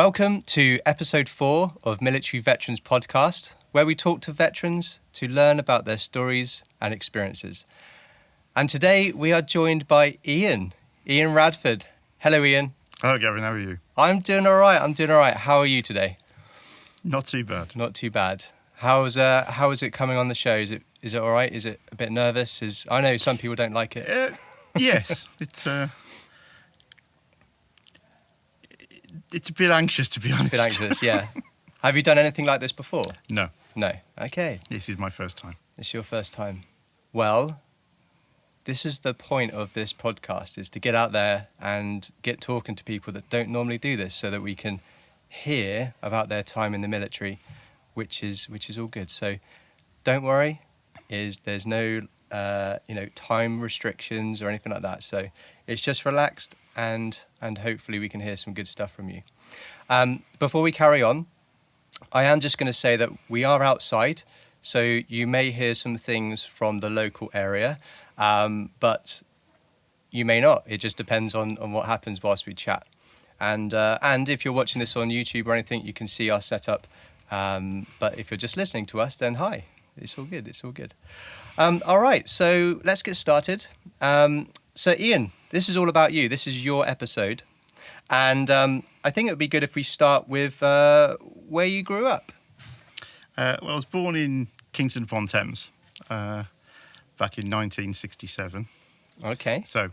Welcome to episode 4 of Military Veterans Podcast, where we talk to veterans to learn about their stories and experiences. And today we are joined by Ian Radford. Hello, Ian. Hello, Gavin. How are you? I'm doing all right. How are you today? Not too bad. Not too bad. How is it coming on the show? Is it all right? Is it a bit nervous? I know some people don't like it. Yes, it's a bit anxious, to be honest. A bit anxious, yeah. Have you done anything like this before? No. No. Okay. This is my first time. It's your first time. Well, this is the point of this podcast, is to get out there and get talking to people that don't normally do this, so that we can hear about their time in the military, which is all good. So don't worry, there's no time restrictions or anything like that. So it's just relaxed, and hopefully we can hear some good stuff from you. Before we carry on, I am just going to say that we are outside, so you may hear some things from the local area, but you may not. It just depends on what happens whilst we chat. And if you're watching this on YouTube or anything, you can see our setup. But if you're just listening to us, then hi. It's all good. All right, so let's get started. So Ian, this is all about you. This is your episode. And I think it would be good if we start with where you grew up. Well, I was born in Kingston upon Thames back in 1967. Okay. So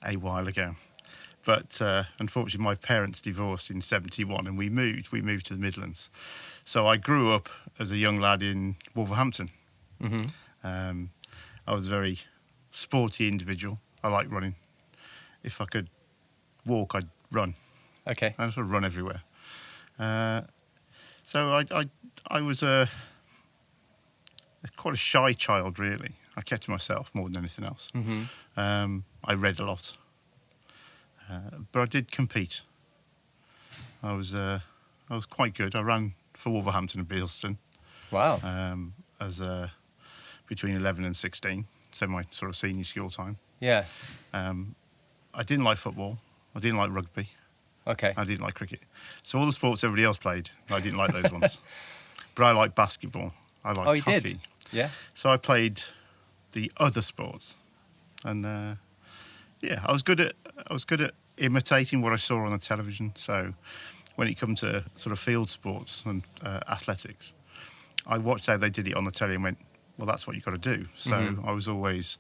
a while ago. But unfortunately, my parents divorced in 71 and we moved to the Midlands. So I grew up as a young lad in Wolverhampton. Mm-hmm. I was a very sporty individual. I like running. If I could walk, I'd run. Okay. I sort of run everywhere. So I was quite a shy child, really. I kept to myself more than anything else. Mm-hmm. I read a lot. But I did compete. I was quite good. I ran for Wolverhampton and Beilston. Wow. As between 11 and 16, so my sort of senior school time. Yeah. I didn't like football. I didn't like rugby. Okay. I didn't like cricket. So all the sports everybody else played, I didn't like those ones. But I liked basketball. I liked hockey. You did? Yeah. So I played the other sports, and I was good at imitating what I saw on the television. So when it comes to sort of field sports and athletics, I watched how they did it on the telly and went, well, that's what you've got to do. So I was always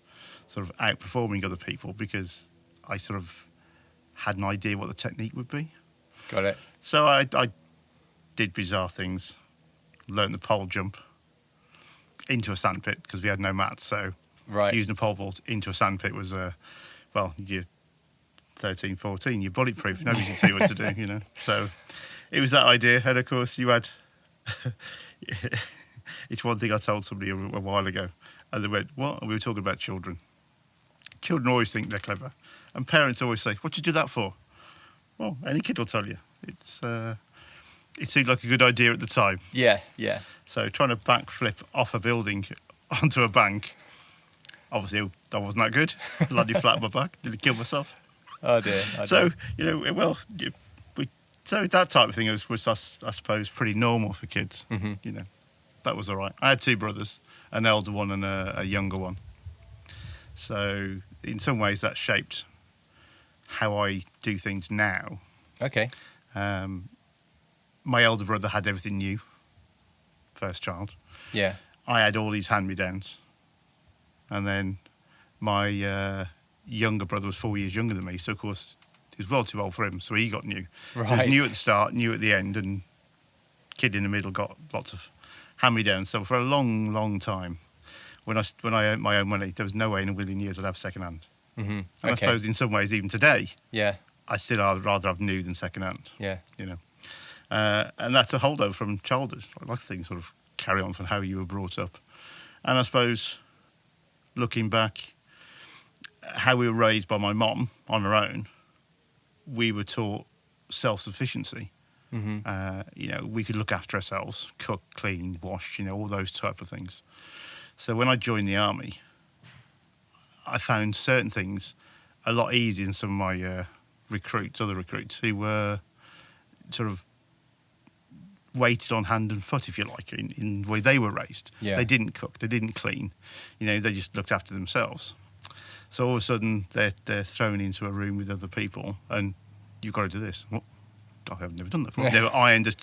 sort of outperforming other people because I sort of had an idea what the technique would be. Got it. So I did bizarre things, learned the pole jump into a sandpit because we had no mats. So using a pole vault into a sandpit was, you're 13, 14, you're bulletproof. Nobody can tell you what to do, you know. So it was that idea. And of course you had... It's one thing I told somebody a while ago, and they went, what? And we were talking about children. Children always think they're clever. And parents always say, what'd you do that for? Well, any kid will tell you. It seemed like a good idea at the time. Yeah. So trying to backflip off a building onto a bank, obviously that wasn't that good. Landed flat on my back. Did I kill myself? Oh dear. So, so that type of thing was I suppose, pretty normal for kids. Mm-hmm. You know, that was all right. I had two brothers, an elder one and a younger one. So in some ways that shaped how I do things now. Okay. My elder brother had everything new, first child. Yeah. I had all these hand-me-downs. And then my younger brother was 4 years younger than me, so of course he was well too old for him, so he got new. Right. So he was new at the start, new at the end, and kid in the middle got lots of hand-me-downs. So for a long, long time, when I earned my own money, there was no way in a million years I'd have second hand. Mm-hmm. And I suppose in some ways, even today, I still I'd rather have new than second hand. Yeah. You know, and that's a holdover from childhood. I like things sort of carry on from how you were brought up. And I suppose, looking back, how we were raised by my mom on her own, we were taught self-sufficiency. Mm-hmm. We could look after ourselves, cook, clean, wash, all those type of things. So when I joined the army, I found certain things a lot easier than some of my other recruits who were sort of waited on hand and foot, if you like, in the way they were raised. Yeah. They didn't cook, they didn't clean, they just looked after themselves. So all of a sudden they're thrown into a room with other people, and you've got to do this. Well, I've never done that before. I've never ironed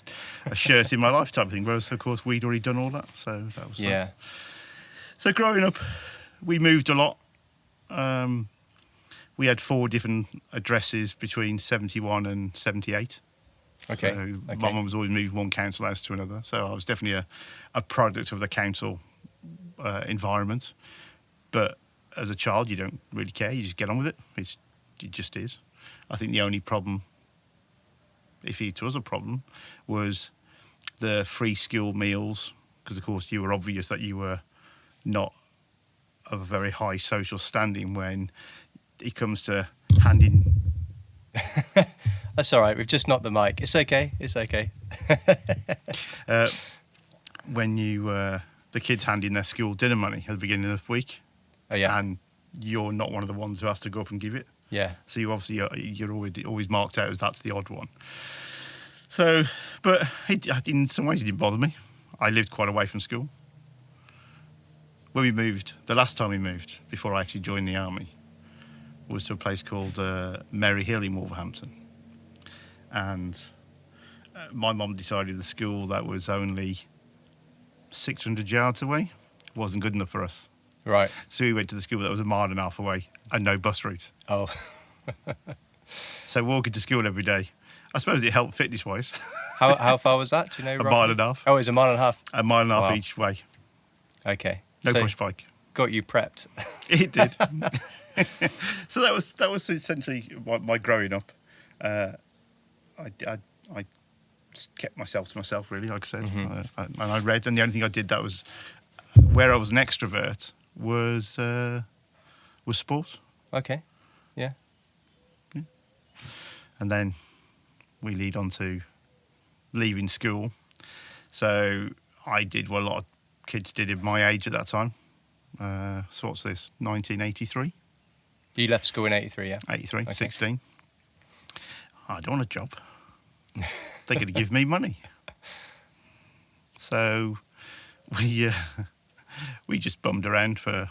a shirt in my life type of thing. Whereas of course we'd already done all that. So that was So growing up, we moved a lot. We had 4 different addresses between 71 and 78. Okay. So Okay. my mum was always moving one council house to another. So I was definitely a product of the council environment. But as a child, you don't really care. You just get on with it. It just is. I think the only problem, if it was a problem, was the free school meals. Because, of course, you were obvious that you were not of a very high social standing when it comes to handing. That's all right. We've just knocked the mic. It's okay. It's okay. When the kids hand in their school dinner money at the beginning of the week. Oh, yeah. And you're not one of the ones who has to go up and give it. Yeah. So you obviously you're always marked out as that's the odd one. So, but in some ways it didn't bother me. I lived quite away from school. When we moved, the last time we moved, before I actually joined the army, was to a place called Merry Hill in Wolverhampton. And my mum decided the school that was only 600 yards away wasn't good enough for us. Right. So we went to the school that was a mile and a half away and no bus route. Oh. So walking to school every day, I suppose it helped fitness-wise. How far was that? Do you know? A roughly? mile and a half. Oh, it was a mile and a half. A mile and a half Wow. each way. Okay. No So push bike. got you prepped. It did. So that was essentially my growing up. I just kept myself to myself, really, like I said. Mm-hmm. And I read, and the only thing I did that was where I was an extrovert was sport. Okay. Yeah. And then we lead on to leaving school. So I did what a lot of kids did at my age at that time. So what's this, 1983? You left school in 83, yeah? 83, Okay. 16. I don't want a job. They're going to give me money. So we just bummed around for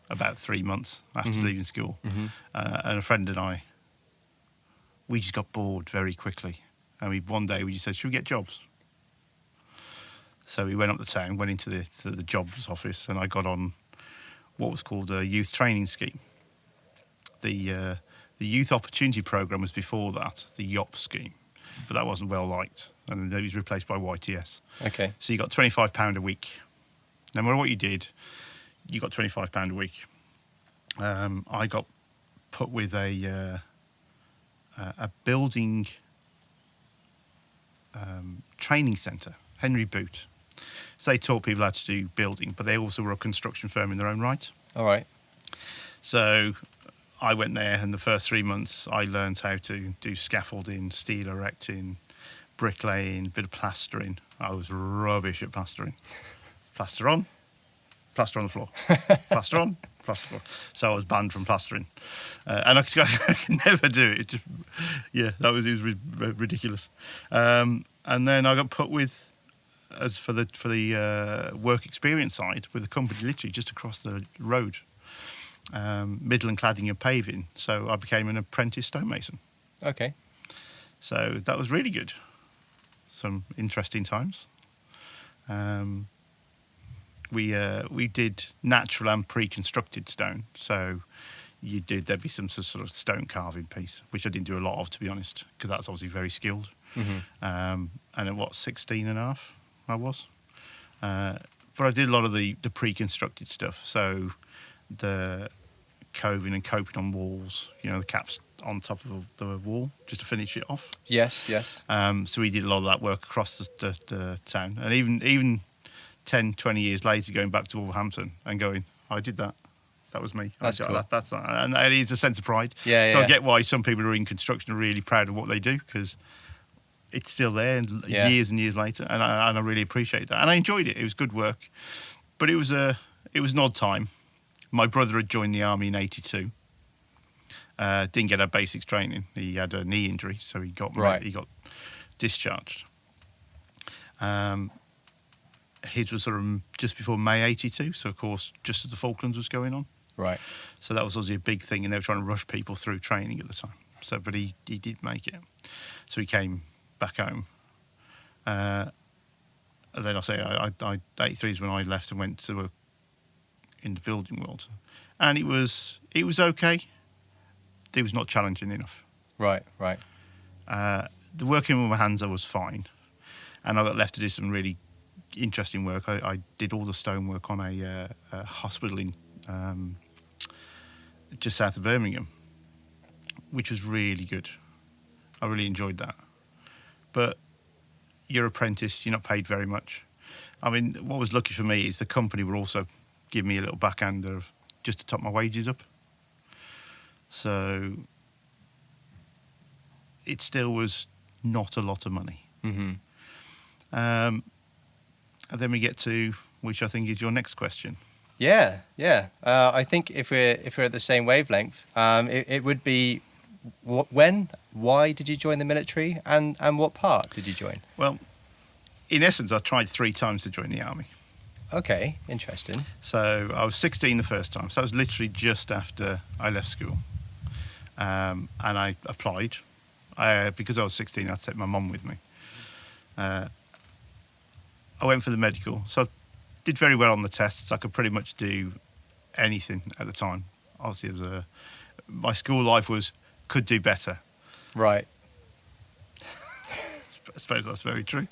about 3 months after leaving school. Mm-hmm. And a friend and I, we just got bored very quickly. And one day we just said, should we get jobs? So we went up the town, went into the jobs office, and I got on what was called a youth training scheme. The Youth Opportunity Programme was before that, the YOP scheme, but that wasn't well liked, and it was replaced by YTS. Okay. So you got £25 a week. No matter what you did, you got £25 a week. I got put with a building training centre, Henry Boot. So they taught people how to do building, but they also were a construction firm in their own right. All right. So I went there, and the first 3 months I learned how to do scaffolding, steel erecting, bricklaying, bit of plastering. I was rubbish at plastering. Plaster on the floor. Plaster on, plaster floor. So I was banned from plastering. And I could never do it. It was ridiculous. And then I got put with, as for the work experience side, with a company literally just across the road. Midland Cladding and Paving, so I became an apprentice stonemason. Okay. So that was really good. Some interesting times. We did natural and pre-constructed stone, so there'd be some sort of stone carving piece, which I didn't do a lot of, to be honest, because that's obviously very skilled. Mm-hmm. And at 16 and a half I was. But I did a lot of the pre-constructed stuff, so the coving and coping on walls, the caps on top of the wall, just to finish it off. Yes, yes. So we did a lot of that work across the town. And even 10, 20 years later, going back to Wolverhampton and going, I did that. That was me. That's cool. And it is a sense of pride. Yeah, so yeah. I get why some people who are in construction are really proud of what they do, because it's still there years and years later. And I really appreciate that. And I enjoyed it. It was good work. But it was an odd time. My brother had joined the army in 82. Didn't get our basics training. He had a knee injury, so he got Right. he got discharged. His was sort of just before May '82, so of course just as the Falklands was going on. Right. So that was obviously a big thing, and they were trying to rush people through training at the time. So, but he did make it. So he came back home. And then I 83 is when I left and went to work in the building world, and it was okay. It was not challenging enough. Right. The working with my hands, I was fine, and I got left to do some really interesting work. I did all the stonework on a hospital in just south of Birmingham, which was really good. I really enjoyed that. But you're apprentice, you're not paid very much. I mean, what was lucky for me is the company would also give me a little backhander of just to top my wages up. So it still was not a lot of money. Mm-hmm. And then we get to, which I think is your next question. Yeah. I think if we're at the same wavelength, it would be why did you join the military, and what part did you join? Well, in essence, I tried 3 times to join the army. Okay, interesting. So I was 16 the first time. So that was literally just after I left school. And I applied. Because I was 16, I'd take my mum with me. I went for the medical. So I did very well on the tests. I could pretty much do anything at the time. Obviously, my school life could do better. Right. I suppose that's very true.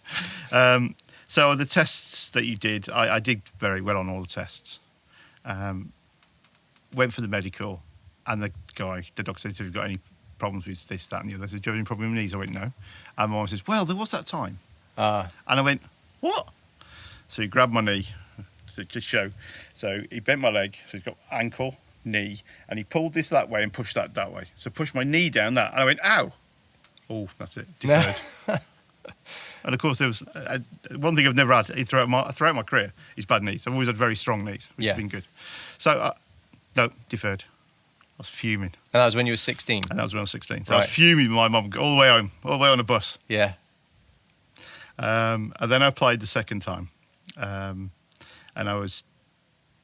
So the tests that you did, I did very well on all the tests. Went for the medical, and the doctor said, have you got any problems with this, that and the other? I said, do you have any problem with knees? I went, no. And my mum says, well, there was that time. And I went, what? So he grabbed my knee, so just show. So he bent my leg, so he's got ankle, knee, and he pulled this that way and pushed that way. So pushed my knee down that, and I went, ow. Oh, that's it, deferred. And of course, there was one thing I've never had throughout my career is bad knees. I've always had very strong knees, which has been good. So, no, deferred. I was fuming. And that was when you were 16? And that was when I was 16. So I was fuming with my mum all the way home, all the way on a bus. Yeah. And then I applied the second time. And I was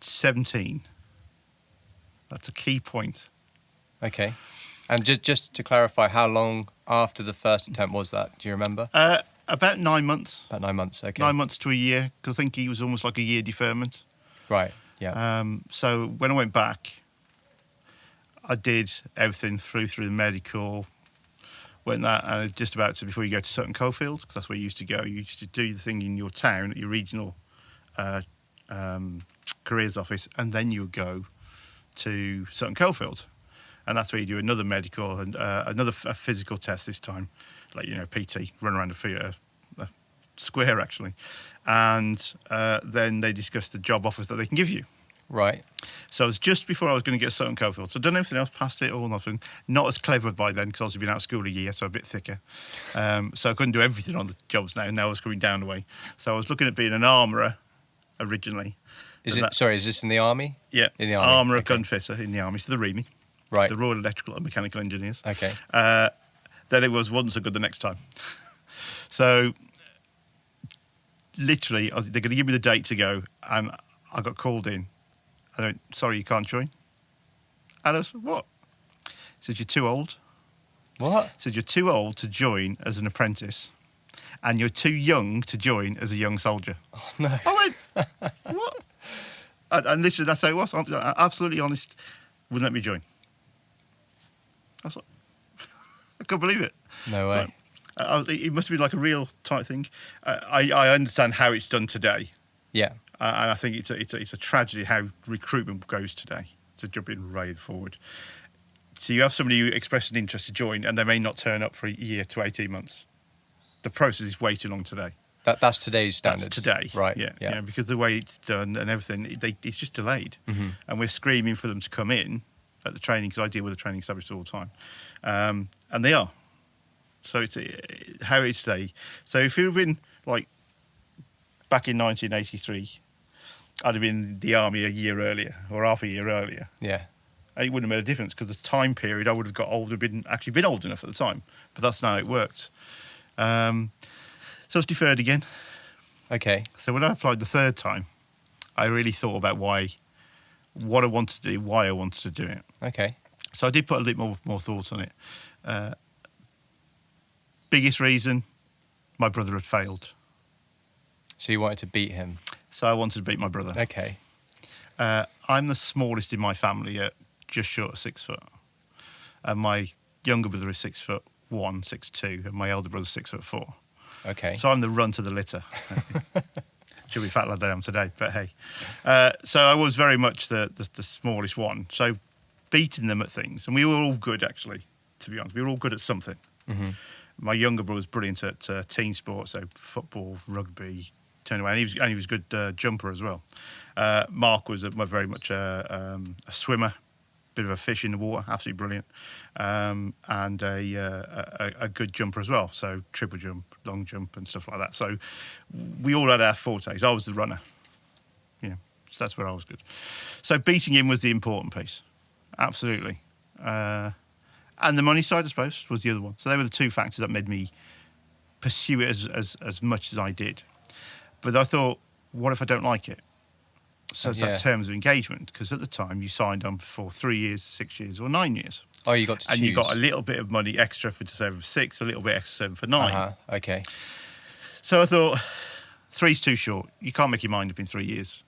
17. That's a key point. Okay. And just to clarify, how long after the first attempt was that? Do you remember? About 9 months. About 9 months, okay. 9 months to a year, because I think he was almost like a year deferment. Right, yeah. So when I went back, I did everything through the medical, went that, just about to before you go to Sutton Coldfield, because that's where you used to go. You used to do the thing in your town, at your regional careers office, and then you would go to Sutton Coldfield. And that's where you do another medical and another physical test this time, like, PT, run around a square, actually. And then they discuss the job offers that they can give you. Right. So it was just before I was going to get Sutton Coldfield. So I'd done everything else, passed it, all nothing. Not as clever by then, because I was been out of school a year, so a bit thicker. So I couldn't do everything on the jobs now. Now I was coming down the way. So I was looking at being an armourer originally. Is this in the army? Yeah, in the army. Armourer, okay. gunfitter in the army, so the REME. Right. The Royal Electrical and Mechanical Engineers. Okay. Then it was wasn't so good the next time. So literally, they're going to give me the date to go, and I got called in. I went, sorry, you can't join. And I said, what? He said, you're too old. What? He said, you're too old to join as an apprentice, and you're too young to join as a young soldier. Oh, no. I went, what? And literally, that's how it was. I'm absolutely honest. Wouldn't let me join. I was like, I couldn't believe it. No way. It must have been like a real tight thing. I understand how it's done today. Yeah. And I think it's a tragedy how recruitment goes today, to jump in right forward. So you have somebody who expresses an interest to join, and they may not turn up for a year to 18 months. The process is way too long today. That's today's standards. That's today. Right. Yeah. Because the way it's done and everything, it's just delayed. Mm-hmm. And we're screaming for them to come in at the training, because I deal with the training establishment all the time. And they are. So it's how it's today. So if you'd been like back in 1983, I'd have been in the army a year earlier or half a year earlier. Yeah. And it wouldn't have made a difference, because the time period I would have got older, been old enough at the time. But that's not how it worked. So it's deferred again. Okay. So when I applied the third time, I really thought about what I wanted to do, why I wanted to do it. Okay. So I did put a little more thought on it. Biggest reason, my brother had failed. So you wanted to beat him. So I wanted to beat my brother. Okay. I'm the smallest in my family at just short of 6 foot. And my younger brother is 6'1", 6'2", and my elder brother's 6'4". Okay. So I'm the runt of the litter. Should be fat like I am today, but hey. So I was very much the smallest one. So beating them at things, and we were all good actually, to be honest. We were all good at something. Mm-hmm. My younger brother was brilliant at team sports, so football, rugby, turn away, and he was a good jumper as well. Mark was very much a swimmer, bit of a fish in the water, absolutely brilliant, and a good jumper as well. So triple jump, long jump, and stuff like that. So we all had our fortes. I was the runner, so that's where I was good. So beating him was the important piece, absolutely. And the money side, I suppose, was the other one. So they were the two factors that made me pursue it as much as I did. But I thought, what if I don't like it? So it's like terms of engagement, because at the time you signed on for 3 years, 6 years, or 9 years. Oh, you got to choose. And you got a little bit of money extra to serve for 6, a little bit extra to serve for 9. Uh-huh. Okay. So I thought, 3's too short. You can't make your mind up in 3 years.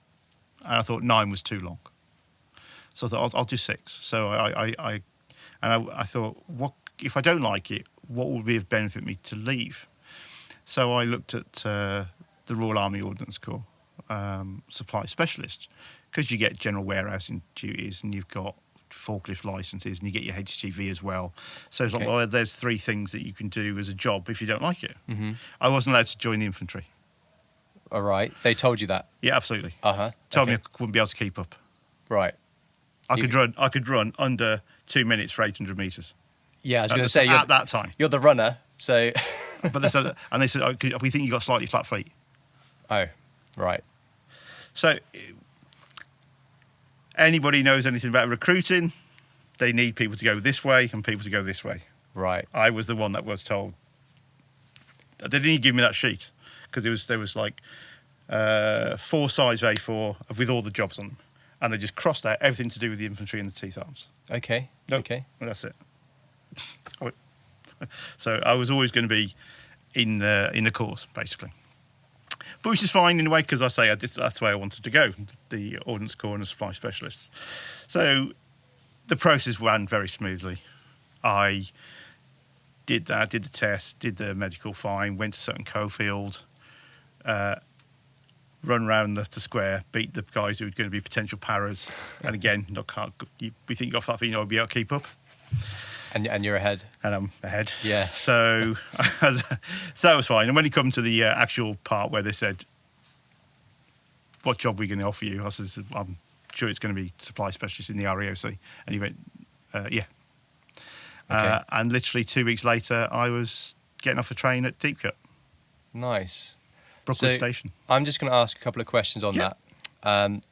And I thought 9 was too long. So I thought, I'll do 6. So I thought, what if I don't like it, what would be of benefit me to leave? So I looked at the Royal Army Ordnance Corps supply specialist, because you get general warehousing duties and you've got forklift licenses and you get your HGV as well. So it's like, well, there's 3 things that you can do as a job if you don't like it. Mm-hmm. I wasn't allowed to join the infantry. All right. They told you that? Yeah, absolutely. Uh-huh. Told me I wouldn't be able to keep up. Right. I could run under 2 minutes for 800 metres. Yeah, I was going to say at that time. You're the runner, so. But they said, oh, we think you got slightly flat feet. Oh, right. So anybody knows anything about recruiting, they need people to go this way and people to go this way. Right. I was the one that was told. They didn't even give me that sheet, because there was like 4 size A4 with all the jobs on them, and they just crossed out everything to do with the infantry and the teeth arms. Okay. Nope. Okay. And that's it. So I was always going to be in the course, basically. But which is fine in a way, because that's the way I wanted to go, the Ordnance Corps and the supply specialist. So the process ran very smoothly. I did that, did the test, did the medical fine, went to Sutton Coldfield, run around the square, beat the guys who were going to be potential paras. And again, we think you got flat feet, you'll be able to keep up. And you're ahead. And I'm ahead. Yeah. So that was fine. And when it come to the actual part where they said, what job are we going to offer you? I said, I'm sure it's going to be supply specialist in the RAOC. And he went, yeah. Okay. And literally 2 weeks later, I was getting off a train at Deepcut. Nice. Brookwood Station. I'm just going to ask a couple of questions on that.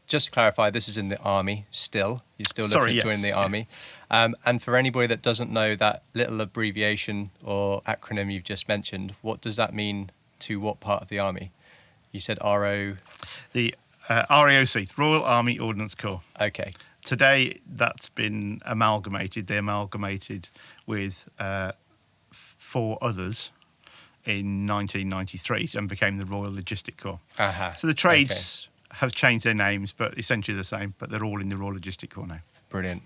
Just to clarify, this is in the Army still. You're still looking at joining the Army. And for anybody that doesn't know that little abbreviation or acronym you've just mentioned, what does that mean to what part of the Army? You said RO... The RAOC, Royal Army Ordnance Corps. Okay. Today, that's been amalgamated. They amalgamated with 4 others in 1993 and became the Royal Logistic Corps. Uh-huh. So the trades have changed their names, but essentially the same, but they're all in the Royal Logistic Corps now. Brilliant.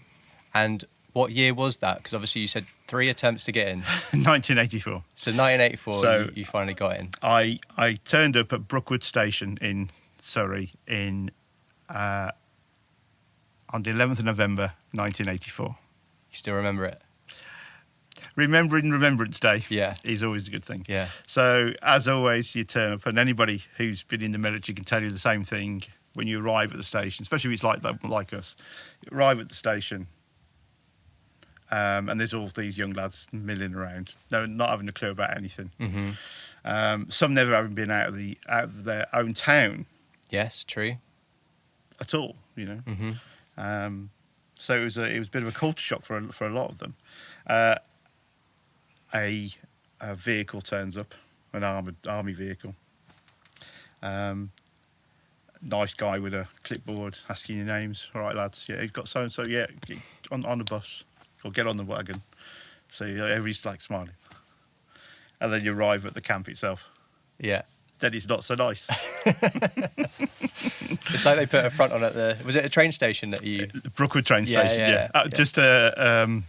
And what year was that? Because obviously you said 3 attempts to get in. 1984. So 1984, So you finally got in. I turned up at Brookwood Station in Surrey on the 11th of November, 1984. You still remember it? Remembering Remembrance Day is always a good thing. Yeah. So, as always, you turn up, and anybody who's been in the military can tell you the same thing when you arrive at the station, especially if it's like us. You arrive at the station, and there's all these young lads milling around, not having a clue about anything. Mm-hmm. Some never having been out of their own town. Yes, true. At all, you know. Mm-hmm. So it was a bit of a culture shock for a lot of them. A vehicle turns up, an army vehicle, Nice guy with a clipboard asking your names. All right, lads. Yeah, he's got so and so. Yeah, get on the bus or get on the wagon. So everybody's like smiling, and then you arrive at the camp itself. Yeah. Then it's not so nice. It's like they put a front on at the... Was it a train station that you... The Brookwood train station, yeah. Just at the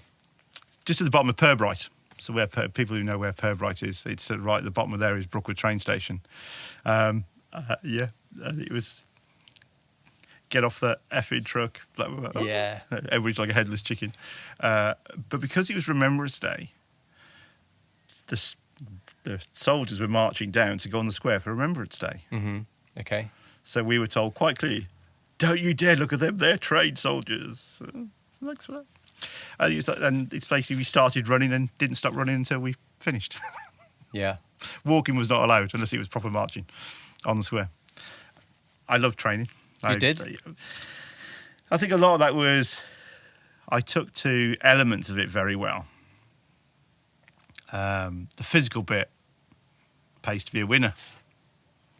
bottom of Purbright. So where people who know where Purbright is, it's right at the bottom of there is Brookwood train station. And it was get off the effing truck. Yeah. Everybody's like a headless chicken. But because it was Remembrance Day, the soldiers were marching down to go on the square for Remembrance Day. Mm-hmm. Okay. So we were told quite clearly, don't you dare look at them, they're trained soldiers. Thanks for that. And it's basically we started running and didn't stop running until we finished. Yeah. Walking was not allowed unless it was proper marching on the square. I loved training. You did? I think a lot of that was I took to elements of it very well. The physical bit pays to be a winner.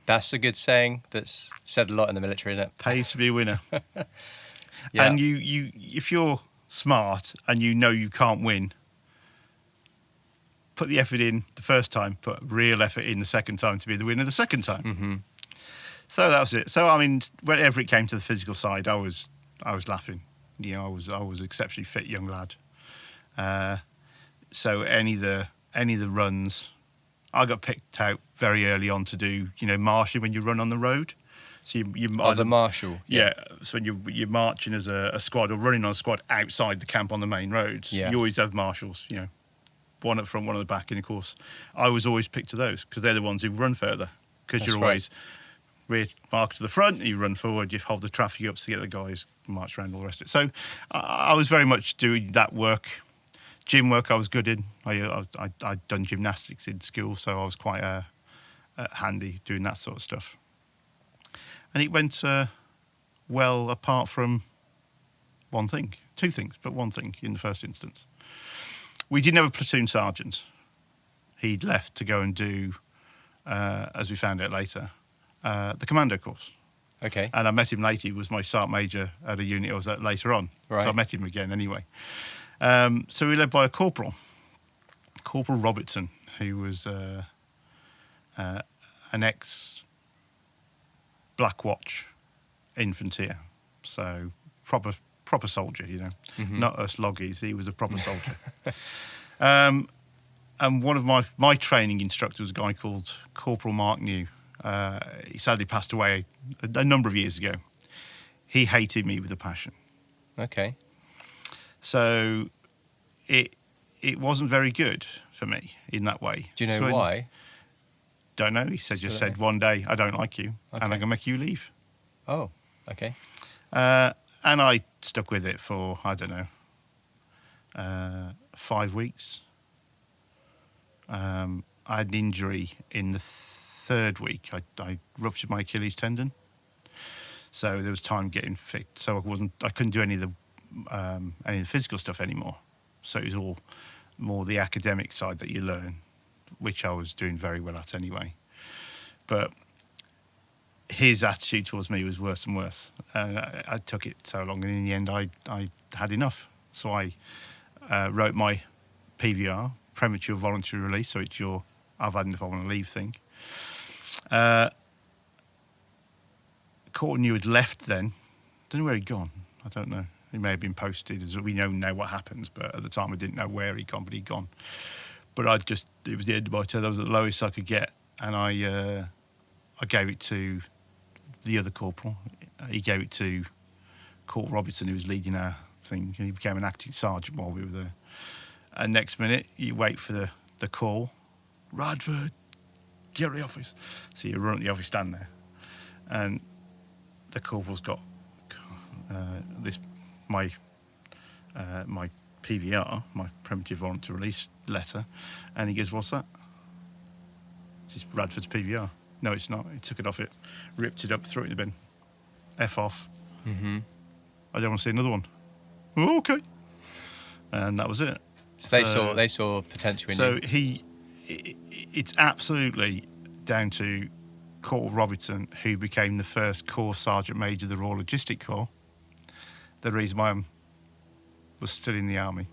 That's a good saying that's said a lot in the military, isn't it? Pays to be a winner. Yeah. And you if you're smart and you know you can't win, put the effort in the first time, put real effort in the second time to be the winner the second time. Mm-hmm. So that was it. So I mean, whenever it came to the physical side, I was laughing. You know, I was exceptionally fit young lad. So any of the runs, I got picked out very early on to do, marshing when you run on the road. So you the marshal. Yeah. So when you're marching as a squad or running on a squad outside the camp on the main roads, Yeah. you always have marshals, one at front, one at the back. And of course, I was always picked to those because they're the ones who run further because That's you're right. always rear mark to the front, you run forward, you hold the traffic up to get the guys march around all the rest of it. So I was very much doing that work. Gym work I was good in. I'd done gymnastics in school, so I was quite handy doing that sort of stuff. And it went well apart from two things, but one thing in the first instance. We didn't have a platoon sergeant. He'd left to go and do, as we found out later, the commando course. Okay. And I met him later. He was my sergeant major at a unit I was at later on. Right. So I met him again anyway. So we were led by a Corporal Robertson, who was an ex-Black Watch infantry. So proper soldier, Mm-hmm. Not us loggies. He was a proper soldier. And one of my training instructors was a guy called Corporal Mark New. He sadly passed away a number of years ago. He hated me with a passion. Okay. So it wasn't very good for me in that way. Do you know why? Don't know. He just said one day, I don't like you, and I'm going to make you leave. Oh, okay. And I stuck with it for, 5 weeks. I had an injury in the third week. I ruptured my Achilles tendon. So there was time getting fit. So I couldn't do any of the physical stuff anymore. So it was all more the academic side that you learn, which I was doing very well at anyway. But his attitude towards me was worse and worse. I took it so long, and in the end, I had enough. So I wrote my PVR, premature voluntary release. So it's your I've had enough, I want to leave thing. Courtney had left then. Don't know where he'd gone. I don't know. He may have been posted, as we know now what happens, but at the time I didn't know where he'd gone, but he'd gone. But it was the end of my tether. I was at the lowest I could get, and I gave it to the other corporal. He gave it to Corporal Robertson, who was leading our thing. He became an acting sergeant while we were there. And next minute, you wait for the call. Radford, get to the office. So you run at the office stand there, and the corporal's got my PVR, my premative voluntary release letter, and he goes, "What's that?" It's Radford's PVR. No, it's not. He took it off it, ripped it up, threw it in the bin. F off. Mm-hmm. I don't want to see another one. Oh, okay. And that was it. So they saw potential in you. So it's absolutely down to Corporal Robinson, who became the first Corps Sergeant Major of the Royal Logistic Corps, the reason why I was still in the army.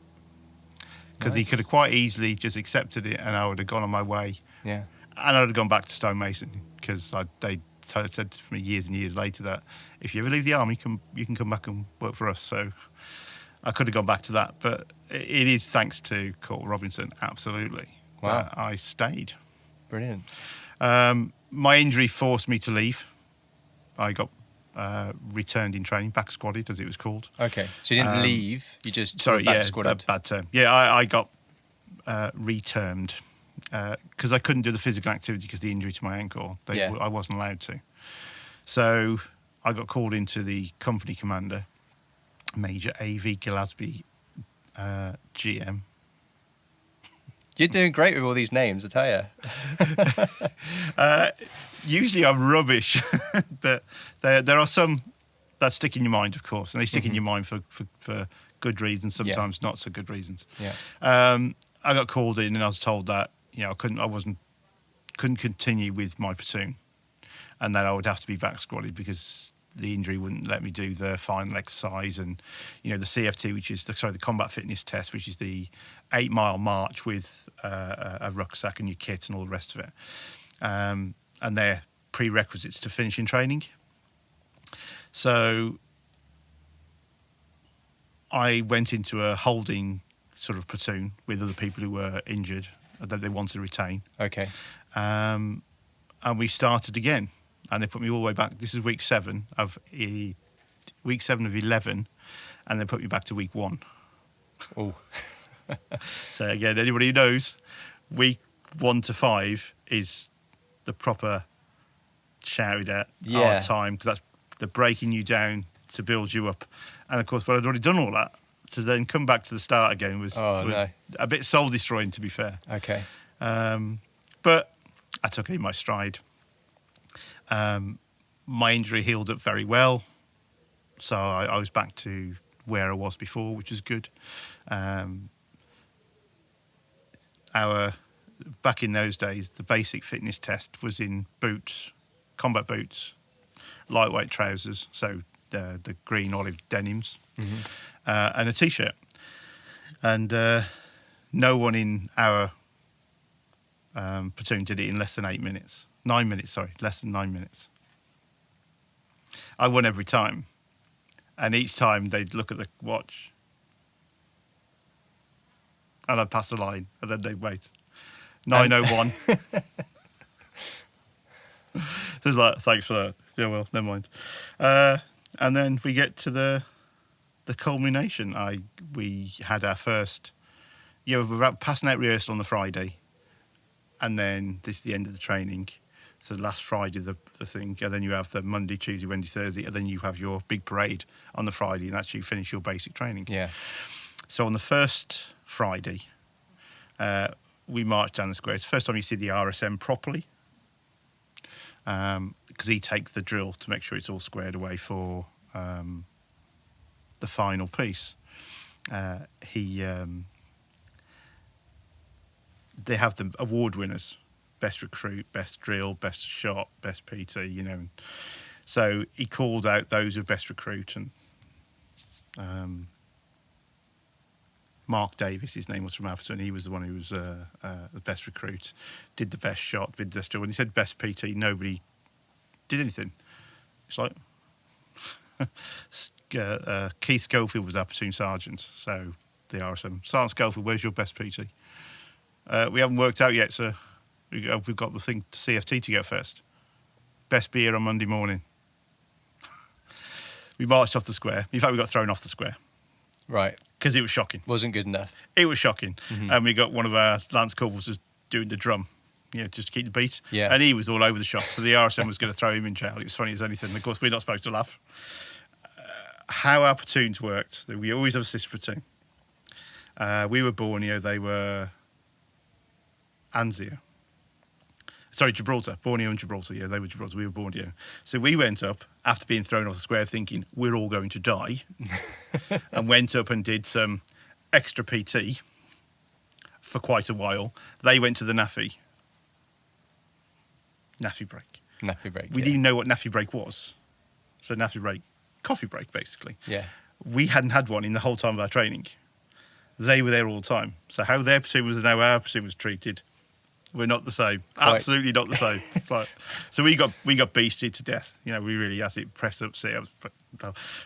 Because he Nice. could have quite easily just accepted it and I would have gone on my way. Yeah. And I would have gone back to stonemason because they said to me years and years later that if you ever leave the army, you can come back and work for us. So I could have gone back to that. But it is thanks to Corporal Robinson, absolutely, Wow. that I stayed. Brilliant. My injury forced me to leave. I got returned in training, back squadded as it was called. Okay. So you didn't leave, you just Sorry, back yeah, squatted. bad term. Yeah, I got retermed because I couldn't do the physical activity because of the injury to my ankle. I wasn't allowed to. So I got called into the company commander, Major A.V. Gillespie, GM. You're doing great with all these names, I tell you. Usually I'm rubbish, but there are some that stick in your mind, of course, and they stick in your mind for good reasons, sometimes not so good reasons. Yeah. I got called in and I was told that I couldn't continue with my platoon, and that I would have to be back squadded because the injury wouldn't let me do the final exercise and the CFT, which is the combat fitness test, which is the 8-mile march with a rucksack and your kit and all the rest of it, and they're prerequisites to finishing training. So I went into a holding sort of platoon with other people who were injured that they wanted to retain. Okay. And we started again, and they put me all the way back. This is week 7 of 11, and they put me back to week 1. Oh. So again, anybody who knows, week 1 to 5 is the proper shouted at hard time because they're breaking you down to build you up. And of course, but I'd already done all that. To then come back to the start again was a bit soul destroying, to be fair. Okay. But I took it in my stride. My injury healed up very well, so I was back to where I was before, which is good. Back in those days, the basic fitness test was in boots, combat boots, lightweight trousers, so the green olive denims, and a t-shirt. And no one in our platoon did it in less than 8 minutes. 9 minutes, sorry, less than 9 minutes. I won every time. And each time they'd look at the watch and I'd pass the line and then they'd wait. 9:01. So it's like, thanks for that. Yeah, well, never mind. And then we get to the culmination. We had our first, we're passing out rehearsal on the Friday, and then this is the end of the training. So the last Friday, the thing, and then you have the Monday, Tuesday, Wednesday, Thursday, and then you have your big parade on the Friday, and that's you finish your basic training. Yeah. So on the first Friday, we marched down the square. It's the first time you see the RSM properly, because he takes the drill to make sure it's all squared away for the final piece. They have the award winners: best recruit, best drill, best shot, best PT. So he called out those with best recruit, and Mark Davis, his name was from Everton. He was the one who was the best recruit, did the best shot, did the best drill. When he said best PT, nobody did anything. It's like Keith Schofield was our platoon sergeant, so the RSM. Sergeant Schofield, where's your best PT? We haven't worked out yet, sir. We've got the thing to CFT to get first. Best beer on Monday morning. We marched off the square. In fact, we got thrown off the square. Right. Because it was shocking. Wasn't good enough. It was shocking. And we got one of our lance corporals just doing the drum, just to keep the beat. Yeah. And he was all over the shop. So the RSM was going to throw him in jail. It was funny as anything. Of course, we're not supposed to laugh. How our platoons worked, we always have a sister platoon. We were Borneo, they were Anzio. Sorry, Gibraltar. Borneo and Gibraltar. Yeah, they were Gibraltar. We were Borneo. So we went up after being thrown off the square thinking we're all going to die and went up and did some extra PT for quite a while. They went to the NAFI break. Nappy break. We didn't know what nappy break was. So nappy break, coffee break, basically. Yeah. We hadn't had one in the whole time of our training. They were there all the time. So how their pursuit was and how our pursuit was treated, we're not the same. Quite. Absolutely not the same. But, so we got beasted to death. You know, we really, as it press up, sit ups,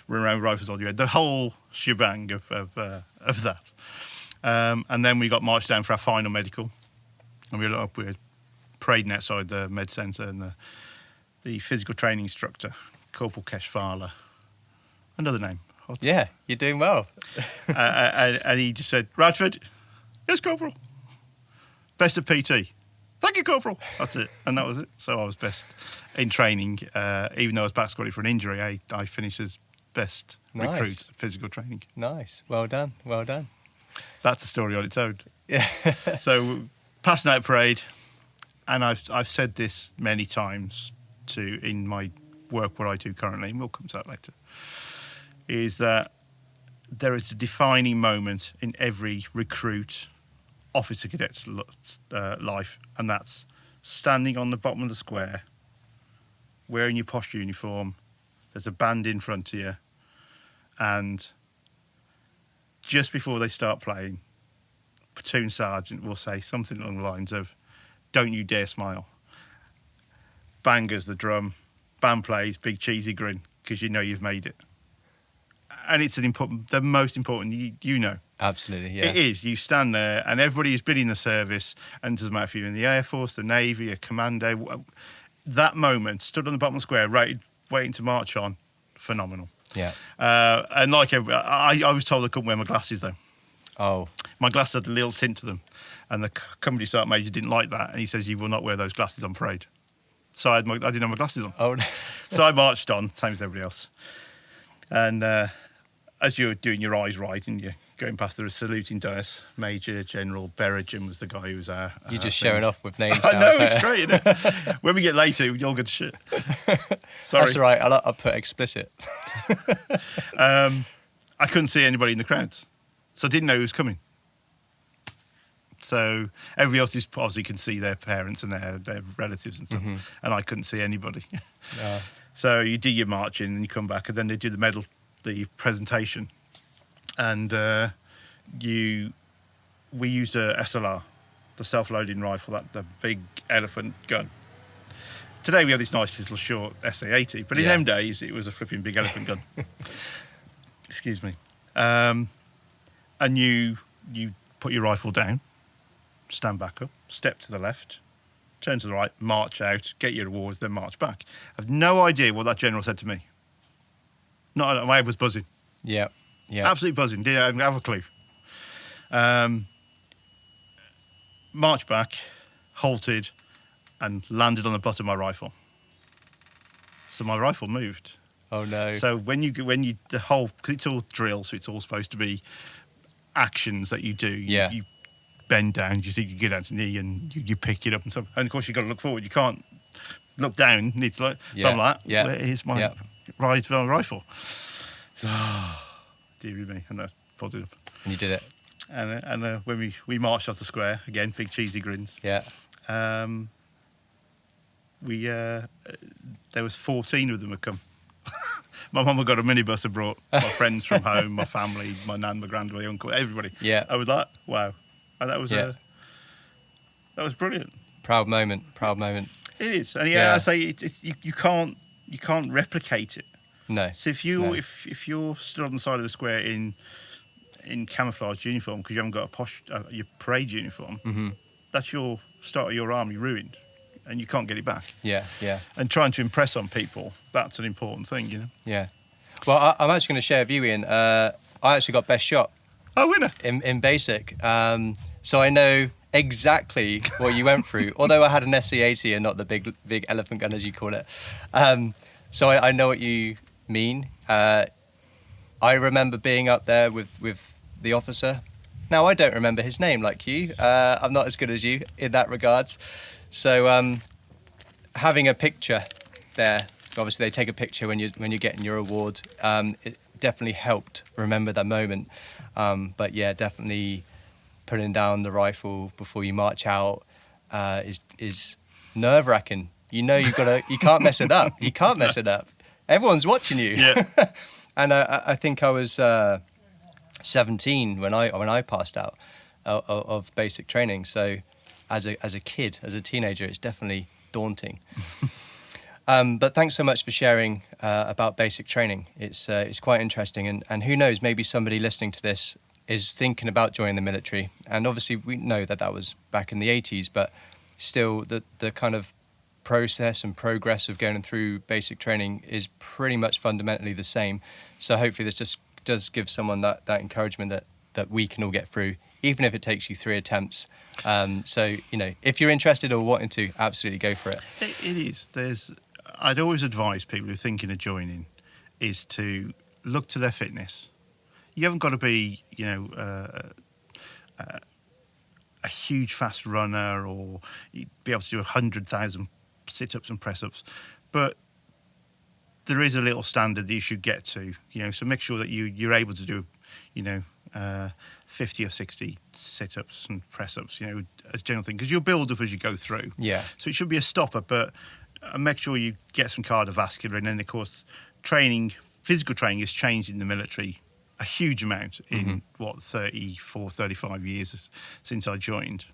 run around rifles on your head, the whole shebang of that. And then we got marched down for our final medical, and we were parading outside the med centre, and the physical training instructor, Corporal Kesh Fowler, another name. Yeah, you're doing well. And he just said, "Radford, yes, Corporal. Best of PT. Thank you, Corporal." That's it. And that was it. So I was best in training. Even though I was back squatted for an injury, I finished as best recruit at physical training. Nice. Well done. Well done. That's a story on its own. Yeah. So passing out parade, and I've said this many times in my work, what I do currently, and we'll come to that later, is that there is a defining moment in every recruit officer cadet's life, and that's standing on the bottom of the square, wearing your posh uniform, there's a band in front of you, and just before they start playing, platoon sergeant will say something along the lines of, "Don't you dare smile." Bang goes the drum, band plays, big cheesy grin, because you know you've made it. And it's the most important, you know. Absolutely, yeah. It is. You stand there, and everybody who's been in the service, and it doesn't matter if you're in the Air Force, the Navy, a commando, that moment, stood on the bottom of the square, waiting to march on, phenomenal. Yeah. And like I was told I couldn't wear my glasses, though. Oh. My glasses had a little tint to them, and the company sergeant major didn't like that, and he says, "You will not wear those glasses on parade." So I didn't have my glasses on. Oh. So I marched on, same as everybody else. And as you're doing your eyes right, and you're going past the saluting dais, Major General Berrigan was the guy who was our... You're just showing off with names I now. know, it's great, isn't it? When we get later, we all go to shit. Sorry. That's all right. I'll put explicit. I couldn't see anybody in the crowd, so I didn't know who was coming. So everybody else obviously can see their parents and their relatives and stuff, and I couldn't see anybody. So you do your marching and you come back, and then they do the presentation, and we used a SLR, the self-loading rifle, the big elephant gun. Today we have this nice little short SA-80, but in them days it was a flipping big elephant gun. Excuse me. And you put your rifle down, stand back up, step to the left, turn to the right, march out, get your awards, then march back. I have no idea what that general said to me. My head was buzzing. Yeah. Absolutely buzzing. Didn't have a clue. Marched back, halted, and landed on the butt of my rifle. So my rifle moved. Oh no. So because it's all drill, so it's all supposed to be actions that you do. Yeah. You bend down, you get down to knee, and you pick it up and stuff. And of course you've got to look forward. You can't look down. You need to look. So I'm like, here's my rifle. So, dear me, and I pulled it up. And you did it. And when we marched off the square again, big cheesy grins. Yeah. There was 14 of them had come. My mum had got a minibus and brought my friends from home, my family, my nan, my granddad, my uncle, everybody. Yeah. I was like, wow, and that was brilliant. Proud moment. It is, and I say you can't replicate it. No. So if you're stood on the side of the square in camouflage uniform because you haven't got your parade uniform, that's your start of your army ruined, and you can't get it back. Yeah. And trying to impress on people, that's an important thing, you know. Yeah. Well, I'm actually going to share with you, Ian. I actually got best shot. Oh, winner. In basic. So I know exactly what you went through, although I had an SC-80 and not the big elephant gun, as you call it. So I know what you mean. I remember being up there with the officer. Now, I don't remember his name like you. I'm not as good as you in that regards. So having a picture there, obviously they take a picture when you're getting your award. It definitely helped remember that moment. But yeah, definitely putting down the rifle before you march out is nerve-wracking. you know you can't mess it up. You can't mess it up. Everyone's watching you. Yeah. And I think I was 17 when I passed out of basic training. So as a kid, as a teenager, it's definitely daunting. But thanks so much for sharing about basic training. It's quite interesting, and who knows, maybe somebody listening to this is thinking about joining the military. And obviously we know that was back in the 80s, but still the kind of process and progress of going through basic training is pretty much fundamentally the same. So hopefully this just does give someone that encouragement that we can all get through, even if it takes you 3 attempts. So, if you're interested or wanting to, absolutely go for it. It is. I'd always advise people who are thinking of joining is to look to their fitness. You haven't got to be, a huge fast runner or be able to do 100,000 sit-ups and press-ups, but there is a little standard that you should get to, so make sure that you're able to do, 50 or 60 sit-ups and press-ups, as a general thing, because you'll build up as you go through. Yeah. So it should be a stopper, but make sure you get some cardiovascular, and then of course physical training has changed in the military a huge amount in 34, 35 years since I joined.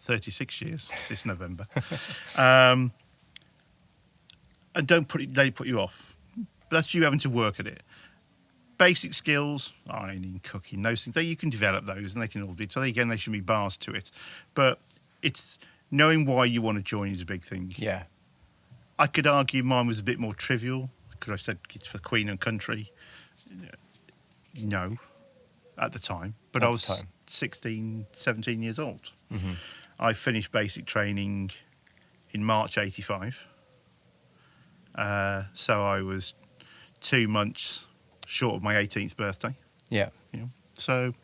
36 years this November. And don't let it put you off. That's you having to work at it. Basic skills, ironing, cooking, those things, you can develop those and they can all be. So again, they should be bars to it. But it's knowing why you want to join is a big thing. Yeah. I could argue mine was a bit more trivial because I said it's for Queen and country. No, at the time. But I was 16, 17 years old. Mm-hmm. I finished basic training in March 85. So I was 2 months short of my 18th birthday. Yeah. So,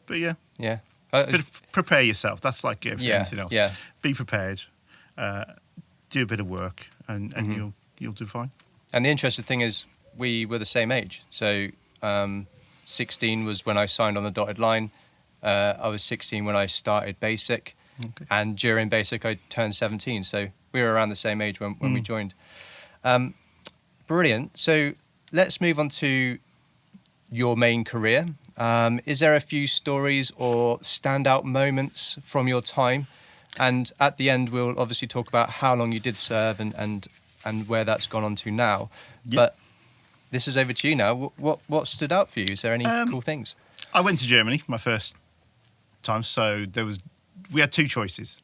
but yeah. Yeah. But prepare yourself. That's like everything else. Yeah. Be prepared. Do a bit of work, and you'll do fine. And the interesting thing is, we were the same age. So 16 was when I signed on the dotted line. I was 16 when I started basic. Okay. And during basic, I turned 17. So we were around the same age when we joined. Brilliant. So let's move on to your main career. Is there a few stories or standout moments from your time? And at the end, we'll obviously talk about how long you did serve and where that's gone on to now. Yep. But this is over to you now. What stood out for you? Is there any cool things? I went to Germany my first time. So we had 2 choices,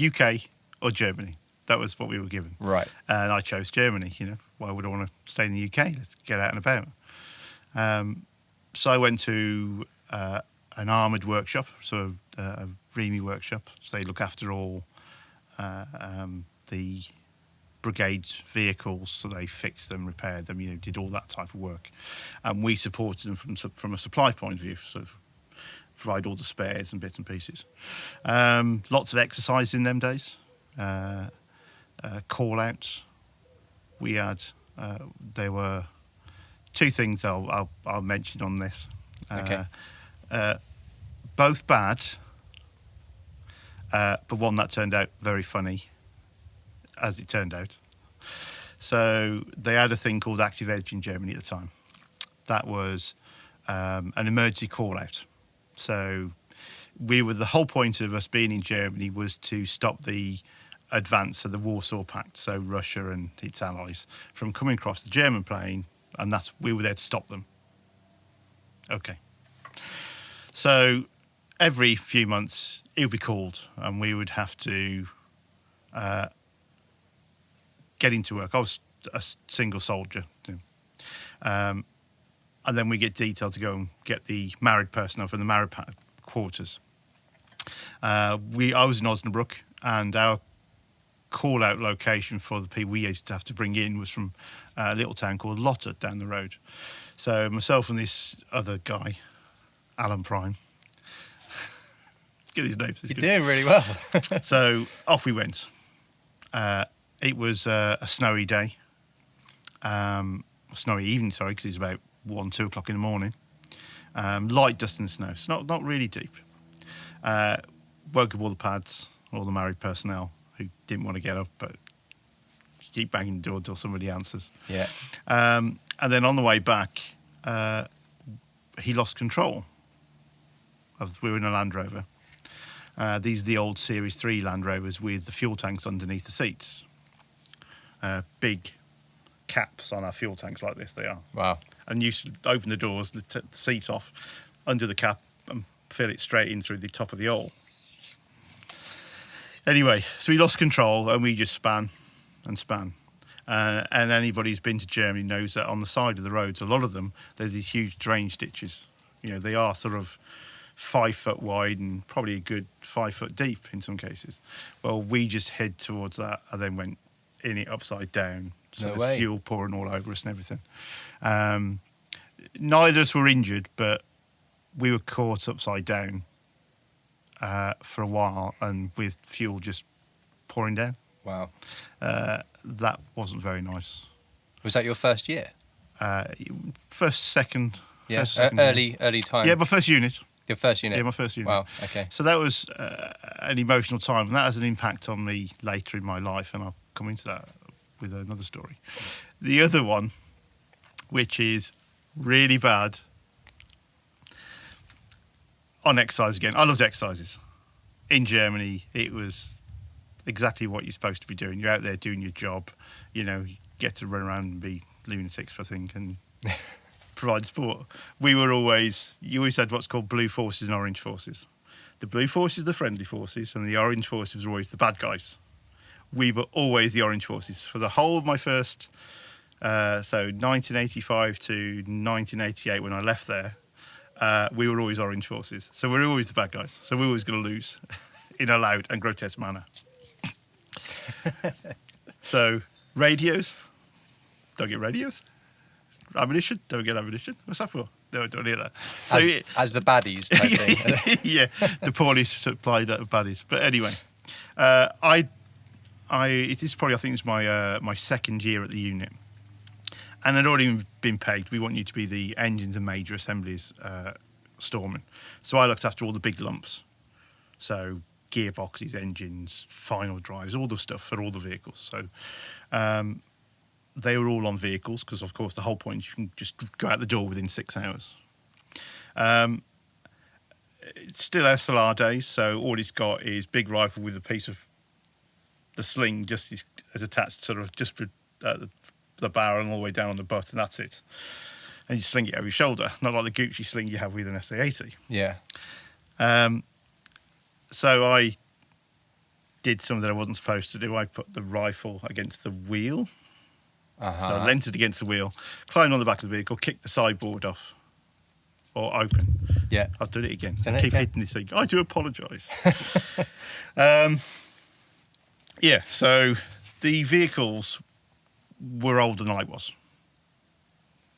UK or Germany. That was what we were given. Right. And I chose Germany. Why would I want to stay in the UK? Let's get out and about. So I went to an armoured workshop, so a REME workshop. So they look after all the brigade's vehicles. So they fixed them, repaired them, did all that type of work. And we supported them from a supply point of view, so provide all the spares and bits and pieces. Lots of exercise in them days. Call-outs. We had, there were 2 things I'll mention on this. Okay. Both bad, but one that turned out very funny, as it turned out. So they had a thing called Active Edge in Germany at the time. That was an emergency call-out. So the whole point of us being in Germany was to stop the advance of the Warsaw Pact, so Russia and its allies, from coming across the German plane, and we were there to stop them. Okay. So every few months it would be called, and we would have to get into work. I was a single soldier, and then we get detailed to go and get the married personnel from the married quarters. I was in Osnabrück, and our call-out location for the people we used to have to bring in was from a little town called Lotte down the road. So myself and this other guy, Alan Prime, get his names. You're doing really well. So off we went. It was a snowy day, snowy evening, sorry, because it was about 1, 2 o'clock in the morning. Light dust and snow, so not really deep. Woke up all the pads, all the married personnel who didn't want to get up, but keep banging the door until somebody answers. Yeah. And then on the way back, he lost control. We were in a Land Rover. These are the old Series 3 Land Rovers with the fuel tanks underneath the seats. Big caps on our fuel tanks like this, they are. Wow. And you open the doors, the seats off, under the cap, and fill it straight in through the top of the hole. Anyway, so we lost control, and we just span and span. And anybody who's been to Germany knows that on the side of the roads, a lot of them, there's these huge drainage ditches. You know, they are sort of 5 foot wide and probably a good 5 foot deep in some cases. Well, we just head towards that and then went in it upside down. So No there's way. fuel pouring all over us and everything. Neither of us were injured, but we were caught upside down for a while, and with fuel just pouring down. Wow. That wasn't very nice. Was that your first year? Second. Yeah. First, second year. Early time. Yeah, my first unit. Your first unit. Yeah, my first unit. Wow. Okay. So that was an emotional time, and that has an impact on me later in my life, and I'll come into that with another story. The other one, which is really bad, on exercise again. I loved exercises. In Germany, it was exactly what you're supposed to be doing. You're out there doing your job. You know, you get to run around and be lunatics, I think, and provide sport. You always had what's called blue forces and orange forces. The blue forces are the friendly forces, and the orange forces were always the bad guys. We were always the orange forces. For the whole of my first, so 1985 to 1988 when I left there, we were always orange forces. So we were always the bad guys. So we were always going to lose in a loud and grotesque manner. So radios, don't get radios. Ammunition, don't get ammunition. What's that for? No, don't hear that. So As the baddies type thing. yeah, the poorly supplied baddies. But anyway, it is probably, I think it's my second year at the unit, and I'd already been pegged. We want you to be the engines and major assemblies storeman. So I looked after all the big lumps, so gearboxes, engines, final drives, all the stuff for all the vehicles. So they were all on vehicles because, of course, the whole point is you can just go out the door within 6 hours. It's still SLR days, so all it's got is big rifle with a piece of the sling just is attached, sort of just the barrel and all the way down on the butt, and that's it. And you sling it over your shoulder, not like the Gucci sling you have with an SA-80. Yeah. So I did something that I wasn't supposed to do. I put the rifle against the wheel. Uh-huh. So I leant it against the wheel, climbed on the back of the vehicle, kicked the sideboard off or open. Yeah. I've done it again. Done it Keep again. hitting this thing. I do apologise. Yeah, so the vehicles were older than I was.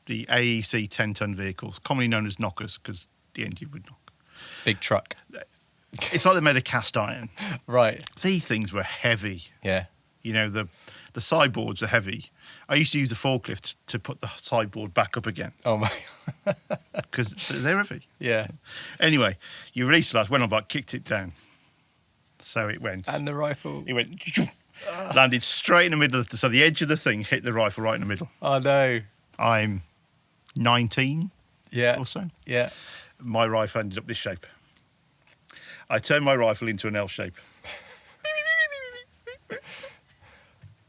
The AEC 10-ton vehicles, commonly known as knockers because the engine would knock. Big truck. It's like they're made of cast iron. Right. These things were heavy. Yeah. You know, the sideboards are heavy. I used to use the forklift to put the sideboard back up again Oh my. because they're heavy. Yeah. Anyway, you released the last, went on back, kicked it down. So it went. And the rifle. It went, landed straight in the middle of so the edge of the thing hit the rifle right in the middle. Oh no. I'm 19 Yeah. or so. Yeah. My rifle ended up this shape. I turned my rifle into an L shape.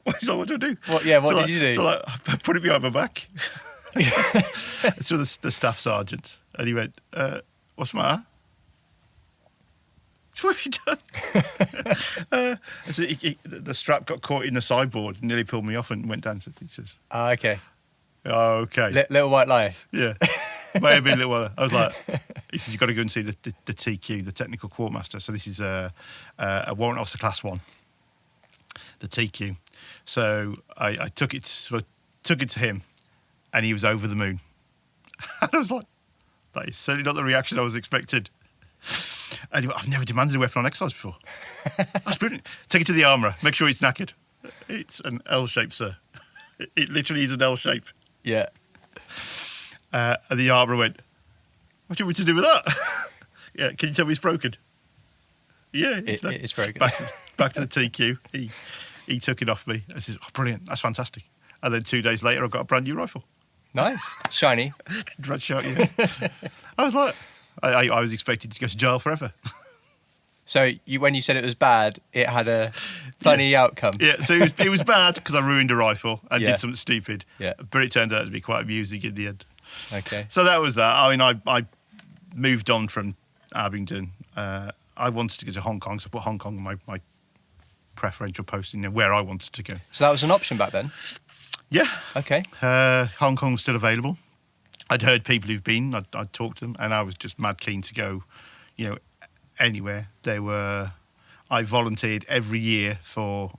What do I do? What? Yeah. What So did you do? So I put it behind my back. So the staff sergeant, and he went, "What's the matter?" So what have you done? So the strap got caught in the sideboard, and nearly pulled me off, and went down. So he says, Okay. "Oh, okay, Little White Lie. yeah." May have been a little while. I was like, he said, "You've got to go and see the TQ, the technical quartermaster." So this is a warrant officer class 1, the TQ. So I took it to him, and he was over the moon. And I was like, that is certainly not the reaction I was expecting. And he went, "I've never demanded a weapon on exercise before." That's brilliant. Take it to the armourer. Make sure it's knackered. It's an L shape, sir. It literally is an L shape. Yeah. And the armourer went, "What do you want me to do with that?" "Yeah, can you tell me it's broken?" Yeah, It's very good. Back to the TQ. He took it off me. I said, "Oh, brilliant! That's fantastic." And then 2 days later, I got a brand new rifle. Nice, shiny. Red shot, yeah. I was like, I was expected to go to jail forever. So when you said it was bad, it had a funny outcome. Yeah, so it was bad because I ruined a rifle and Yeah. did something stupid. Yeah. But it turned out to be quite amusing in the end. Okay. So that was that. I mean, I moved on from Abingdon. I wanted to go to Hong Kong, so I put Hong Kong on my preferential posting there, where I wanted to go. So that was an option back then? Yeah. Okay. Hong Kong was still available. I'd heard people who've been, I'd talked to them, and I was just mad keen to go, anywhere. I volunteered every year for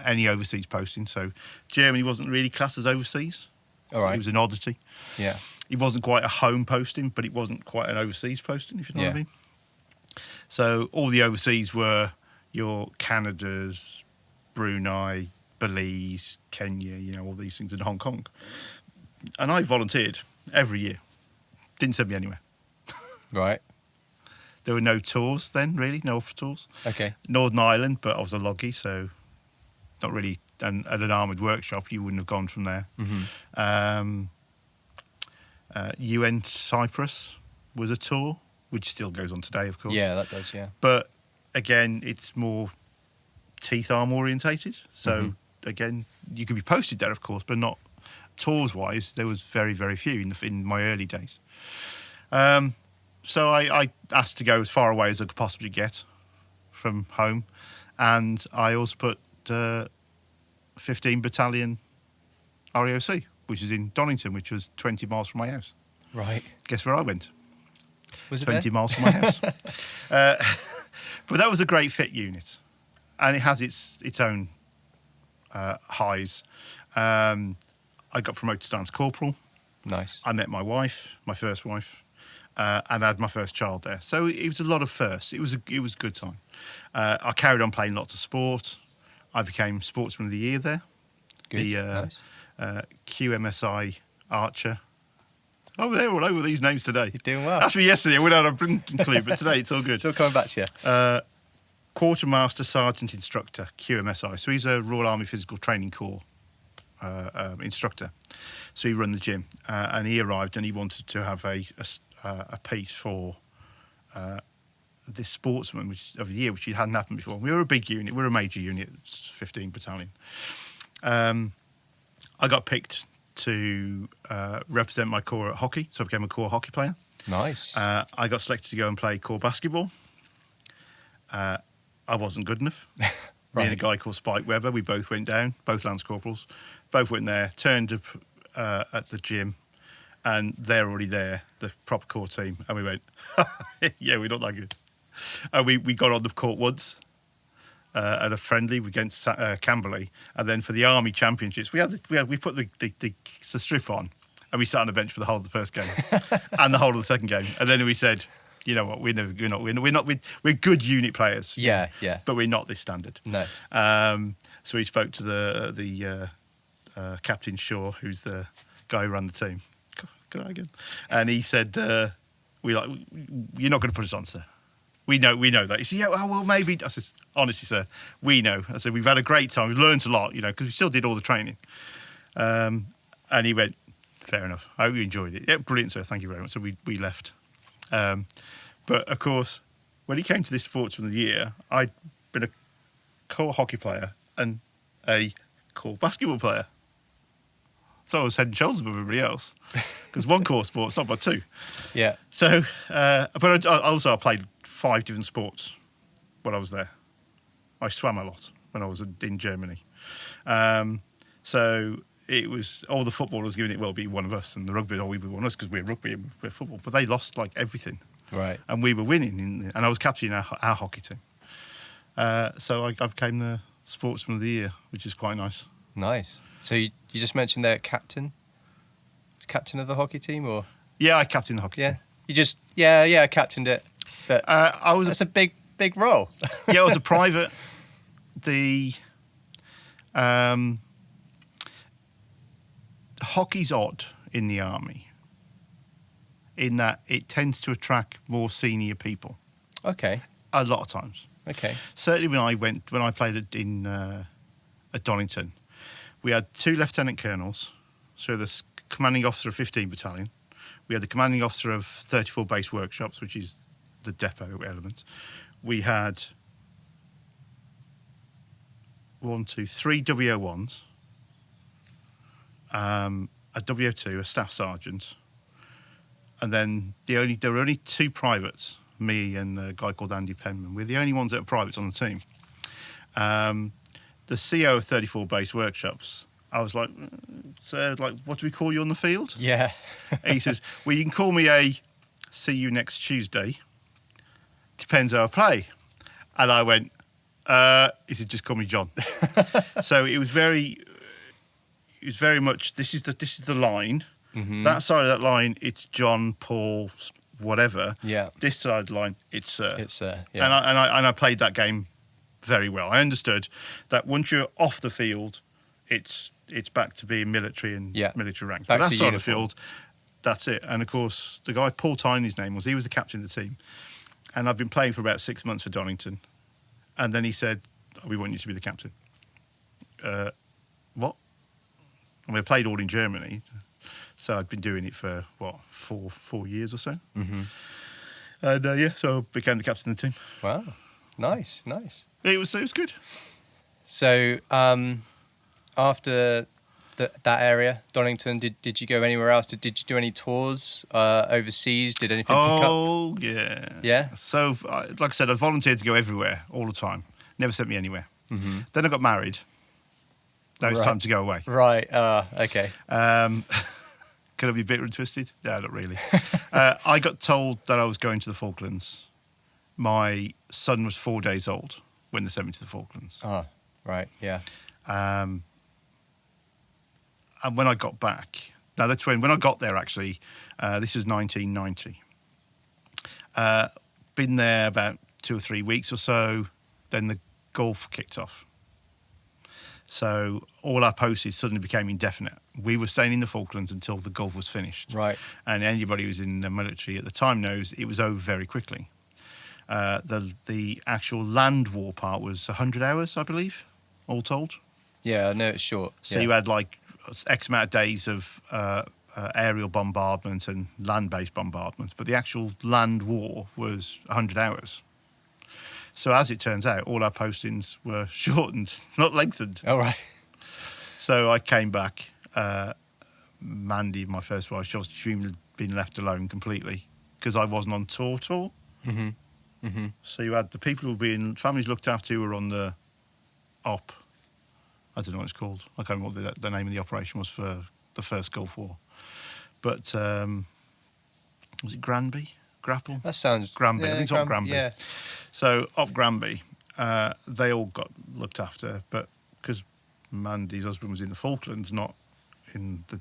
any overseas posting. So Germany wasn't really classed as overseas. All right. It was an oddity. Yeah. It wasn't quite a home posting, but it wasn't quite an overseas posting, if you know what I mean. So all the overseas were your Canadas, Brunei, Belize, Kenya, all these things, in Hong Kong. And I volunteered every year. Didn't send me anywhere. Right. There were no tours then, really, no offer tours. Okay. Northern Ireland, but I was a loggy, so not really. And at an armoured workshop, you wouldn't have gone from there. Mm-hmm. UN Cyprus was a tour, which still goes on today, of course. Yeah, that does, yeah. But again, it's more teeth arm orientated. So again, you could be posted there, of course, but not tours wise. There was very, very few in my early days. So I asked to go as far away as I could possibly get from home, and I also put 15 Battalion RAOC, which is in Donnington, which was 20 miles from my house. Right. Guess where I went? Was it 20 there? miles from my house. But that was a great fit unit, and it has its own highs. I got promoted to Lance Corporal. Nice. I met my wife, my first wife, and I had my first child there. So it was a lot of firsts. It was a good time. I carried on playing lots of sport. I became Sportsman of the Year there. Good. The Nice. QMSI Archer. Oh, they're all over these names today. You're doing well. That's me yesterday. I went out a drinking clue, but today it's all good. It's all coming back to you. Quartermaster Sergeant Instructor, QMSI. So he's a Royal Army Physical Training Corps instructor. So he run the gym, and he arrived and he wanted to have a piece for this sportsman of the year, which hadn't happened before. We were a big unit. We're a major unit, 15 battalion. I got picked to represent my corps at hockey, so I became a corps hockey player. Nice. I got selected to go and play corps basketball. I wasn't good enough. Me and a Right. guy called Spike Webber, we both went down, both Lance Corporals, both went there, turned up at the gym, and they're already there, the proper corps team, and we went, yeah, we're not that good. And we got on the court once at a friendly against Camberley, and then for the Army Championships, we put the strip on, and we sat on the bench for the whole of the first game and the whole of the second game, and then we said, you know what, we're good unit players, Yeah, yeah. but we're not this standard. No. So he spoke to the Captain Shaw, who's the guy who ran the team. God, again. And he said, you're not going to put us on, sir. We know that. He said, yeah, well, maybe. I said, honestly, sir, we know. I said, we've had a great time. We've learned a lot, because we still did all the training. And he went, fair enough. I hope you enjoyed it. Yeah, brilliant, sir. Thank you very much. So we left. But, of course, when he came to this Sportsman of the Year, I'd been a corps hockey player and a corps basketball player. So I was head and shoulders above everybody else. Because one corps sport's not but two. Yeah. So, but I played 5 different sports when I was there. I swam a lot when I was in Germany. So it was all the footballers giving it, well, be one of us, and the rugby, we be one of us because we're rugby and we're football. But they lost like everything. Right. And we were winning, and I was captaining our hockey team. So I became the Sportsman of the Year, which is quite nice. Nice. So you just mentioned there captain of the hockey team, or? Yeah, I captained the hockey Yeah. team. You just, I captained it. But That's a big role. Yeah, I was a private. Hockey's odd in the army, in that it tends to attract more senior people. Okay. A lot of times. Okay. Certainly when I played at Donnington, we had 2 lieutenant colonels, so the commanding officer of 15 Battalion. We had the commanding officer of 34 base workshops, which is the depot element. We had 3 WO1s, a WO2, a staff sergeant, and then there were only 2 privates, me and a guy called Andy Penman. We're the only ones that are privates on the team. The CO of 34 base workshops, I was like, sir, like, what do we call you on the field? Yeah. He says, well, you can call me a see you next Tuesday. Depends how I play. And I went, he said, just call me John. So it was very much, this is the line. Mm-hmm. That side of that line, it's John, Paul, whatever. Yeah. This side of the line, it's Sir. It's yeah. And I played that game very well. I understood that once you're off the field, it's back to being military and military rank. Back but that to side uniform. of the field, that's it. And of course, the guy Paul Tyne, his name was, he was the captain of the team. And I've been playing for about 6 months for Donnington. And then he said, we want you to be the captain. What? And we played all in Germany. So I'd been doing it for, 4 years or so. Mm-hmm. And so I became the captain of the team. Wow. Nice. It was good. So after that area, Donnington, did you go anywhere else? Did you do any tours overseas? Did anything pick up? Oh, yeah. Yeah? So, like I said, I volunteered to go everywhere all the time. Never sent me anywhere. Mm-hmm. Then I got married. Now it's time to go away. Right. Okay. Could I be bitter and twisted? No, not really. I got told that I was going to the Falklands. My son was 4 days old when they sent me to the Falklands. Oh, right. Yeah. And when I got back, now that's when I got there actually, this is 1990. Been there about 2 or 3 weeks or so, then the Gulf kicked off. So all our postage suddenly became indefinite. We were staying in the Falklands until the Gulf was finished. Right. And anybody who was in the military at the time knows it was over very quickly. The actual land war part was 100 hours, I believe, all told. Yeah, I know it's short. So you had like X amount of days of aerial bombardment and land-based bombardment, but the actual land war was 100 hours. So as it turns out, all our postings were shortened, not lengthened. All right. So I came back. Mandy, my first wife, she had been left alone completely because I wasn't on tour. Mm-hmm. Mm-hmm. So you had the people who were being families looked after who were on the op. I don't know what it's called. I can't remember what the name of the operation was for the first Gulf War. But was it Granby? Grapple? That sounds... Granby. Yeah, I think it's Op Granby. Yeah. So op Granby, they all got looked after, but because Mandy's husband was in the Falklands, not in the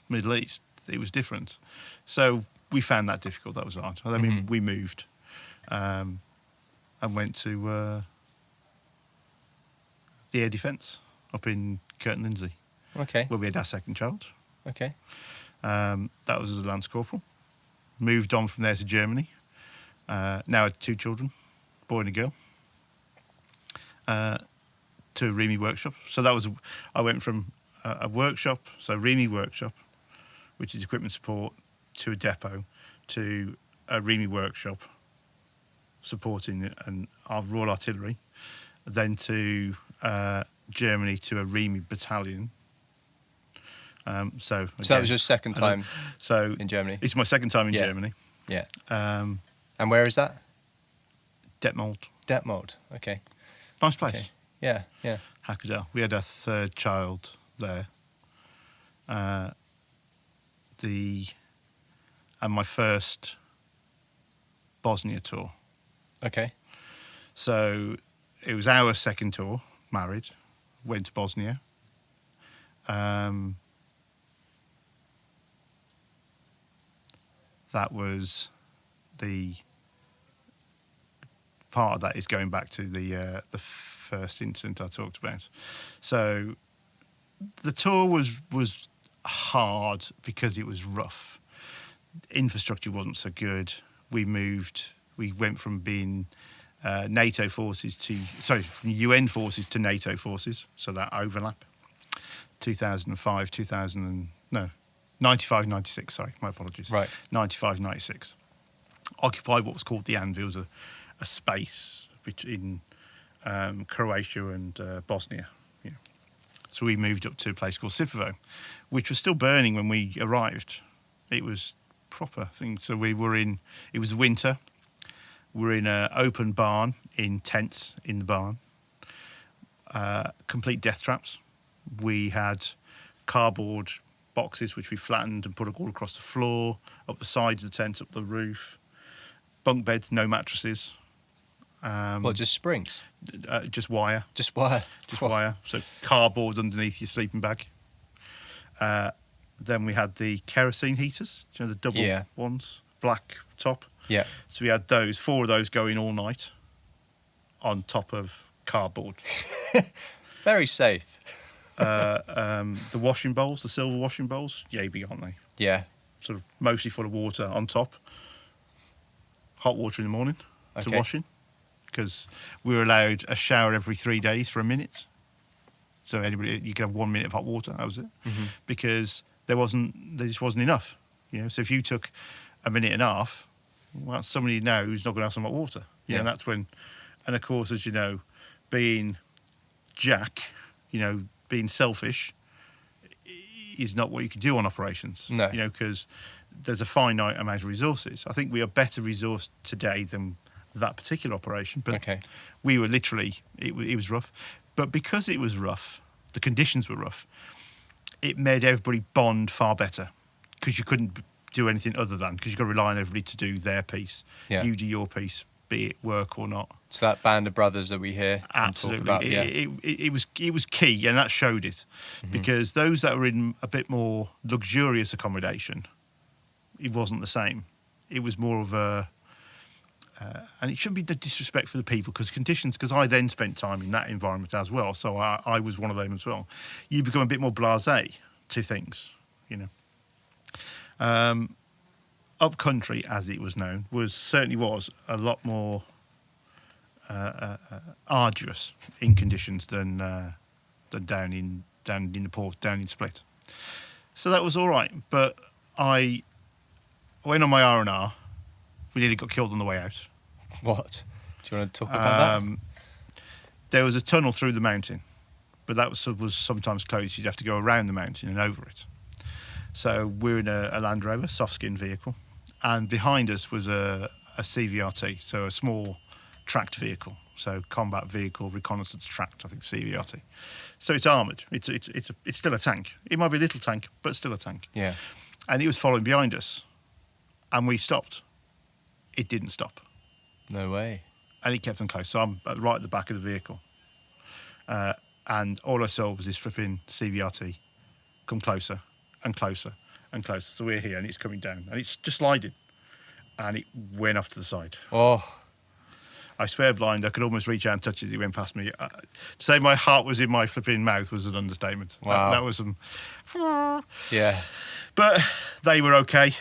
Middle East, it was different. So we found that difficult. That was hard. I mean, we moved and went to the Air Defence up in Curtin Lindsey. Okay. Where we had our second child. Okay. That was as a Lance Corporal. Moved on from there to Germany. Now I had 2 children, boy and a girl, to a REME workshop. So I went from a workshop, so REME workshop, which is equipment support, to a depot, to a REME workshop, supporting our Royal Artillery, then to Germany to a REME battalion. So that was your second time in Germany? It's my second time in Germany. Yeah. And where is that? Detmold. Detmold, okay. Nice place. Okay. Yeah. Hackerdale. We had our 3rd child there. And my first Bosnia tour. Okay. So it was our second tour, married, went to Bosnia. That was the part of that is going back to the first incident I talked about. So the tour was hard because it was rough. Infrastructure wasn't so good. We moved We went from being NATO forces from UN forces to NATO forces, so that overlap. 2005, 95, 96, sorry, my apologies. Right. 95, 96. Occupied what was called the Anvil, a space between Croatia and Bosnia. You know. So we moved up to a place called Sipovo, which was still burning when we arrived. It was proper thing. So it was winter. We're in an open barn in tents in the barn. Complete death traps. We had cardboard boxes which we flattened and put all across the floor, up the sides of the tent, up the roof. Bunk beds, no mattresses. Just springs? Just wire. Just wire? Just wire. So cardboard underneath your sleeping bag. Then we had the kerosene heaters, you know, the double ones, black top. Yeah. So we had those, 4 of those going all night on top of cardboard. Very safe. The washing bowls, the silver washing bowls, yay big, aren't they? Yeah. Sort of mostly full of water on top. Hot water in the morning to wash in, because we were allowed a shower every 3 days for a minute. So you could have 1 minute of hot water. That was it, because there just wasn't enough. You know, so if you took a minute and a half, well, somebody now who's not going to have some hot water. You know, that's when, and of course, as you know, being Jack, you know, being selfish is not what you can do on operations. No. You know, because there's a finite amount of resources. I think we are better resourced today than that particular operation. But we were literally, it was rough. But because it was rough, the conditions were rough, it made everybody bond far better, because you couldn't do anything other than, because you've got to rely on everybody to do their piece. Yeah. You do your piece, be it work or not. So that band of brothers that we hear Absolutely. and talk about, It was key, and that showed it, because those that were in a bit more luxurious accommodation, it wasn't the same. It was more of a, and it shouldn't be the disrespect for the people, because I then spent time in that environment as well, so I was one of them as well. You become a bit more blasé to things, you know. Up country, as it was known, certainly was a lot more arduous in conditions than down in the port, down in Split. So that was all right, but I went on my R&R. We nearly got killed on the way out. What? Do you want to talk about that? There was a tunnel through the mountain, but that was sometimes closed. You'd have to go around the mountain and over it. So we're in a Land Rover, soft-skin vehicle, and behind us was a CVRT, so a small tracked vehicle, so combat vehicle reconnaissance tracked, I think CVRT. So it's armoured. It's still a tank. It might be a little tank, but still a tank. Yeah. And it was following behind us, and we stopped. It didn't stop. No way. And it kept on close. So I'm right at the back of the vehicle, and all I saw was this flipping CVRT come closer and closer and closer. So we're here, and it's coming down, and it's just sliding, and it went off to the side. Oh. I swear blind, I could almost reach out and touch it as it went past me. To say my heart was in my flipping mouth was an understatement. Wow. That was some... Yeah. But they were okay.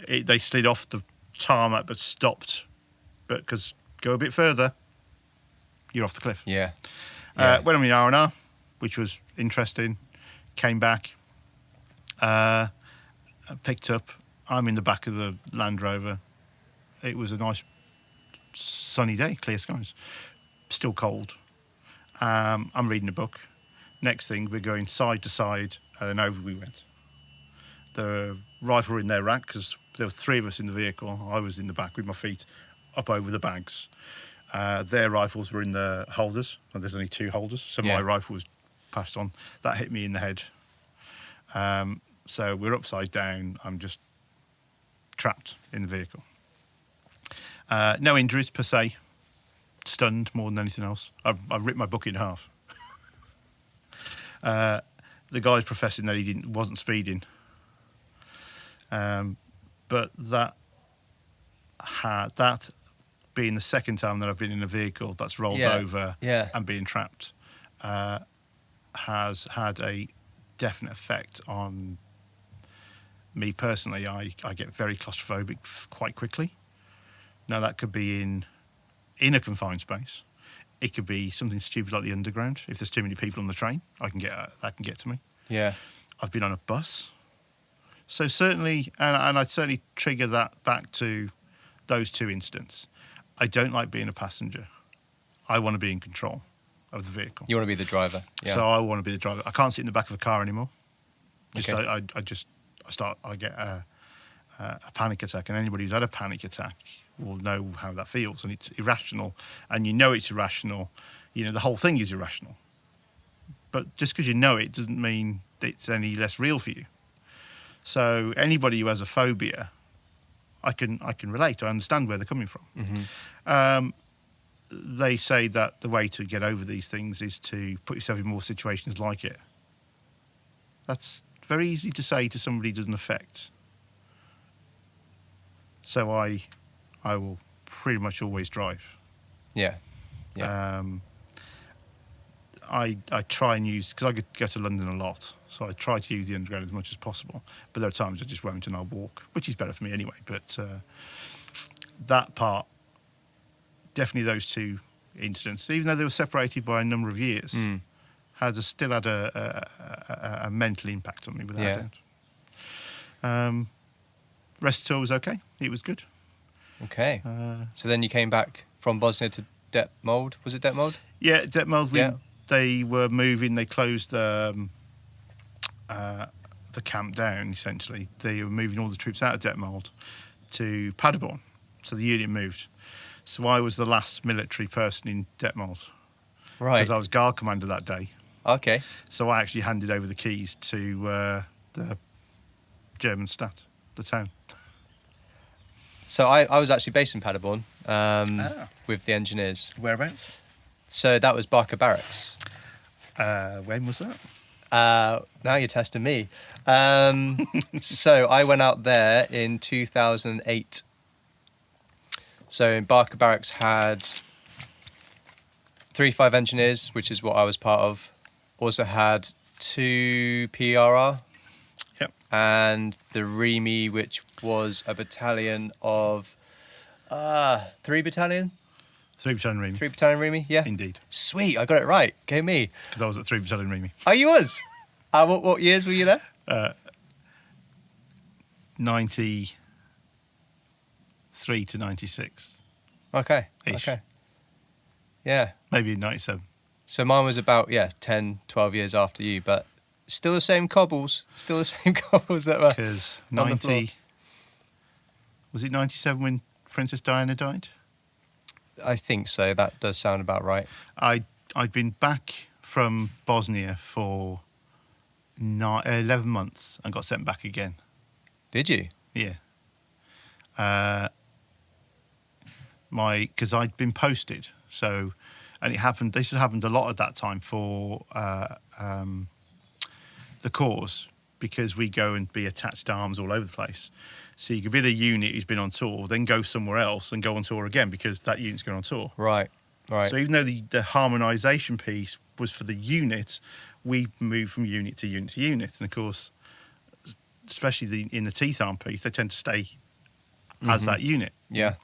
They slid off the tarmac but stopped. But because go a bit further, you're off the cliff. Yeah. Went on my R&R, which was interesting. Came back. Picked up. I'm in the back of the Land Rover. It was a nice sunny day, clear skies. Still cold. I'm reading a book. Next thing, we're going side to side, and then over we went. The rifle were in their rack, because there were 3 of us in the vehicle. I was in the back with my feet up over the bags. Their rifles were in the holders, and there's only 2 holders, so my rifle was passed on. That hit me in the head. So we're upside down. I'm just trapped in the vehicle. No injuries per se. Stunned more than anything else. I've ripped my book in half. The guy's professing that he wasn't speeding. But that being the second time that I've been in a vehicle that's rolled over and being trapped has had a definite effect on me personally. I get very claustrophobic quite quickly. Now that could be in a confined space. It could be something stupid like the underground. If there's too many people on the train, that can get to me. Yeah. I've been on a bus. So certainly, and I'd certainly trigger that back to those two incidents. I don't like being a passenger. I want to be in control of the vehicle. You want to be the driver. Yeah. So I want to be the driver. I can't sit in the back of a car anymore. Okay. I get a panic attack, and anybody who's had a panic attack will know how that feels, and it's irrational, and you know it's irrational. You know, the whole thing is irrational. But just because you know it doesn't mean it's any less real for you. So anybody who has a phobia, I can relate. I understand where they're coming from. Mm-hmm. They say that the way to get over these things is to put yourself in more situations like it. That's very easy to say to somebody it doesn't affect. So I will pretty much always drive. Yeah. Yeah. I try and use, because I go to London a lot, so I try to use the underground as much as possible. But there are times I just won't and I'll walk, which is better for me anyway. But that part, definitely those two incidents, even though they were separated by a number of years, still had a mental impact on me without doubt. Rest of the tour was okay. It was good. Okay. So then you came back from Bosnia to Detmold. Was it Detmold? Yeah, Detmold. Yeah. They were moving. They closed the camp down, essentially. They were moving all the troops out of Detmold to Paderborn. So the unit moved. So I was the last military person in Detmold. Right. Because I was guard commander that day. Okay. So I actually handed over the keys to the German stat, the town. So I was actually based in Paderborn with the engineers. Whereabouts? So that was Barker Barracks. When was that? Now you're testing me. So I went out there in 2008. So Barker Barracks had 3-5 engineers, which is what I was part of. Also had 2 PRR. Yep. And the REME, which was a battalion of 3 battalion? 3 Battalion Remy. 3 battalion REME, yeah. Indeed. Sweet, I got it right. Go me. Because I was at 3 Battalion Remy. Oh, you was? What years were you there? 93 to 96. Okay. Ish. Okay. Yeah. Maybe 97. So mine was about 10, 12 years after you, but still the same cobbles. Still the same cobbles that were. Because on the floor. 90. Was it 97 when Princess Diana died? I think so. That does sound about right. I'd been back from Bosnia for 11 months and got sent back again. Did you? Yeah. Because I'd been posted, so, and it happened. This has happened a lot at that time for the Corps, because we go and be attached arms all over the place. So you could be in a unit who's been on tour, then go somewhere else and go on tour again because that unit's going on tour. Right. Right. So even though the harmonisation piece was for the unit, we moved from unit to unit to unit. And of course, especially in the teeth arm piece, they tend to stay as that unit. Yeah.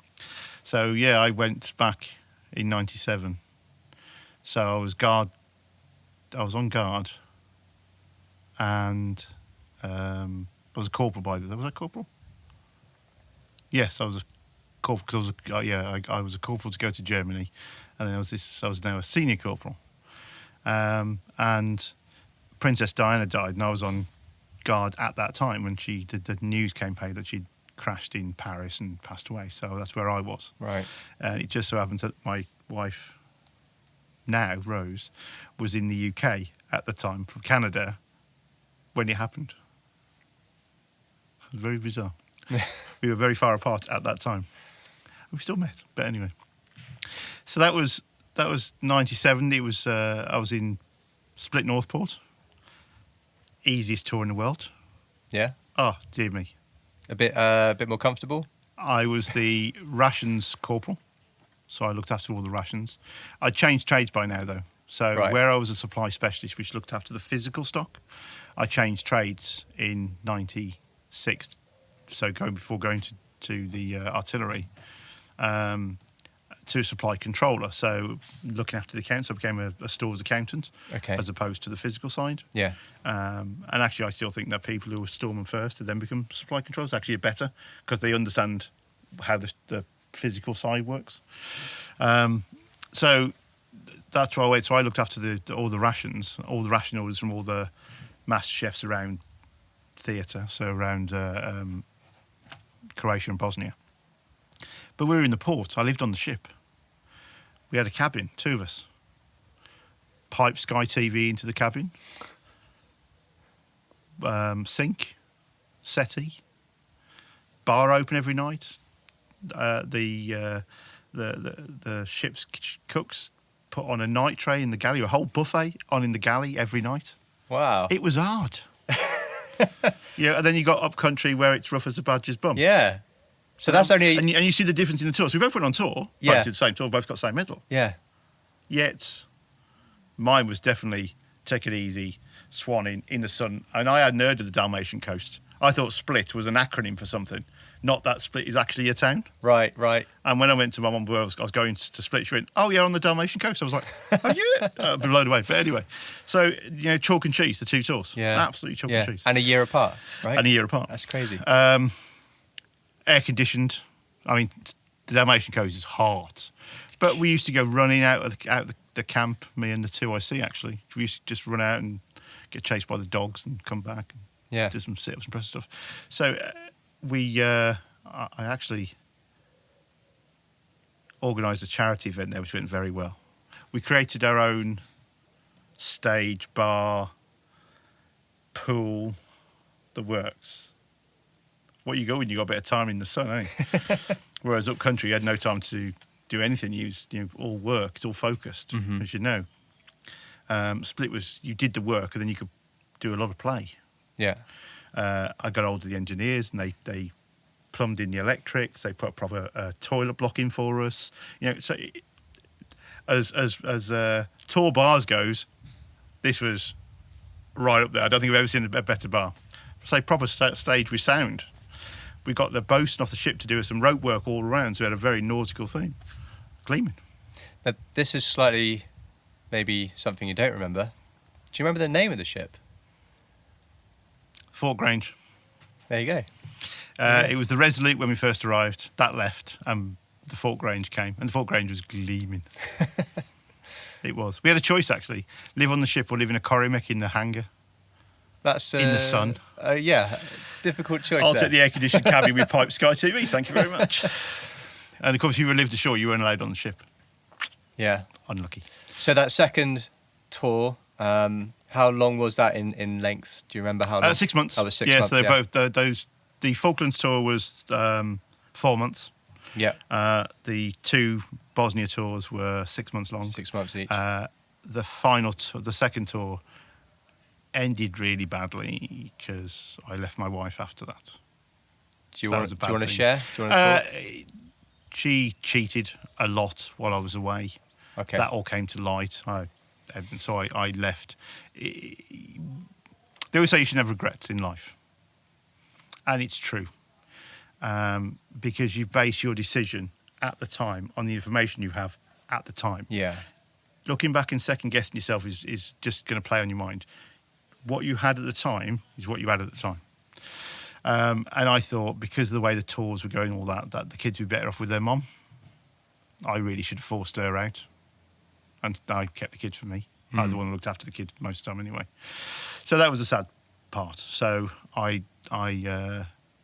So yeah, I went back in 97. So I was on guard, and I was a corporal by then. Was I corporal? Yes, I was a corporal because I was a corporal to go to Germany, and then I was now a senior corporal. And Princess Diana died, and I was on guard at that time when the news came that she'd crashed in Paris and passed away. So that's where I was. Right. And it just so happens that my wife, now Rose, was in the UK at the time from Canada when it happened. It was very bizarre. We were very far apart at that time. We still met, but anyway. So that was 97. It was I was in Split Northport. Easiest tour in the world. Yeah. Oh, dear me. A bit more comfortable. I was the rations corporal, so I looked after all the rations. I changed trades by now, though. So where I was a supply specialist, which looked after the physical stock, I changed trades in 96. So before going to the artillery, to supply controller. So looking after the accounts, I became a stores accountant as opposed to the physical side. Yeah. And actually, I still think that people who are storemen first and then become supply controllers actually are better because they understand how the physical side works. So that's why I went. So I looked after all the rations, all the ration orders from all the master chefs around theatre, so around Croatia and Bosnia. But we were in the port. I lived on the ship. We had a cabin, 2 of us. Pipe Sky TV into the cabin. Sink, settee, bar open every night. The ship's cooks put on a night tray in the galley, a whole buffet on in the galley every night. Wow. It was hard. Yeah, and then you got up country where it's rough as a badger's bum. Yeah. So that's only... And you see the difference in the tours. We both went on tour. Yeah. Both did the same tour, both got the same medal. Yeah. Yet, mine was definitely take it easy, swanning in the sun. And I hadn't heard of the Dalmatian coast. I thought Split was an acronym for something. Not that Split is actually a town. Right. And when I went to my mum, where I was going to Split, she went, "Oh, yeah, on the Dalmatian coast." I was like, "Oh, yeah." I'd been blown away. But anyway, so, chalk and cheese, the 2 tours. Yeah. Absolutely chalk and cheese. And a year apart, right? And a year apart. That's crazy. Air conditioned. I mean, the Dalmatian coast is hot. But we used to go running out of the camp, me and the 2IC, actually. We used to just run out and get chased by the dogs and come back and do some sit-ups and press stuff. So I actually organised a charity event there, which went very well. We created our own stage, bar, pool, the works. What you go when you got a bit of time in the sun, eh? Whereas up country, you had no time to do anything. You all work. It's all focused, as you know. Split was you did the work and then you could do a lot of play. Yeah. I got hold of the engineers and they plumbed in the electrics. They put a proper toilet block in for us. So as tour bars goes, this was right up there. I don't think I've ever seen a better bar. Say proper stage with sound. We got the bosun off the ship to do some rope work all around, so we had a very nautical theme. Gleaming. Now, this is slightly maybe something you don't remember. Do you remember the name of the ship? Fort Grange. There you go. It was the Resolute when we first arrived. That left, and the Fort Grange came. And the Fort Grange was gleaming. It was. We had a choice, actually. Live on the ship or live in a Corrimac in the hangar. That's in the sun. Yeah, difficult choice. I'll take the air-conditioned cabin with Pipe Sky TV. Thank you very much. And of course, if you lived ashore, you weren't allowed on the ship. Yeah. Unlucky. So that second tour, how long was that in length? Do you remember how long? 6 months. That was 6 months. So both the Falklands tour was 4 months. Yeah. The 2 Bosnia tours were 6 months long. 6 months each. The final, the second tour, ended really badly because I left my wife after that. Do you want to share? Do you want to talk? She cheated a lot while I was away. Okay. That all came to light. And so I left. They always say you should have regrets in life. And it's true. Because you base your decision at the time on the information you have at the time. Yeah. Looking back and second-guessing yourself is just going to play on your mind. What you had at the time is what you had at the time. And I thought, because of the way the tours were going, all that the kids would be better off with their mum. I really should have forced her out. And I kept the kids for me. I was the one who looked after the kids most of the time anyway. So that was the sad part. So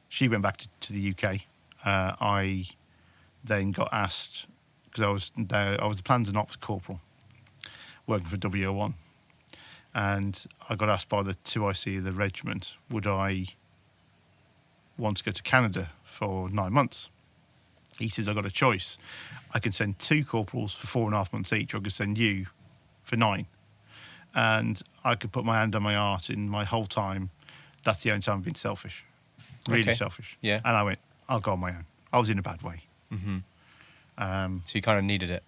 she went back to the UK. I then got asked, because I was the plans and ops corporal, working for WO1. And I got asked by the 2IC of the regiment, would I want to go to Canada for 9 months? He says, I've got a choice. I can send 2 corporals for 4.5 months each, or I could send you for 9. And I could put my hand on my heart in my whole time. That's the only time I've been selfish. Really selfish. Yeah. And I went, I'll go on my own. I was in a bad way. Mm-hmm. So you kind of needed it.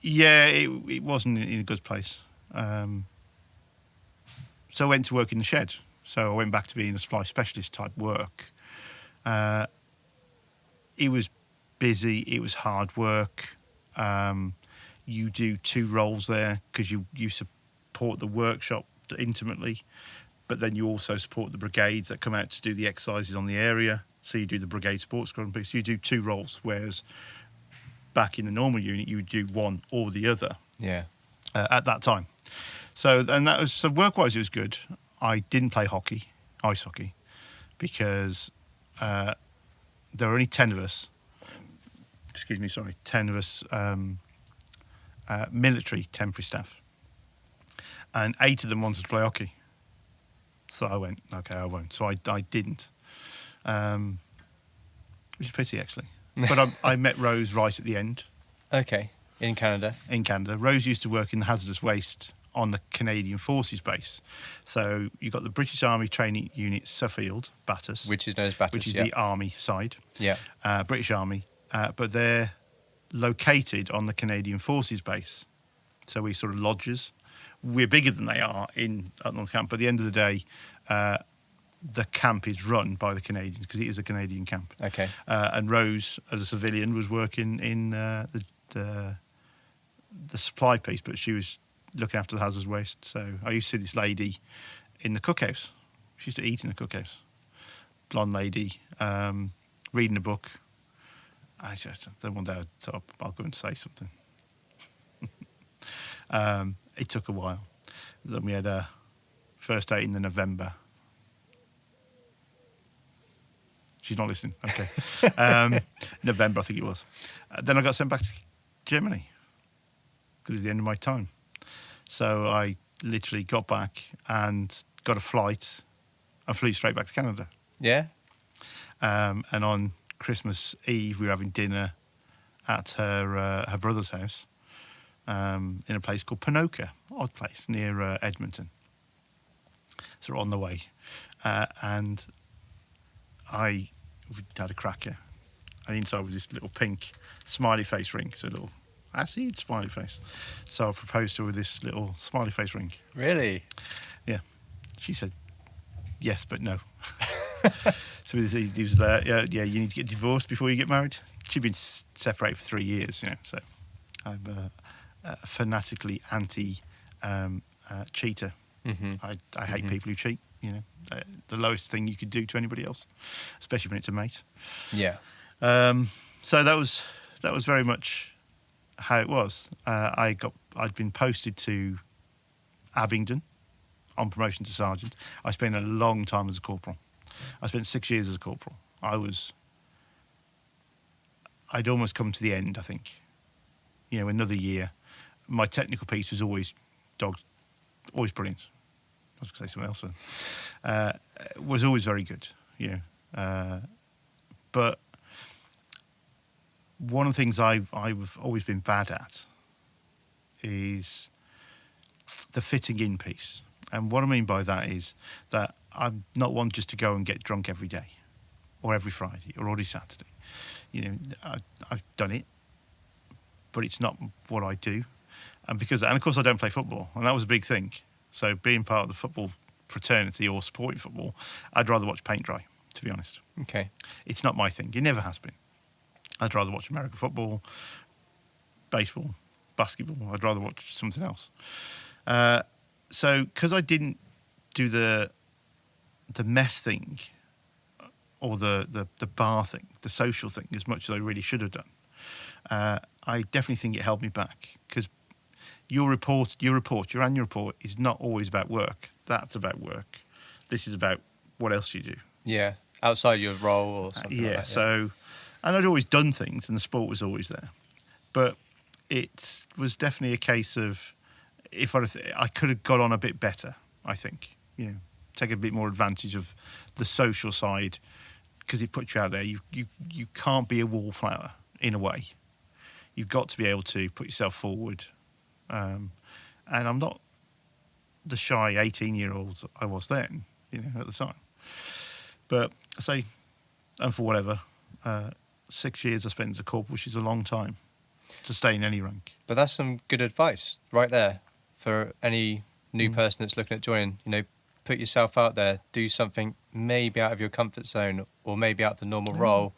Yeah, it wasn't in a good place. So I went to work in the shed. So I went back to being a supply specialist type work. It was busy. It was hard work. You do 2 roles there because you support the workshop intimately, but then you also support the brigades that come out to do the exercises on the area. So you do the brigade sports squadron piece. You do 2 roles, whereas back in the normal unit, you would do one or the other. Yeah. At that time. So work-wise, it was good. I didn't play ice hockey, because there were only 10 of us. 10 of us military temporary staff, and 8 of them wanted to play hockey. So I went, okay, I won't. So I didn't, which is a pity actually. But I met Rose right at the end. Okay. In Canada. In Canada, Rose used to work in the hazardous waste on the Canadian Forces base. So you've got the British Army Training Unit Suffield, BATUS, Which is known as BATUS. which is the Army side. Yeah. British Army, but they're located on the Canadian Forces base. So we sort of lodges. We're bigger than they are up on the camp, but at the end of the day, the camp is run by the Canadians because it is a Canadian camp. Okay. And Rose, as a civilian, was working in the supply piece, but she was looking after the hazardous waste. So I used to see this lady in the cookhouse. She used to eat in the cookhouse. Blonde lady, reading a book. Then one day I thought, I'll go and say something. It took a while. Then we had a first date in the November. She's not listening. Okay. November, I think it was. Then I got sent back to Germany because it was the end of my time. So I literally got back and got a flight and flew straight back to Canada. Yeah. And on Christmas Eve, we were having dinner at her brother's house in a place called Ponoka, odd place near Edmonton. So we're on the way. And I had a cracker. And inside was this little pink smiley face ring. So a little acid smiley face. So I proposed to her with this little smiley face ring. Really? Yeah. She said, yes, but no. So he was there, yeah, you need to get divorced before you get married. She'd been separated for 3 years, so I'm a fanatically anti-cheater. Mm-hmm. I hate people who cheat, the lowest thing you could do to anybody else, especially when it's a mate. Yeah. So that was very much how it was. I'd been posted to Abingdon on promotion to sergeant. I spent a long time as a corporal. I spent 6 years as a corporal. I'd almost come to the end, I think. Another year. My technical piece was always brilliant. I was going to say something else then. Was always very good, but one of the things I've always been bad at is the fitting in piece. And what I mean by that is that I'm not one just to go and get drunk every day or every Friday or every Saturday. I've done it, but it's not what I do. And of course I don't play football, and that was a big thing. So being part of the football fraternity or supporting football, I'd rather watch paint dry, to be honest. Okay. It's not my thing. It never has been. I'd rather watch American football, baseball, basketball. I'd rather watch something else. So because I didn't do the mess thing or the bar thing, the social thing, as much as I really should have done, I definitely think it held me back, because your annual report is not always about work. That's about work. This is about what else you do. Yeah, outside your role or something like that. So, and I'd always done things, and the sport was always there. But it was definitely a case of, if I could have got on a bit better, I think, take a bit more advantage of the social side, because it puts you out there. You can't be a wallflower in a way. You've got to be able to put yourself forward. And I'm not the shy 18-year-old I was then, at the time. But I say, and for whatever, 6 years I spent as a corporal, which is a long time to stay in any rank. But that's some good advice right there for any new person that's looking at joining. Put yourself out there, do something maybe out of your comfort zone or maybe out of the normal role,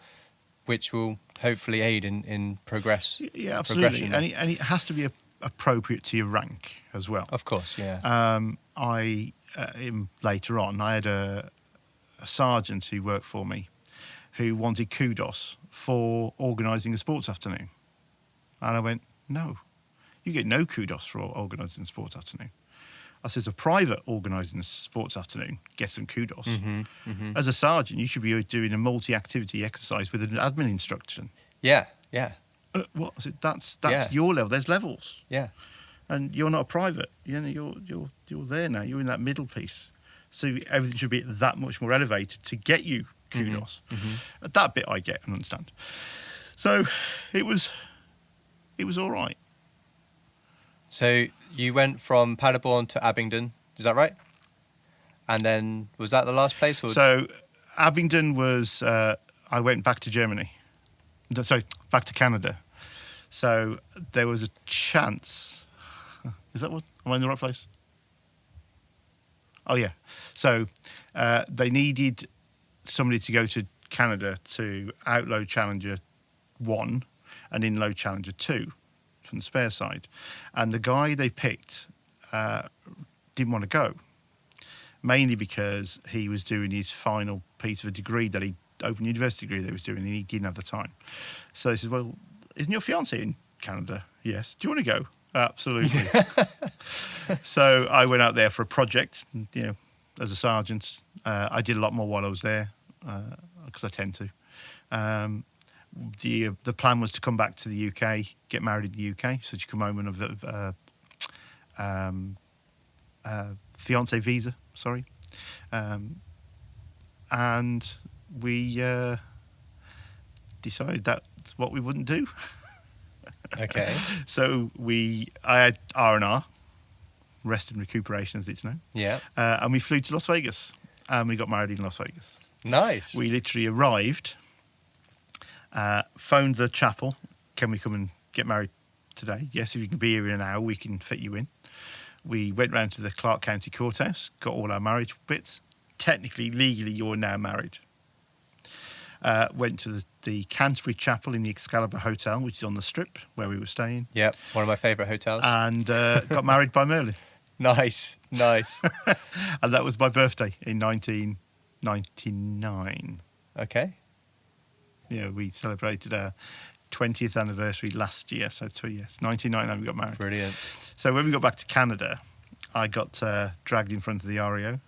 which will hopefully aid in progress. Yeah, absolutely. Progression. And it has to be appropriate to your rank as well. Of course, yeah. Later on, I had a sergeant who worked for me who wanted kudos for organising a sports afternoon. And I went, no, you get no kudos for organising a sports afternoon. I said, a private organising a sports afternoon gets some kudos. As a sergeant, you should be doing a multi-activity exercise with an admin instruction. Yeah, yeah, What? I said, that's Yeah. your level. There's levels. yeah. And you're not a private. You know, you're there now. You're in that middle piece. So everything should be that much more elevated to get you kudos. That bit I get and understand. So it was all right. So you went from Paderborn to Abingdon, is that right? And then, was that the last place? Or? So Abingdon was, I went back to Germany. Sorry, back to Canada. So there was a chance. Is that what? Am I in the right place? Oh, yeah. So they needed somebody to go to Canada to outload Challenger 1 and inload Challenger 2 from the spare side. And the guy they picked didn't want to go, mainly because he was doing his final piece of a degree that open university degree that he was doing, and he didn't have the time. So he said, well, isn't your fiancée in Canada? Yes. Do you want to go? Absolutely. So I went out there for a project, you know, as a sergeant. I did a lot more while I was there, because I tend to. The plan was to come back to the UK, get married in the UK, so to come home on a fiancé visa, sorry. And we decided that's what we wouldn't do. Okay. So I had R&R, rest and recuperation as it's known. Yeah. And we flew to Las Vegas, and we got married in Las Vegas. Nice. We literally arrived, phoned the chapel, can we come and get married today? Yes, if you can be here in an hour, we can fit you in. We went round to the Clark County Courthouse, got all our marriage bits. Technically, legally, you're now married. Went to the Canterbury Chapel in the Excalibur Hotel, which is on the Strip, where we were staying. Yep, one of my favourite hotels. And got married by Merlin. Nice. And that was my birthday in 1999. Okay. Yeah, we celebrated our 20th anniversary last year, so 2 years. 1999 we got married. Brilliant. So when we got back to Canada, I got dragged in front of the RAO,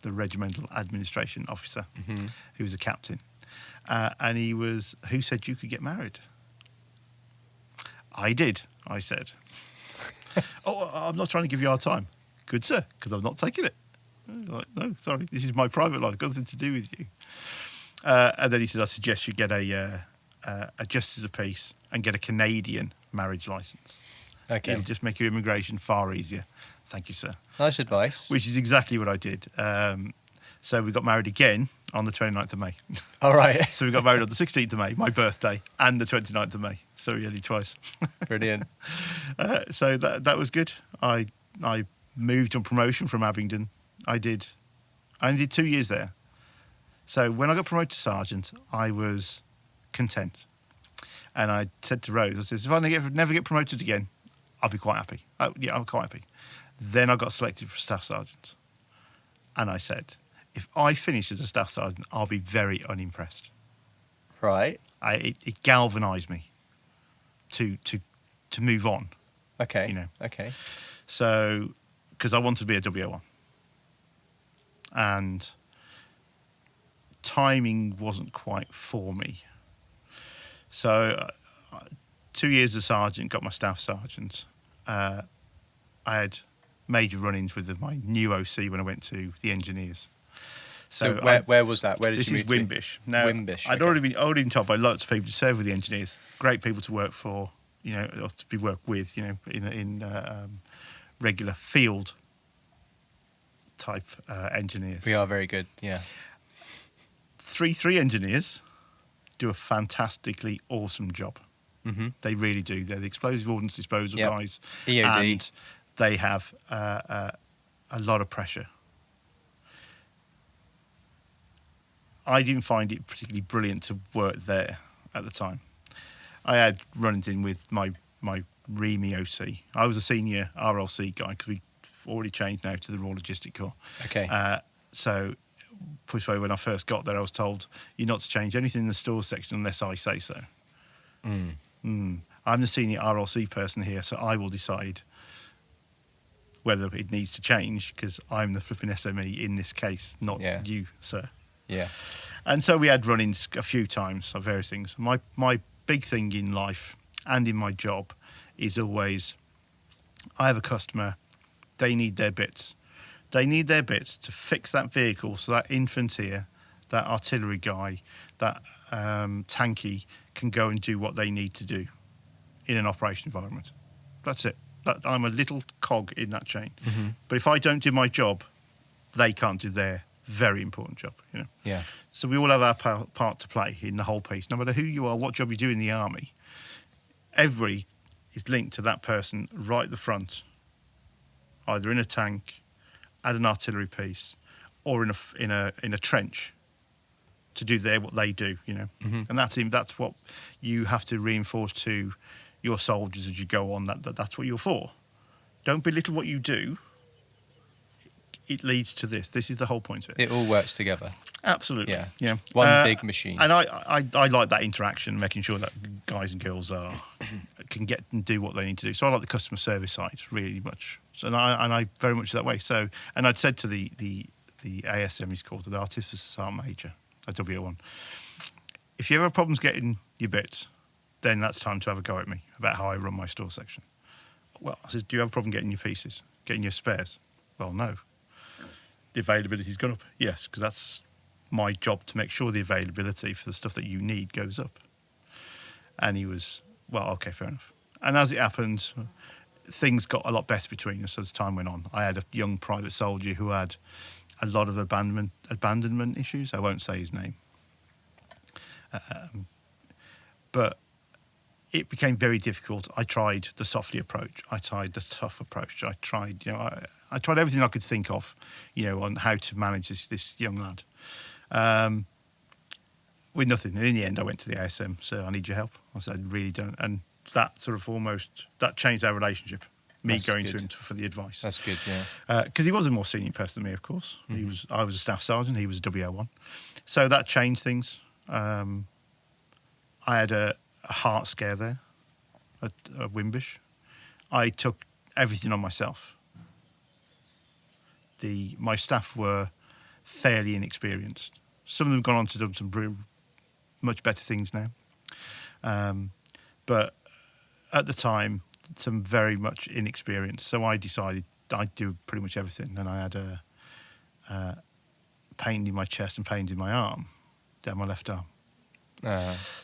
the Regimental Administration Officer, who was a captain. And he was, who said you could get married? I did, I said. Oh, I'm not trying to give you our time. Good, sir, because I'm not taking it. Like, no, sorry, this is my private life, got nothing to do with you. And then he said, I suggest you get a Justice of Peace and get a Canadian marriage licence. Okay. It'll just make your immigration far easier. Thank you, sir. Nice advice. Which is exactly what I did. So we got married again on the 29th of May. All right. So we got married on the 16th of May, my birthday, and the 29th of May. So we had it twice. Brilliant. So that was good. I moved on promotion from Abingdon. I only did 2 years there. So when I got promoted to sergeant, I was content. And I said to Rose, I said, if I never get promoted again, I'll be quite happy. I'm quite happy. Then I got selected for staff sergeant. And I said, if I finish as a staff sergeant, I'll be very unimpressed. Right. It galvanised me to move on. Okay. You know. Okay. So, because I wanted to be a WO1. And timing wasn't quite for me. So 2 years as sergeant, got my staff sergeant. I had major run-ins with my new OC when I went to the engineers. So where was that? Where did you move This is Wimbish. Now, Wimbish. I'd already been told by lots of people to serve with the engineers. Great people to work for, you know, or to be worked with, you know, in regular field type engineers. We are very good, yeah. 3 engineers do a fantastically awesome job. Mm-hmm. They really do. They're the explosive ordnance disposal guys. EOD. And they have a lot of pressure. I didn't find it particularly brilliant to work there. at the time. I had run-ins in with my REME OC. I was a senior RLC guy because we've already changed now to the Royal Logistic Corps. Okay. So, push away when I first got there, I was told you're not to change anything in the stores section unless I say so. I'm the senior RLC person here, so I will decide whether it needs to change because I'm the flipping SME in this case, not you, sir. Yeah. And so we had run-ins a few times of various things. My big thing in life and in my job is always, I have a customer, they need their bits. They need their bits to fix that vehicle so that infanteer, that artillery guy, that tanky can go and do what they need to do in an operation environment. That's it. I'm a little cog in that chain. But if I don't do my job, they can't do their very important job, you know. Yeah. So we all have our part to play in the whole piece. No matter who you are, what job you do in the army, everybody is linked to that person right at the front, either in a tank, at an artillery piece, or in a trench, to do what they do, you know. And that's what you have to reinforce to your soldiers as you go on. That's what you're for. Don't belittle what you do. It leads to this. This is the whole point of it. It all works together. Absolutely. Yeah. One big machine. And I like that interaction, making sure that guys and girls can get and do what they need to do. So I like the customer service side really much. So and I very much that way. So and I'd said to the ASM, he's called the Artificer Sergeant Major, a W1. If you ever have problems getting your bits, then that's time to have a go at me about how I run my store section. Well, I said, do you have a problem getting your pieces, getting your spares? Well, no. The availability's gone up. Yes, because that's my job to make sure the availability for the stuff that you need goes up. And he was, well, okay, fair enough. And as it happened, things got a lot better between us as time went on. I had a young private soldier who had a lot of abandonment issues. I won't say his name. But it became very difficult. I tried the softly approach. I tried the tough approach. I tried, I tried everything I could think of, on how to manage this young lad. With nothing. And in the end, I went to the ASM, so I need your help. I said, I really don't. And that sort of that changed our relationship, me That's going good. to him for the advice. That's good, yeah. Because he was a more senior person than me, of course. I was a staff sergeant, he was a WO1. So that changed things. I had a heart scare there at Wimbish. I took everything on myself. My staff were fairly inexperienced. Some of them have gone on to do some much better things now. But at the time, some very much inexperienced. So I decided I'd do pretty much everything. And I had a pain in my chest and pains in my arm, down my left arm.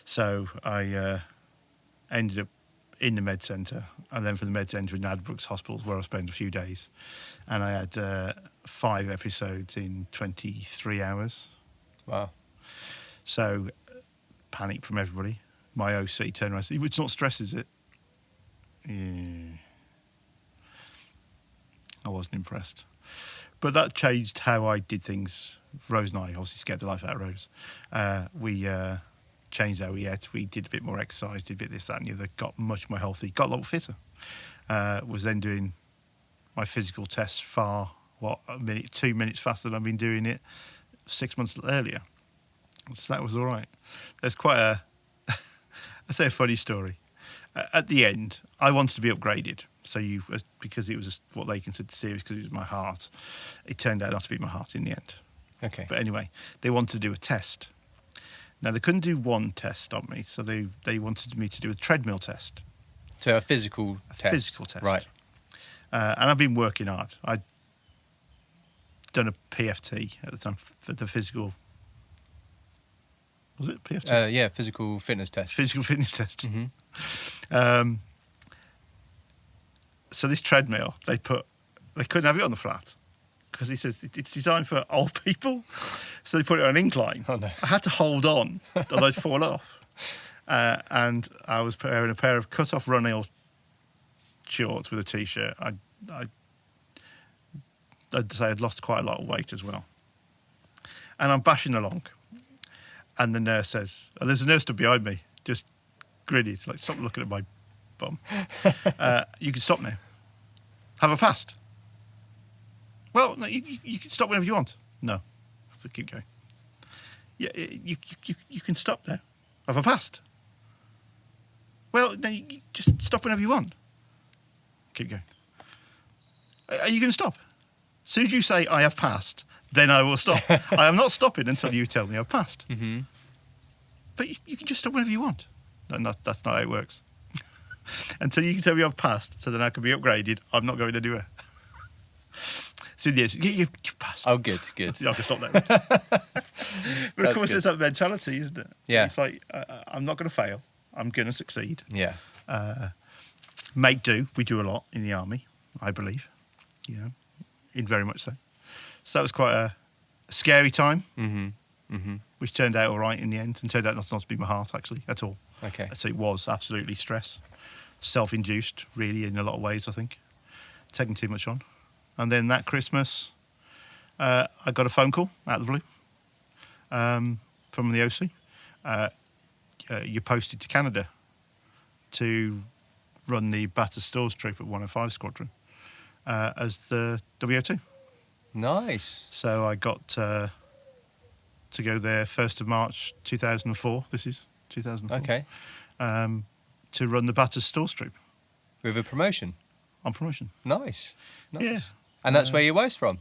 So I ended up in the med centre, and then from the med centre in Adbrooks Hospital, where I spent a few days. And I had 5 episodes in 23 hours. Wow. So panic from everybody. My OC turned around and said, it's not stress, is it? Yeah. I wasn't impressed. But that changed how I did things. Rose and I obviously scared the life out of Rose. We changed how we ate. We did a bit more exercise, did a bit this, that, and the other. Got much more healthy. Got a lot fitter. Was then doing my physical tests 2 minutes faster than I've been doing it 6 months earlier. So that was all right. There's quite a funny story. At the end, I wanted to be upgraded. So because it was what they considered serious, because it was my heart. It turned out not to be my heart in the end. Okay. But anyway, they wanted to do a test. Now, they couldn't do one test on me, so they wanted me to do a treadmill test. So a physical test. Physical test. Right. And I've been working hard. I'd done a PFT at the time for the physical... Was it PFT? Yeah, physical fitness test. Physical fitness test. Mm-hmm. So this treadmill, they couldn't have it on the flat because he says it's designed for old people. So they put it on an incline. Oh, no. I had to hold on or I'd fall off. And I was wearing a pair of cut-off Runhill shorts with a T-shirt. I'd say I'd lost quite a lot of weight as well. And I'm bashing along. And the nurse says, there's a nurse stood behind me, just grinning. It's like, stop looking at my bum. You can stop now. Have I passed? Well, no, you can stop whenever you want. No. So keep going. Yeah, you can stop now. Have I passed? Well, no, you just stop whenever you want. Keep going. Are you going to stop? As soon as you say, I have passed, then I will stop. I am not stopping until you tell me I've passed. Mm-hmm. But you can just stop whenever you want. No, that's not how it works. Until you can tell me I've passed, so then I can be upgraded, I'm not going anywhere. So yes, you've passed. Oh, good. I can stop that. But of course, there's that mentality, isn't it? Yeah. It's like, I'm not going to fail. I'm going to succeed. Yeah. Make do. We do a lot in the army, I believe. You know, in very much so. So that was quite a scary time, which turned out all right in the end, and turned out not to be my heart, actually, at all. Okay. So it was absolutely stress. Self-induced, really, in a lot of ways, I think. Taking too much on. And then that Christmas, I got a phone call out of the blue from the OC. You're posted to Canada to run the BATUS stores troop at 105 Squadron as the WO2. Nice. So I got to go there 1st of March 2004. This is 2004. Okay. To run the BATUS stores troop With a promotion. on promotion. Nice. Yeah. And that's where your wife's from?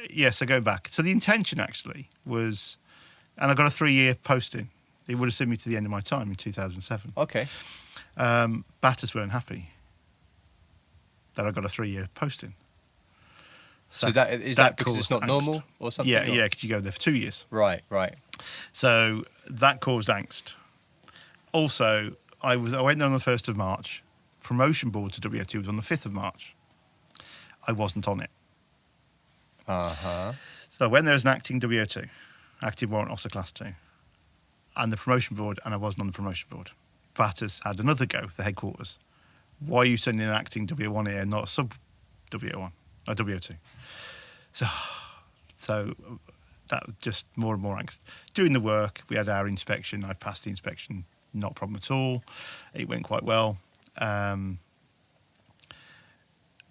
Yes, I go back. So the intention actually was, and I got a 3-year posting. It would have seen me to the end of my time in 2007. Okay. BATUS weren't happy that I got a 3-year posting. So that because it's caused not normal or something? Yeah, or? yeah, because you go there for 2 years. Right. So that caused angst. Also, I went there on the 1st of March. Promotion board to WO2 was on the 5th of March. I wasn't on it. Uh-huh. So when there was an acting WO2, acting warrant officer class 2, and the promotion board, and I wasn't on the promotion board, BATUS had another go, the headquarters. Why are you sending an acting WO1 here, not a sub WO1, or WO2? So that was just more and more angst. Doing the work, we had our inspection. I passed the inspection, not a problem at all. It went quite well.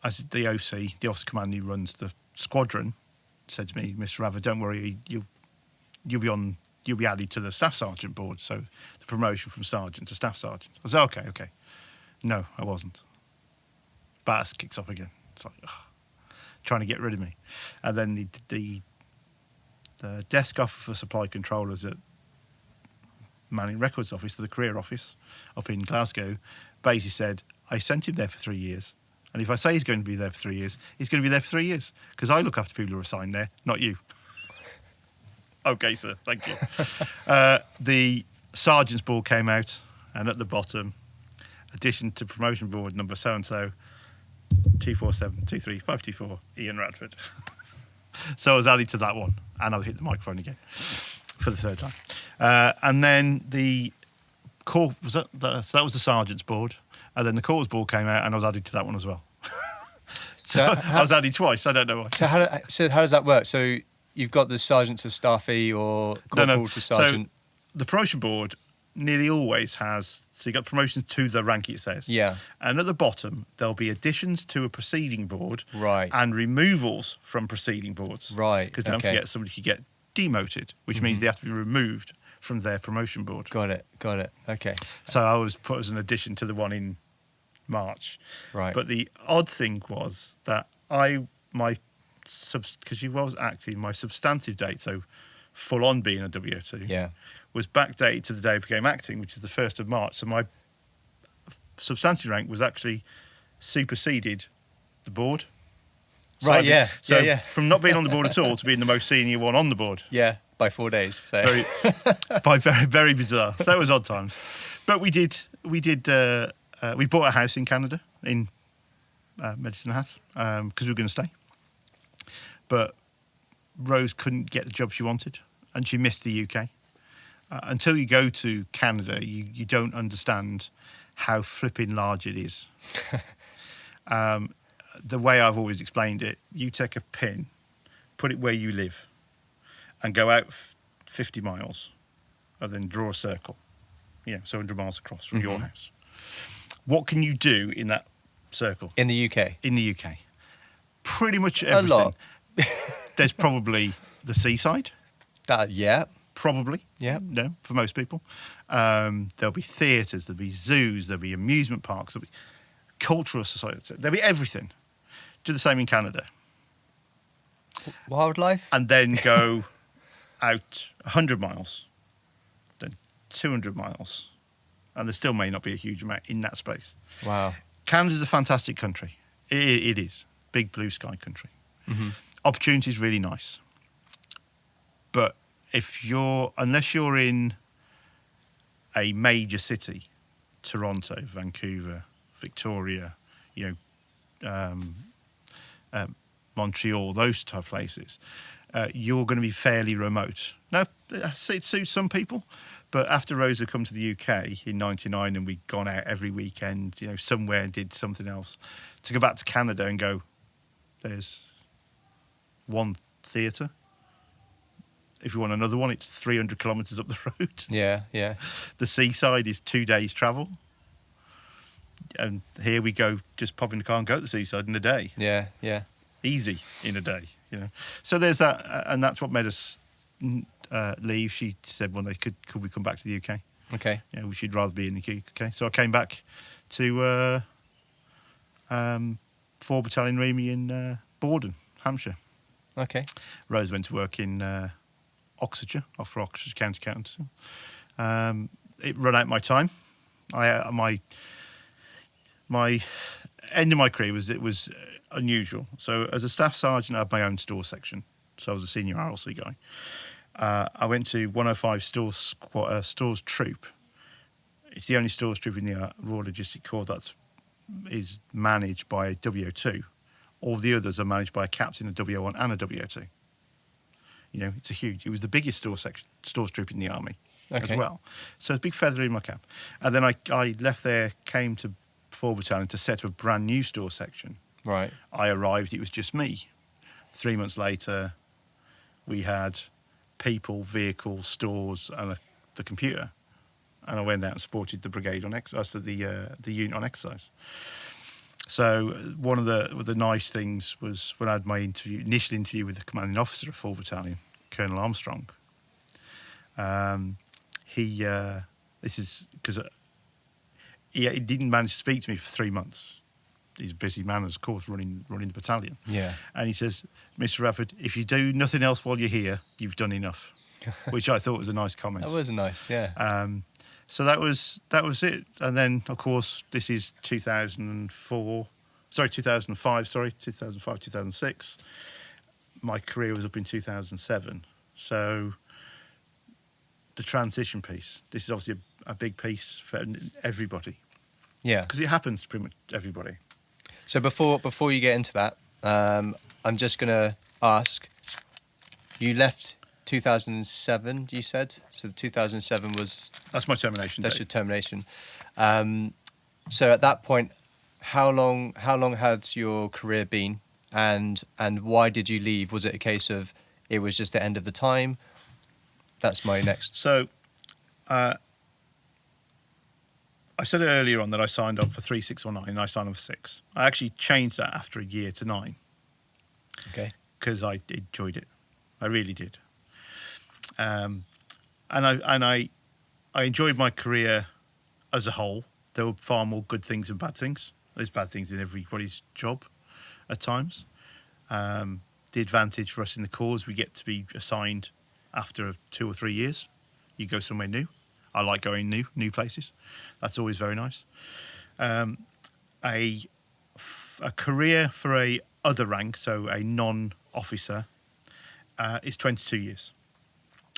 As the OC, the officer command who runs the squadron, said to me, Mr. Radford, don't worry, you'll be added to the staff sergeant board, so the promotion from sergeant to staff sergeant. I said, okay. No, I wasn't. BATUS kicks off again. It's like, trying to get rid of me. And then the desk officer for supply controllers at Manning Records Office, the career office up in Glasgow, basically said, I sent him there for 3 years. And if I say he's going to be there for 3 years, he's going to be there for 3 years. Because I look after people who are assigned there, not you. Okay, sir, thank you. The sergeant's board came out, and at the bottom, addition to promotion board number so-and-so, 247-23524, Ian Radford. So I was added to that one, and I hit the microphone again for the 3rd time. And then the corps, so that was the sergeant's board, and then the corps board came out, and I was added to that one as well. So I was added twice, I don't know why. So how does that work? So you've got the sergeant to staffy or corporal to sergeant? So the promotion board nearly always has, so you got promotions to the rank, it says. Yeah. And at the bottom, there'll be additions to a preceding board. Right. And removals from preceding boards. Right. Because don't forget, somebody could get demoted, which means they have to be removed from their promotion board. Got it. Okay. So I was put as an addition to the one in March. Right. But the odd thing was that because she was acting, my substantive date, so full on being a WO2, was backdated to the day I became acting, which is the 1st of March. So my substantive rank was actually superseded the board. Right, so yeah. From not being on the board at all to being the most senior one on the board. Yeah, by 4 days. So. Very, very bizarre. So it was odd times. But we bought a house in Canada, in Medicine Hat, because we were going to stay. But Rose couldn't get the job she wanted, and she missed the UK. Until you go to Canada, you don't understand how flipping large it is. The way I've always explained it, you take a pin, put it where you live, and go out 50 miles, and then draw a circle. so 100 miles across from your house. What can you do in that circle? In the UK? In the UK? Pretty much everything. A lot. There's probably the seaside. Yeah. Probably. Yeah. No, for most people. There'll be theatres, there'll be zoos, there'll be amusement parks, there'll be cultural societies, there'll be everything. Do the same in Canada. Wildlife? And then go out 100 miles, then 200 miles. And there still may not be a huge amount in that space. Wow. Canada's a fantastic country. It is. Big blue sky country. Opportunity is really nice. But unless you're in a major city, Toronto, Vancouver, Victoria, Montreal, those type of places, you're going to be fairly remote. Now, it suits some people, but after Rosa come to the UK in '99 and we'd gone out every weekend, somewhere and did something else, to go back to Canada and go, there's one theatre. If you want another one, it's 300 kilometres up the road. Yeah. The seaside is 2 days' travel. And here we go, just pop in the car and go to the seaside in a day. Yeah. Easy in a day, So there's that, and that's what made us leave. She said one day, could we come back to the UK? Okay. Yeah, we should rather be in the UK. So I came back to 4 Battalion Remy in Bordon, Hampshire. Okay. Rose went to work in Oxfordshire, off for Oxfordshire County Council. It run out my time. My end of my career was unusual. So as a staff sergeant, I had my own store section. So I was a senior RAOC guy. I went to 105 stores troop. It's the only stores troop in the Royal Logistic Corps that is managed by a WO2. All the others are managed by a captain, a WO1 and a WO2. It was the biggest stores troop in the army as well. So it's a big feather in my cap. And then I left there, came to 4 Battalion to set up a brand new store section. Right. I arrived, it was just me. 3 months later, we had people, vehicles, stores, and the computer. And I went out and supported the brigade on exercise, the unit on exercise. So one of the nice things was when I had my initial interview with the commanding officer of 4 Battalion, Colonel Armstrong. This is because he didn't manage to speak to me for 3 months. He's a busy man, of course, running the battalion. Yeah. And he says, Mr. Radford, if you do nothing else while you're here, you've done enough, which I thought was a nice comment. That was nice, yeah. So that was it. And then, of course, this is 2005, 2006. My career was up in 2007. So the transition piece, this is obviously a big piece for everybody. Yeah. Because it happens to pretty much everybody. So before you get into that, I'm just going to ask, you left 2007, you said? So 2007 was... That's my termination That's date. your termination. So at that point, how long had your career been, and why did you leave? Was it a case of it was just the end of the time? That's my next... So, I said earlier on that I signed up for 3, 6 or 9, and I signed up for 6. I actually changed that after a year to 9. Okay. Because I enjoyed it. I really did. And I enjoyed my career as a whole. There were far more good things than bad things. There's bad things in everybody's job at times. The advantage for us in the Corps is we get to be assigned after 2 or 3 years. You go somewhere new. I like going new places. That's always very nice. A career for a other rank, so a non-officer, is 22 years.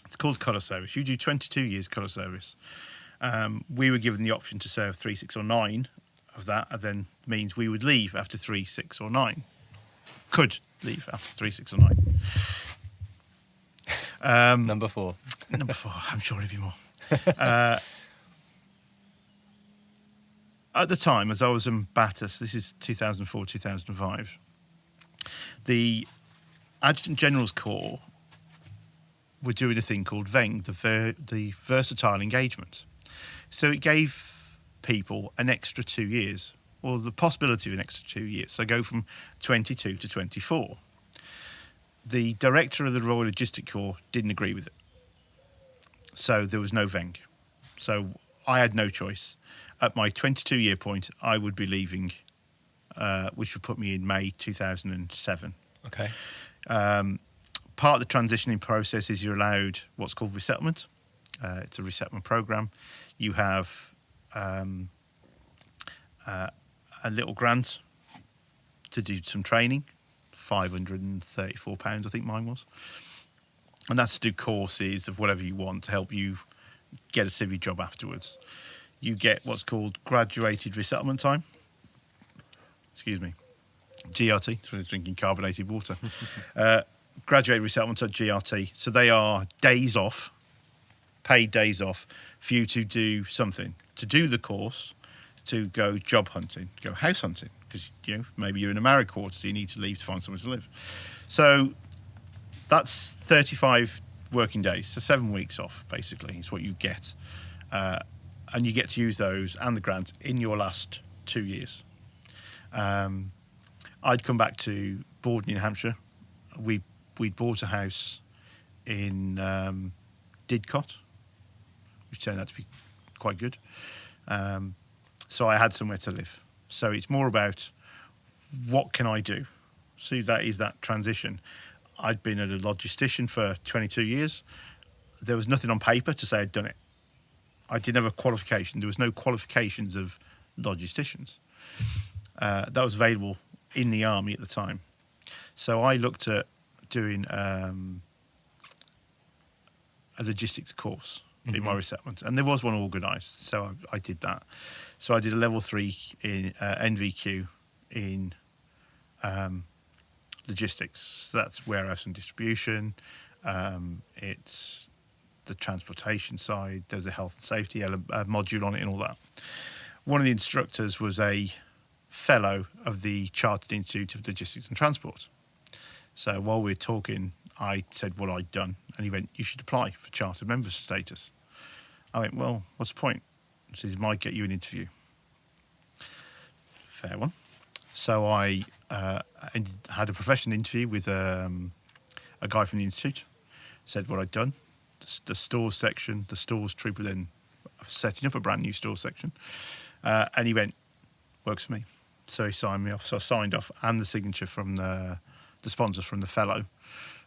It's called colour service. You do 22 years colour service. We were given the option to serve 3, 6 or 9 of that, and then means we would leave after 3, 6 or 9. Could leave after 3, 6 or 9. Number 4. Number 4, I'm sure there'll be more. At the time, as I was in BATUS, this is 2004, 2005, the Adjutant General's Corps were doing a thing called VENG, the Versatile Engagement. So it gave people an extra 2 years, or the possibility of an extra 2 years. So go from 22 to 24. The director of the Royal Logistic Corps didn't agree with it. So there was no Veng. So I had no choice. At my 22-year point, I would be leaving, which would put me in May 2007. Okay. Part of the transitioning process is you're allowed what's called resettlement. It's a resettlement program. You have a little grant to do some training, £534, I think mine was. And that's to do courses of whatever you want to help you get a civvy job afterwards. You get what's called graduated resettlement time. Excuse me. GRT, so drinking carbonated water. Graduated resettlement at GRT. So they are days off, paid days off, for you to do something. To do the course, to go job hunting, go house hunting. Because, maybe you're in a married quarter, so you need to leave to find somewhere to live. So that's 35 working days. So 7 weeks off, basically, is what you get. And you get to use those and the grant in your last 2 years. I'd come back to Bordon in Hampshire. We'd bought a house in Didcot, which turned out to be quite good. So I had somewhere to live. So it's more about what can I do? So that is that transition. I'd been a logistician for 22 years. There was nothing on paper to say I'd done it. I didn't have a qualification. There was no qualifications of logisticians. That was available in the army at the time. So I looked at doing a logistics course in my resettlement, and there was one organised, so I did that. So I did a level 3 in NVQ in logistics. So that's warehouse and distribution. It's the transportation side. There's a health and safety module on it and all that. One of the instructors was a fellow of the Chartered Institute of Logistics and Transport. So while we were talking, I said what I'd done, and he went, "You should apply for chartered member status." I went, "Well, what's the point?" He says, "It might get you an interview." Fair one. So I had a professional interview with a guy from the institute. Said what I'd done, the stores section, the stores trooper then setting up a brand new store section, and he went, "Works for me." So he signed me off. So I signed off, and the signature from the sponsors from the fellow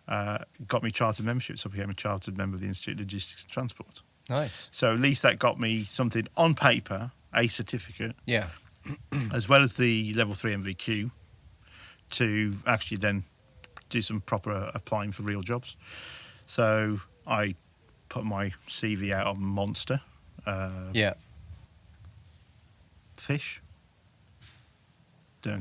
got me chartered membership. So I became a chartered member of the Institute of Logistics and Transport. Nice. So at least that got me something on paper, a certificate, Yeah. as well as the level 3 MVQ, to actually then do some proper applying for real jobs. So I put my CV out on Monster. Yeah. Fish.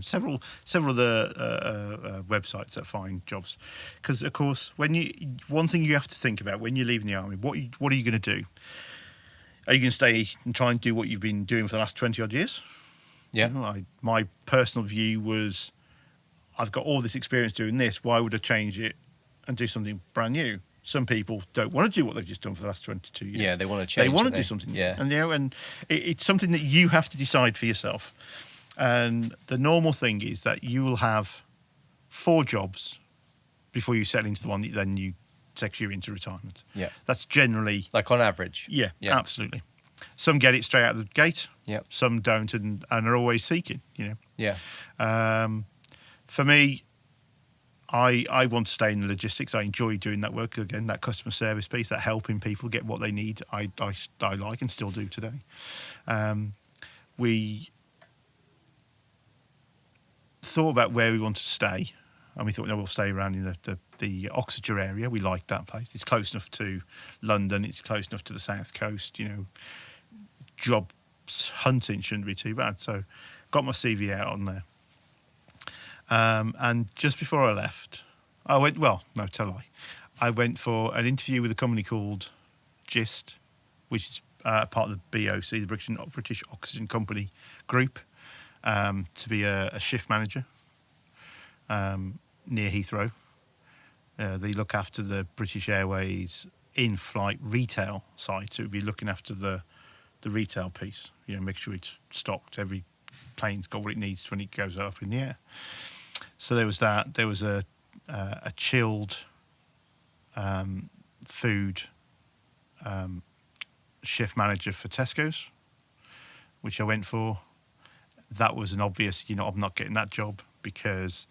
Several of the websites that find jobs, because of course one thing you have to think about when you're leaving the army, what are you going to do? Are you going to stay and try and do what you've been doing for the last 20 odd years? Yeah. My personal view was, I've got all this experience doing this, why would I change it and do something brand new? Some people don't want to do what they've just done for the last 22 years. Yeah, they want to change. They want to do something new. Yeah. And it's something that you have to decide for yourself. And the normal thing is that you will have 4 jobs before you settle into the one that then you takes you into retirement. Yeah. That's generally... Like on average. Yeah, absolutely. Some get it straight out of the gate. Yeah. Some don't and are always seeking, Yeah. For me, I want to stay in the logistics. I enjoy doing that work, again, that customer service piece, that helping people get what they need. I like and still do today. We thought about where we wanted to stay, and we thought, no, we'll stay around in the Oxfordshire area. We like that place. It's close enough to London. It's close enough to the south coast. Job hunting shouldn't be too bad. So got my CV out on there. And just before I left, I went for an interview with a company called GIST, which is part of the BOC, the British Oxygen Company Group, to be a shift manager near Heathrow. They look after the British Airways in-flight retail side, so it would be looking after the the retail piece. Make sure it's stocked. Every plane's got what it needs when it goes up in the air. So there was that. There was a chilled food shift manager for Tesco's, which I went for. That was an obvious, I'm not getting that job, because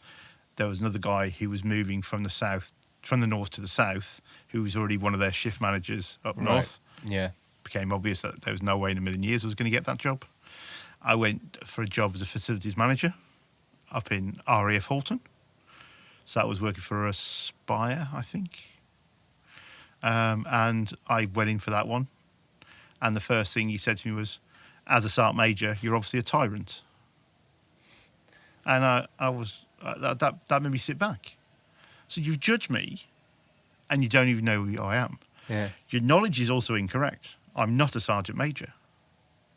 there was another guy who was moving from the north to the south, who was already one of their shift managers up north. Yeah. Became obvious that there was no way in a million years I was going to get that job. I went for a job as a facilities manager up in RAF Halton. So that was working for a Spire, I think. And I went in for that one. And the first thing he said to me was, as a Sergeant Major, you're obviously a tyrant. And that made me sit back. So you've judged me, and you don't even know who I am. Yeah. Your knowledge is also incorrect. I'm not a Sergeant Major.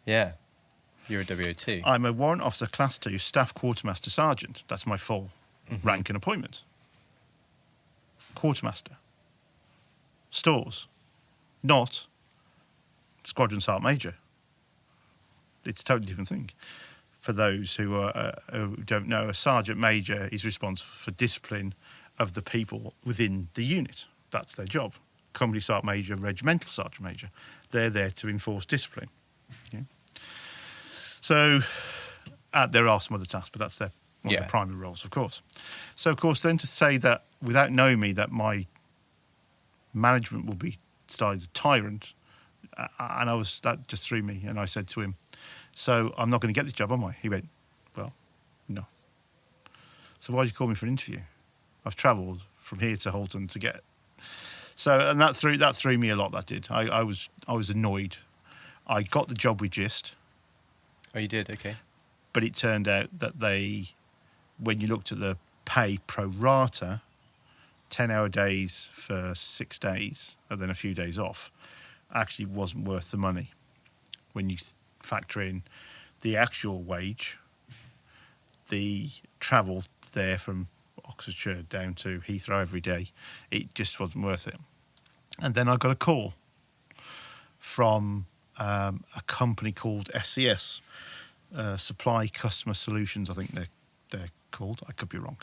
Yeah. You're a WO2. I'm a Warrant Officer Class 2 Staff Quartermaster Sergeant. That's my full rank and appointment. Quartermaster. Stores. Not Squadron Sergeant Major. It's a totally different thing. For those who don't know, a Sergeant Major is responsible for discipline of the people within the unit. That's their job. Company Sergeant Major, Regimental Sergeant Major. They're there to enforce discipline. Yeah. So there are some other tasks, but that's one of their primary roles, of course. So, of course, then to say that without knowing me, that my management will be styled as a tyrant, and that just threw me. And I said to him, so I'm not going to get this job, am I? He went, well, no. So why did you call me for an interview? I've travelled from here to Halton to get it. So, and that threw me a lot, that did. I was annoyed. I got the job with GIST. Oh, you did? Okay. But it turned out that when you looked at the pay pro rata, 10-hour days for 6 days, and then a few days off, actually wasn't worth the money. When you factor in the actual wage, the travel there from Oxfordshire down to Heathrow every day, it just wasn't worth it. And then I got a call from a company called SCS, Supply Customer Solutions, I think they're called. I could be wrong.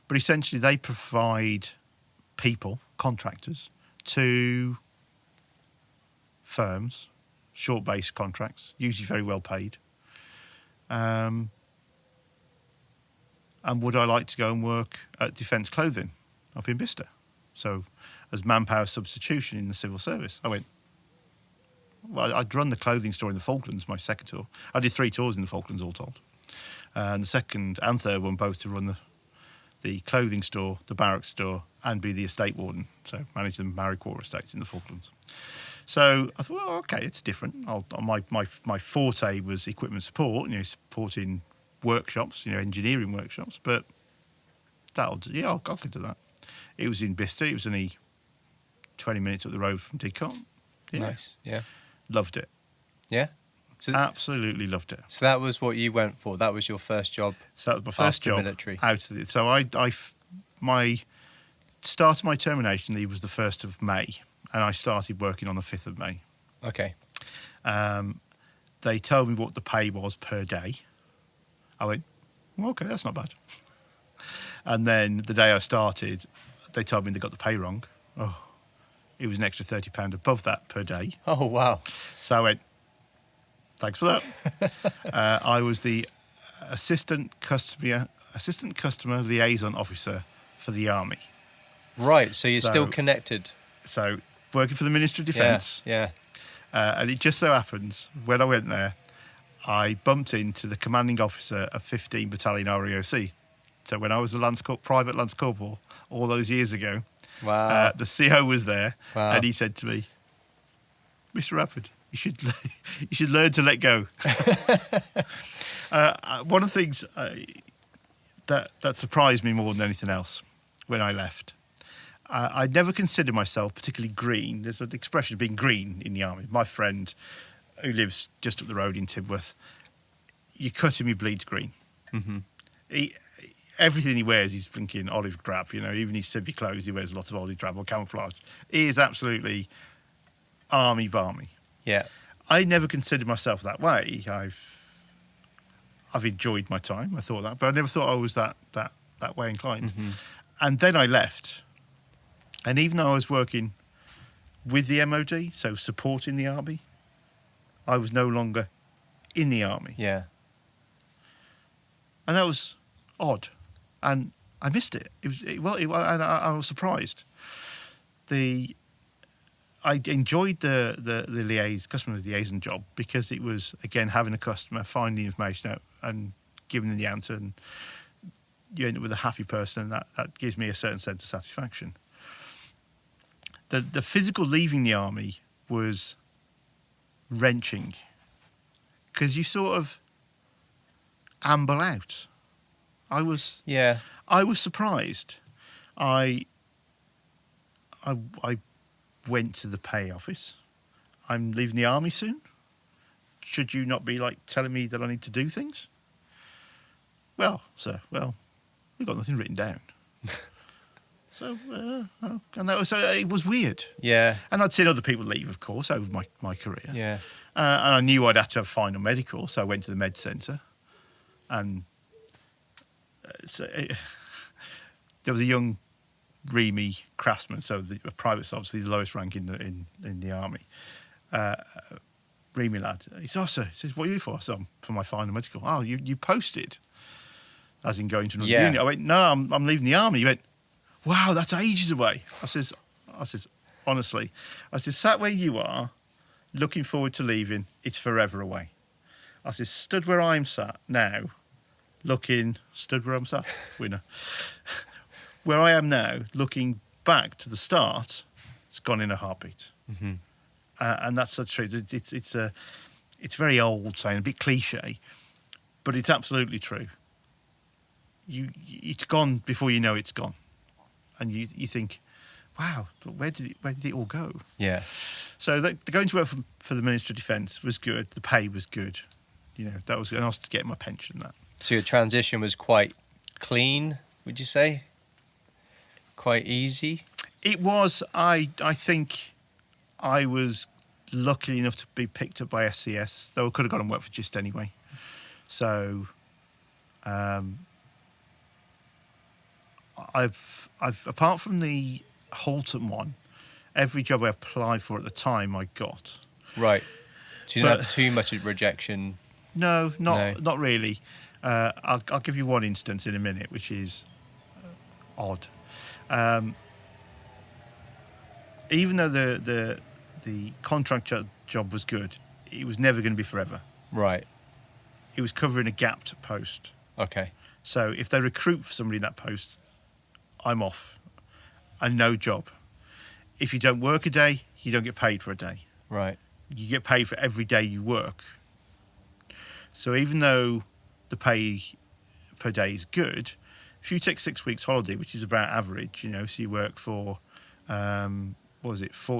But essentially they provide people, contractors, to firms, short-based contracts, usually very well paid. And would I like to go and work at Defence Clothing up in Bicester? So as manpower substitution in the civil service. I went, well, I'd run the clothing store in the Falklands, my second tour. I did 3 tours in the Falklands all told. And the second and third one both to run the clothing store, the barracks store, and be the estate warden. So manage the Married Quarter estates in the Falklands. So I thought, well, okay, it's different. My forte was equipment support, supporting workshops, engineering workshops. But I'll get to that. It was in Bicester. It was only 20 minutes up the road from Didcot. Yeah. Nice. Yeah. Loved it. Yeah. So, absolutely loved it. So that was what you went for. That was your first job. So that was my first job military. Out of it. So my start of my termination leave was the 1st of May, and I started working on the 5th of May. Okay. They told me what the pay was per day. I went, well, okay, that's not bad. And then the day I started, they told me they got the pay wrong. Oh, it was an extra £30 above that per day. Oh, wow. So I went, thanks for that. I was the assistant customer liaison officer for the Army. Right, so you're still connected. So working for the Ministry of Defence. Yeah. And it just so happens, when I went there, I bumped into the commanding officer of 15 Battalion RAOC. So when I was a private Lance Corporal all those years ago, wow. The CO was there, wow. and he said to me, Mr. Radford, you should learn to let go. One of the things that surprised me more than anything else when I left, I'd never considered myself particularly green. There's an expression of being green in the Army. My friend who lives just up the road in Tidworth, you cut him, he bleeds green. Mm-hmm. Everything he wears, he's thinking olive drab. Even his civvy clothes, he wears a lot of olive drab or camouflage. He is absolutely army-barmy. Yeah. I never considered myself that way. I've enjoyed my time. I thought that, but I never thought I was that way inclined. Mm-hmm. And then I left. And even though I was working with the MOD, so supporting the army, I was no longer in the army. Yeah. And that was odd. And I missed it. I was surprised. I enjoyed the customer liaison job because it was, again, having a customer, finding the information out and giving them the answer, and you end up with a happy person, and that gives me a certain sense of satisfaction. The physical leaving the army was wrenching because you sort of amble out. I was surprised. I went to the pay office. I'm leaving the army soon. Should you not be telling me that I need to do things? Well, sir, we've got nothing written down. So, and it was weird. Yeah. And I'd seen other people leave, of course, over my career. Yeah. And I knew I'd have to have final medical, so I went to the med centre. And there was a young Remy craftsman, so a private's obviously the lowest rank in the army. Remy lad, he says, "What are you for?" So for my final medical. Oh, you posted, as in going to another unit. I went, "No, I'm leaving the army." He went, "Wow, that's ages away." I says, honestly, sat where you are, looking forward to leaving. It's forever away. I says, stood where I'm sat now, stood where I'm sat, winner. Where I am now, looking back to the start, it's gone in a heartbeat. Mm-hmm. And that's the truth. It's very old saying, a bit cliche, but it's absolutely true. It's gone before you know it's gone, and you think, wow, where did it all go? Yeah. So going to work for the Ministry of Defence was good. The pay was good. That was good. And I was to get my pension. That. So your transition was quite clean, would you say? Quite easy? It was. I think I was lucky enough to be picked up by SCS, though I could have gone and worked for GIST anyway. So I've apart from the Halton one, every job I applied for at the time I got. Right. So you didn't have too much rejection? No, not really. I'll give you one instance in a minute, which is odd. Even though the contract job was good, it was never going to be forever. Right. It was covering a gapped post. Okay. So if they recruit for somebody in that post, I'm off. And no job. If you don't work a day, you don't get paid for a day. Right. You get paid for every day you work. So even though the pay per day is good, if you take 6 weeks holiday, which is about average, so you work for, 44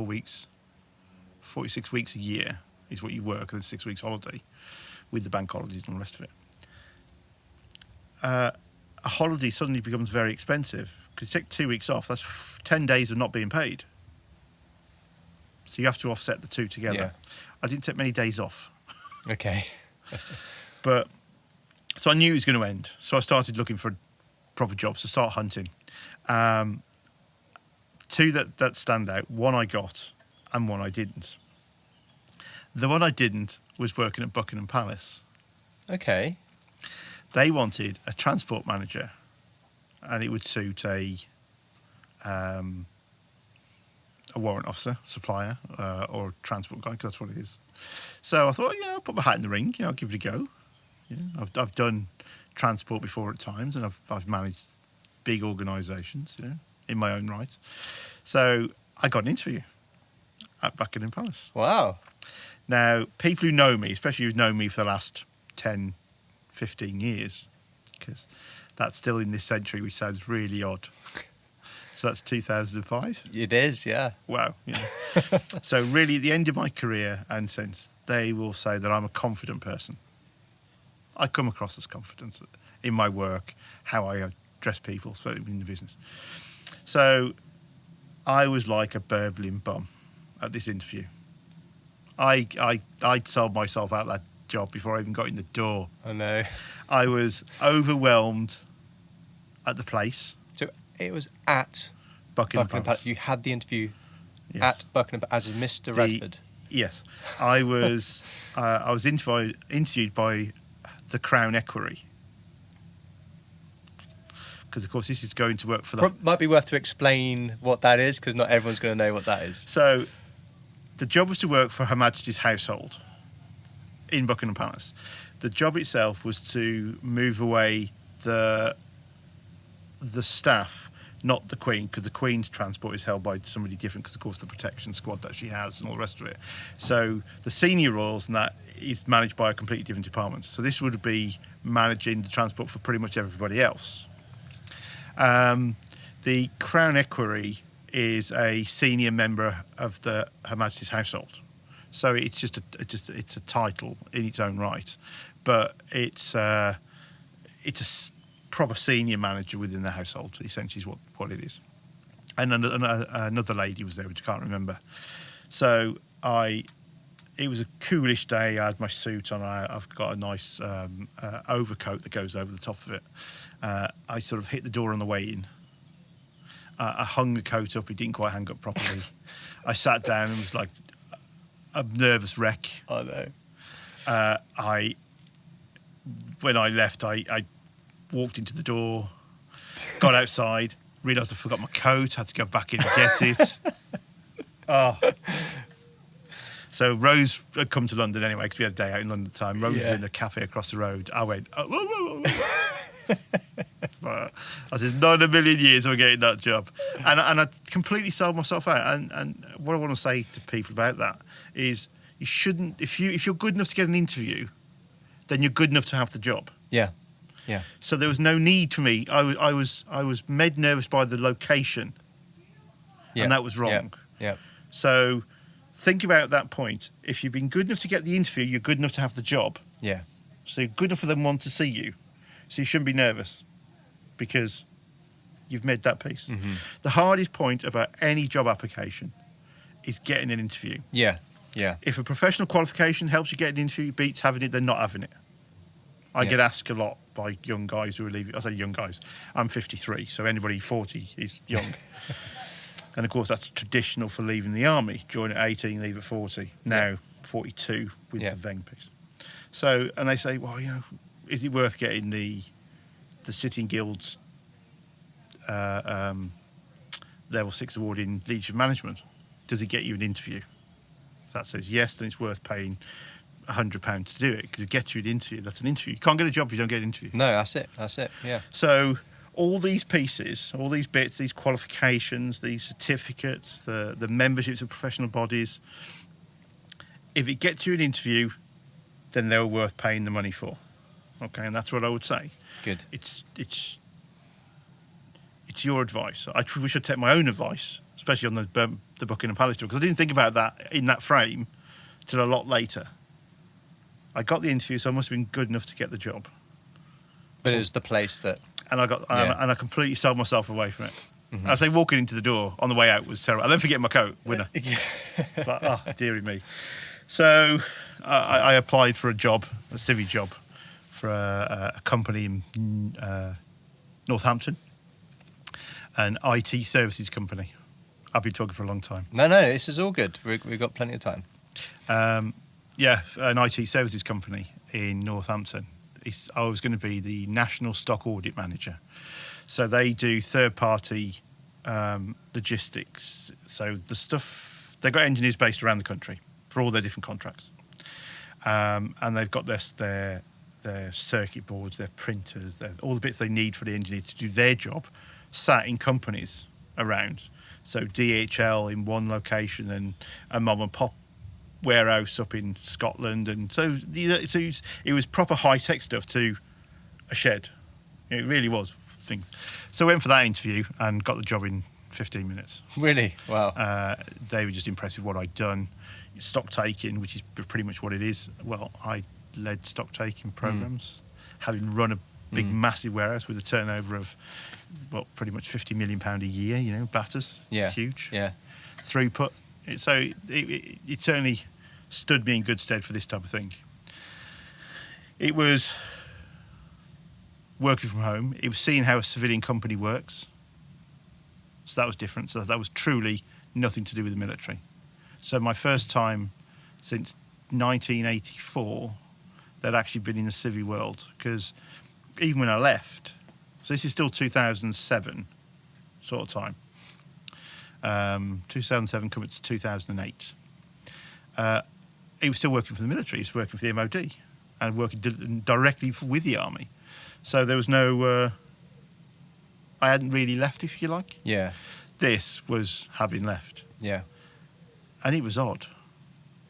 weeks, 46 weeks a year is what you work, and then 6 weeks holiday with the bank holidays and all the rest of it. A holiday suddenly becomes very expensive because you take 2 weeks off, that's 10 days of not being paid. So you have to offset the two together. Yeah. I didn't take many days off. Okay. So I knew it was going to end. So I started looking for proper jobs to start hunting. Two that stand out. One I got and one I didn't. The one I didn't was working at Buckingham Palace. Okay. They wanted a transport manager, and it would suit a warrant officer, supplier, or a transport guy, because that's what it is. So I thought, I'll put my hat in the ring. I'll give it a go. I've done transport before at times, and I've managed big organisations, in my own right. So I got an interview at Buckingham Palace. Wow. Now, people who know me, especially who've known me for the last 10, 15 years, because that's still in this century, which sounds really odd. So that's 2005? It is, yeah. Wow. So really, at the end of my career and since, they will say that I'm a confident person. I come across as confident in my work, how I address people, especially in the business. So I was like a burbling bum at this interview. I'd sold myself out that job before I even got in the door. I know. I was overwhelmed at the place. So it was at Buckingham Buckingham Palace. Palace. You had the interview Yes. at Buckingham as Mr. Radford. Yes. I was interviewed by the Crown Equerry. Because, of course, this is going to work for the... Might be worth to explain what that is, because not everyone's going to know what that is. So, the job was to work for Her Majesty's household in Buckingham Palace. The job itself was to move away the staff, not the Queen, because the Queen's transport is held by somebody different, because, of course, the protection squad that she has and all the rest of it. So, the senior royals and that is managed by a completely different department. So, this would be managing the transport for pretty much everybody else. The Crown Equerry is a senior member of the Her Majesty's household, so it's a title in its own right, but it's a proper senior manager within the household. Essentially, is what it is. And another lady was there, which I can't remember. So it was a coolish day. I had my suit on. I've got a nice overcoat that goes over the top of it. I sort of hit the door on the way in. I hung the coat up. It didn't quite hang up properly. I sat down and was like a nervous wreck. Oh, no. When I left, I walked into the door, got outside, realised I forgot my coat, had to go back in and get it. Oh. So Rose had come to London anyway, because we had a day out in London at the time. Rose was in a cafe across the road. I went, I said, not in a million years I'm getting that job. And I completely sold myself out. And what I want to say to people about that is you shouldn't, if you're good enough to get an interview, then you're good enough to have the job. Yeah. Yeah. So there was no need for me. I was made nervous by the location. Yeah. And that was wrong. Yeah. So think about that point. If you've been good enough to get the interview, you're good enough to have the job. Yeah. So you're good enough for them want to see you. So you shouldn't be nervous because you've made that piece. Mm-hmm. The hardest point about any job application is getting an interview. Yeah. Yeah. If a professional qualification helps you get an interview, beats having it, they're not having it. I get asked a lot by young guys who are leaving. I say young guys. I'm 53, so anybody 40 is young. And, of course, that's traditional for leaving the army. Join at 18, leave at 40. Now, 42 with the Veng piece. So, and they say, well, is it worth getting the Sitting Guild's level 6 award in leadership management? Does it get you an interview? If that says yes, then it's worth paying £100 to do it, because it gets you an interview. That's an interview. You can't get a job if you don't get an interview. No, that's it. Yeah. So all these pieces, all these bits, these qualifications, these certificates, the memberships of professional bodies, if it gets you an interview, then they're worth paying the money for. Okay, and that's what I would say. Good. It's your advice. I wish I'd take my own advice, especially on the Buckingham Palace tour, because I didn't think about that in that frame till a lot later. I got the interview, so I must have been good enough to get the job. But it was the place that... And I completely sold myself away from it. Mm-hmm. I say walking into the door on the way out was terrible. I then forget my coat, winner. It's like, oh, dearie me. So I applied for a job, a civvy job, for a company in Northampton, an IT services company. I've been talking for a long time. No, this is all good. We've got plenty of time. An IT services company in Northampton. I was going to be the National Stock Audit Manager. So they do third-party logistics. So the stuff, they've got engineers based around the country for all their different contracts. And they've got their circuit boards, their printers, all the bits they need for the engineer to do their job, sat in companies around. So DHL in one location and a mom and pop warehouse up in Scotland, and so it was proper high-tech stuff to a shed. It really was things. So I went for that interview and got the job in 15 minutes. Really? Wow. They were just impressed with what I'd done. Stock taking, which is pretty much what it is. Well, I led stock taking programs, having run a big, massive warehouse with a turnover of, pretty much £50 million a year. BATUS. Yeah. It's huge. Yeah. Throughput. It certainly stood me in good stead for this type of thing. It was working from home. It was seeing how a civilian company works. So that was different. So that was truly nothing to do with the military. So my first time since 1984 that I'd actually been in the civvy world, because even when I left, so this is still 2007 sort of time, 2007 coming to 2008, he was still working for the military. He was working for the MOD and working directly with the army. So there was no, I hadn't really left, if you like. Yeah. This was having left. Yeah. And it was odd.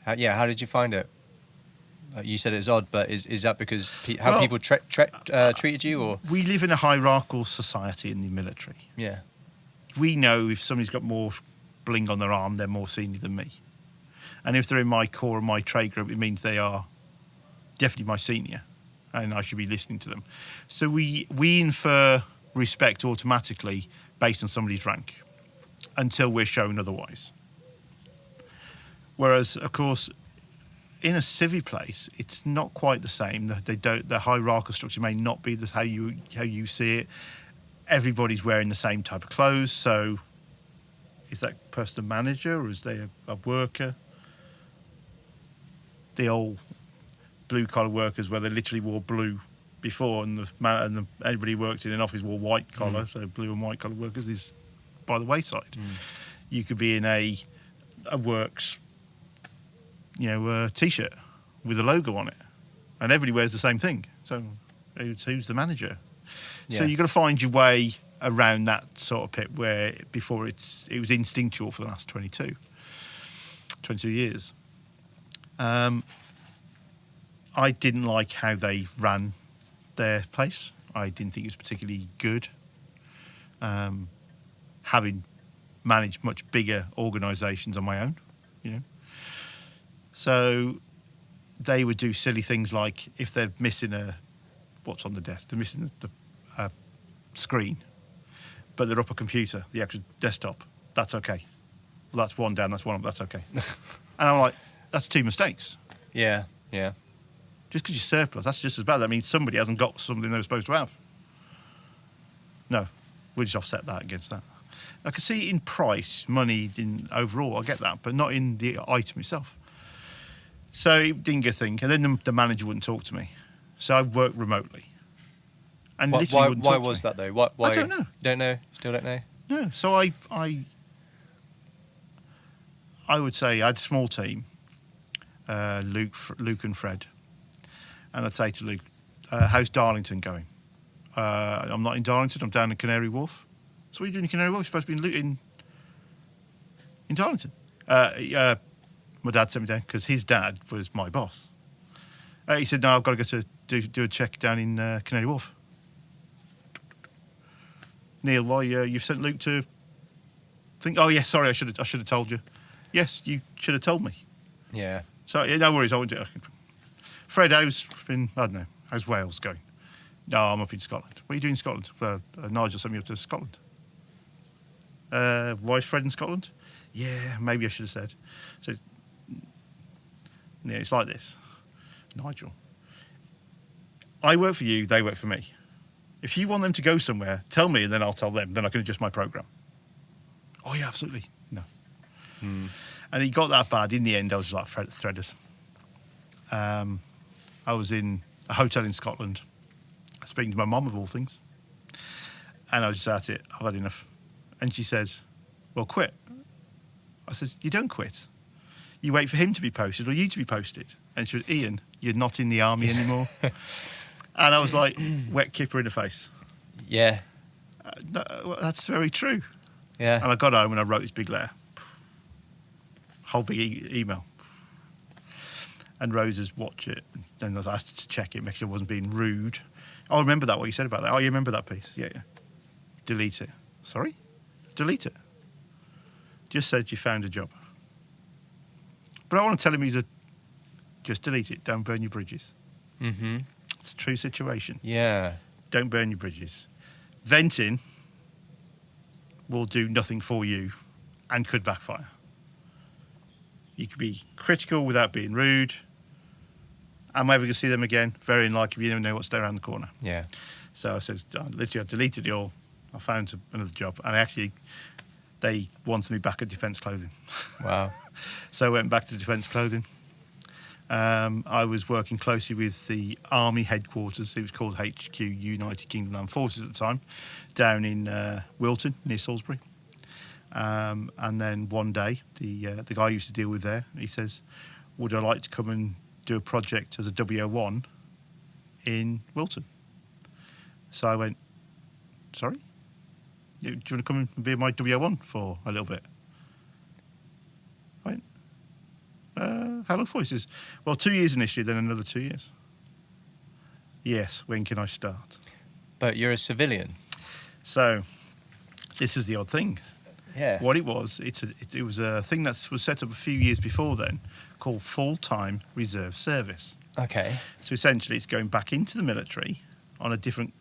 How did you find it? You said it's odd, but is that because Well, people treated you, or? We live in a hierarchical society in the military. Yeah. We know if somebody's got more bling on their arm, they're more senior than me. And if they're in my corps or my trade group, it means they are definitely my senior, and I should be listening to them. So we infer respect automatically based on somebody's rank until we're shown otherwise. Whereas, of course, in a civvy place, it's not quite the same. The hierarchical structure may not be how you see it. Everybody's wearing the same type of clothes. So, is that person a manager or is they a worker? The old blue collar workers, where they literally wore blue before, and everybody who worked in an office wore white collar. So, blue and white collar workers is by the wayside. You could be in a works, T-shirt with a logo on it, and everybody wears the same thing. So who's the manager? Yeah. So you've got to find your way around that sort of pit where before it was instinctual for the last 22 years. I didn't like how they ran their place. I didn't think it was particularly good. Having managed much bigger organisations on my own, So they would do silly things like if they're missing what's on the desk, they're missing the screen, but they're up a computer, the actual desktop, that's okay. Well, that's one down, that's one up, that's okay. And I'm like, that's two mistakes. Yeah. Just because you're surplus, that's just as bad. That means somebody hasn't got something they were supposed to have. No, we'll just offset that against that. I can see in price, money in overall, I get that, but not in the item itself. So it didn't get a thing. And then the manager wouldn't talk to me. So I worked remotely. And literally wouldn't talk to me. Why was that, though? Why? I don't know. Don't know? Still don't know? No. So I would say I had a small team, Luke and Fred. And I'd say to Luke, how's Darlington going? I'm not in Darlington, I'm down in Canary Wharf. So what are you doing in Canary Wharf? You're supposed to be in Darlington. My dad sent me down because his dad was my boss. He said, no, I've got to go to do a check down in Canary Wharf. Neil, why you've sent Luke to think? Oh, yeah, sorry, I should have told you. Yes, you should have told me. Yeah. So, yeah, no worries, I won't do it. Fred, how's Wales going? No, I'm up in Scotland. What are you doing in Scotland? Nigel sent me up to Scotland. Why is Fred in Scotland? Yeah, maybe I should have said. So, yeah, it's like this. Nigel, I work for you, they work for me. If you want them to go somewhere, tell me and then I'll tell them. Then I can adjust my programme. Oh, yeah, absolutely. No. And he got that bad. In the end, I was like threaders. I was in a hotel in Scotland, speaking to my mum of all things. And I was just at it. I've had enough. And she says, well, quit. I says, you don't quit. You wait for him to be posted or you to be posted. And she was, Ian, you're not in the army anymore. And I was like, wet kipper in the face. Yeah. No, well, that's very true. Yeah. And I got home and I wrote this big letter. Whole big email. And Rosa's watch it. And I was asked to check it, make sure I wasn't being rude. Oh, I remember that, what you said about that. Oh, you remember that piece? Yeah. Delete it. Sorry? Delete it. Just said you found a job. But I want to tell him just delete it. Don't burn your bridges. Mm-hmm. It's a true situation. Yeah. Don't burn your bridges. Venting will do nothing for you and could backfire. You could be critical without being rude. Am I ever going to see them again? Very unlikely. You never know what's there around the corner. Yeah. So I said, literally, I deleted it all. I found another job. And actually, they wanted me back at Defence Clothing. Wow. So I went back to Defence Clothing. I was working closely with the Army headquarters. It was called HQ, United Kingdom Land Forces at the time, down in Wilton, near Salisbury. And then one day, the guy I used to deal with there, he says, would I like to come and do a project as a WO1 in Wilton? So I went, sorry? Do you want to come and be my WO1 for a little bit? I went, how long for? He says, well, 2 years initially, then another 2 years. Yes, when can I start? But you're a civilian. So this is the odd thing. Yeah. What it was, it was a thing that was set up a few years before then called full-time reserve service. Okay. So essentially it's going back into the military on a different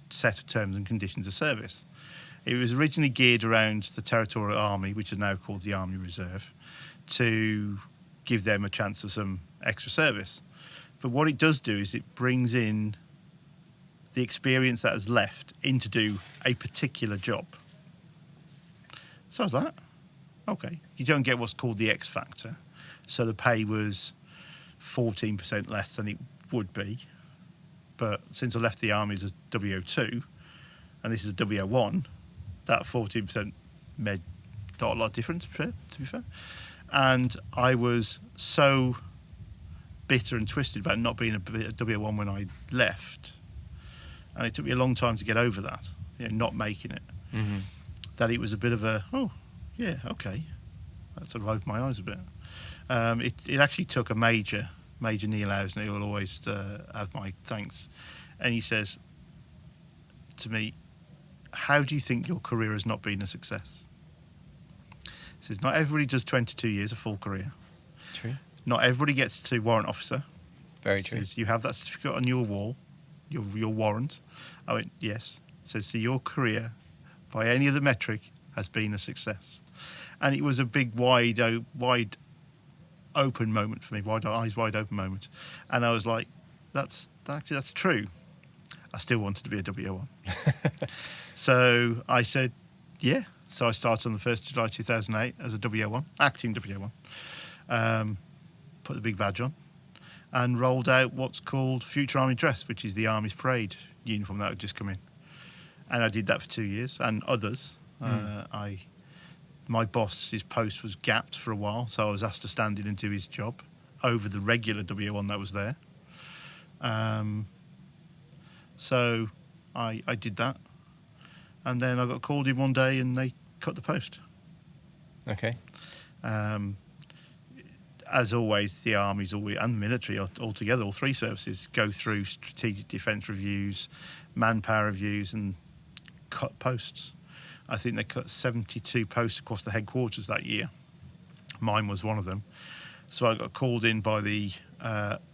set of terms and conditions of service. It was originally geared around the Territorial Army, which is now called the Army Reserve, to give them a chance of some extra service. But what it does do is it brings in the experience that has left in to do a particular job. So I was like, okay. You don't get what's called the X factor. So the pay was 14% less than it would be. But since I left the army as a WO2, and this is a WO1, that 14% made not a lot of difference, to be fair. And I was so bitter and twisted about not being a WO1 when I left, and it took me a long time to get over that, not making it, that it was a bit of a, oh, yeah, okay. That sort of opened my eyes a bit. It actually took a Major Neil Howes, and he will always have my thanks. And he says to me, how do you think your career has not been a success? He says, not everybody does 22 years, a full career. True. Not everybody gets to warrant officer. Very true. He says, you have that certificate on your wall, your warrant. I went, yes. He says, so your career, by any other metric, has been a success. And it was a big, wide open moment for me, eyes wide open moment. And I was like, that's true. I still wanted to be a WO1. So I said, yeah. So I started on the 1st of July 2008 as a WO1, acting WO1. Put the big badge on and rolled out what's called Future Army Dress, which is the Army's parade uniform that had just come in. And I did that for 2 years, and others. My boss's post was gapped for a while, so I was asked to stand in and do his job over the regular WO1 that was there. So I did that. And then I got called in one day and they cut the post. Okay. As always, the Army's always, and the military altogether, all three services, go through strategic defence reviews, manpower reviews, and cut posts. I think they cut 72 posts across the headquarters that year. Mine was one of them. So I got called in by the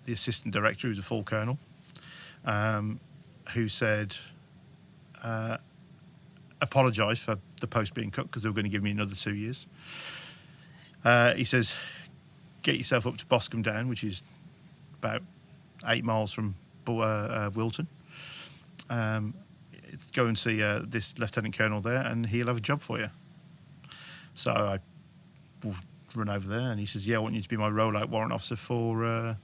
assistant director, who's a full colonel, who said, apologised for the post being cut because they were going to give me another 2 years. He says, get yourself up to Boscombe Down, which is about 8 miles from Wilton. Go and see this Lieutenant Colonel there and he'll have a job for you. So I run over there and he says, yeah, I want you to be my rollout warrant officer for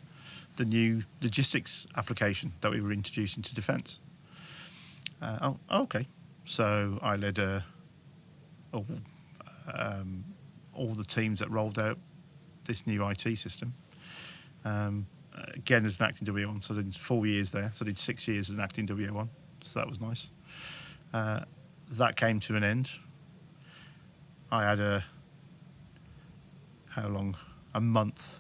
the new logistics application that we were introducing to defence. Okay. So I led all the teams that rolled out this new IT system. Again, as an acting WO1, so I did 4 years there. So I did 6 years as an acting WO1, so that was nice. That came to an end. I had a month?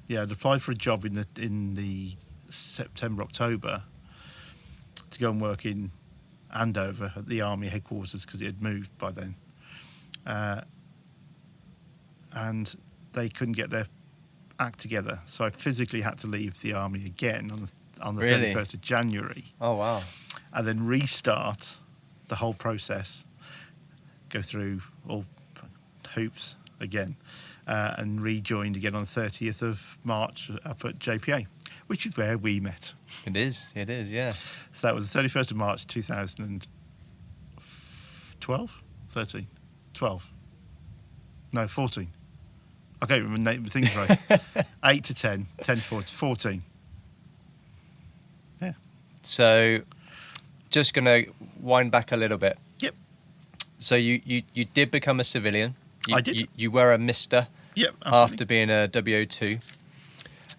Yeah, I'd applied for a job in the September, October to go and work in Andover at the Army headquarters because it had moved by then. And they couldn't get their act together. So I physically had to leave the Army again on the Really? 31st of January. Oh, wow. And then restart the whole process, go through all hoops again, and rejoined again on the 30th of March up at JPA, which is where we met. It is, yeah. So that was the 31st of March 2012? 13? 12? No, 14. I can't remember things right. 8 to 10, 10 to 14. Yeah. So, just going to wind back a little bit. Yep. So you did become a civilian. I did. You were a Mister. Yep. Absolutely. After being a WO2,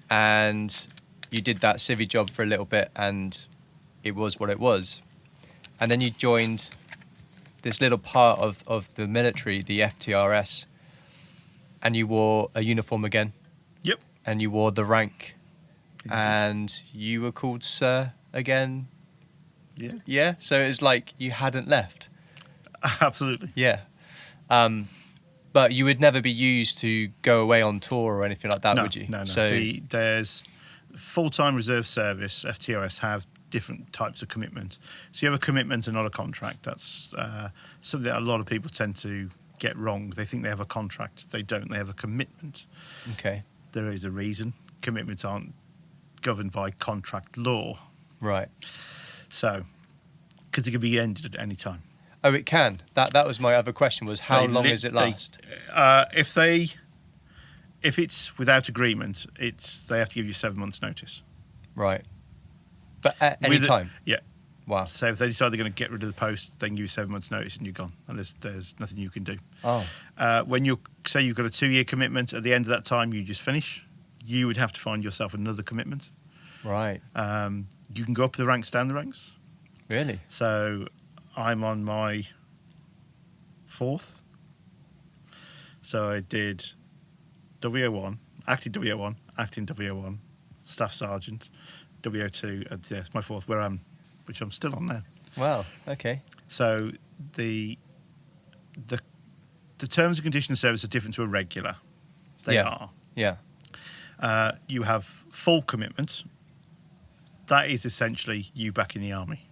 and you did that civvy job for a little bit, and it was what it was. And then you joined this little part of the military, the FTRS, and you wore a uniform again. Yep. And you wore the rank, and you were called Sir again. Yeah. Yeah. So it's like you hadn't left. Absolutely. Yeah. But you would never be used to go away on tour or anything like that, would you? No. So There's full-time reserve service. FTRS have different types of commitment. So you have a commitment and not a contract. That's something that a lot of people tend to get wrong. They think they have a contract. They don't. They have a commitment. okay. There is a reason. Commitments aren't governed by contract law. Right. So, because it can be ended at any time. Oh, it can. That was my other question, was how long does it last? If it's without agreement, they have to give you 7 months' notice. Right. But at any time? Yeah. Wow. So if they decide they're going to get rid of the post, they can give you 7 months' notice and you're gone. And there's nothing you can do. Oh. When you say you've got a 2-year commitment, at the end of that time you just finish, you would have to find yourself another commitment. Right. You can go up the ranks, down the ranks. Really? So I'm on my 4th. So I did WO1, acting WO1, acting WO1, staff sergeant, WO2, and yes, my 4th, which I'm still on now. Wow. Okay. So the terms and conditions of service are different to a regular. They are. Yeah. You have full commitment. That is essentially you back in the army.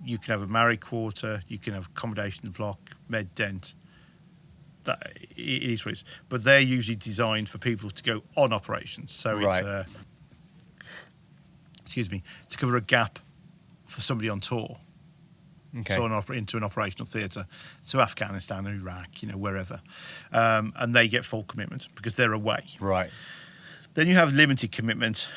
You can have a married quarter, you can have accommodation in the block, med dent. That it is what it is. But they're usually designed for people to go on operations. So Right. it's to cover a gap for somebody on tour. Okay. So into an operational theatre, so Afghanistan, Iraq, wherever, and they get full commitment because they're away. Right. Then you have limited commitment.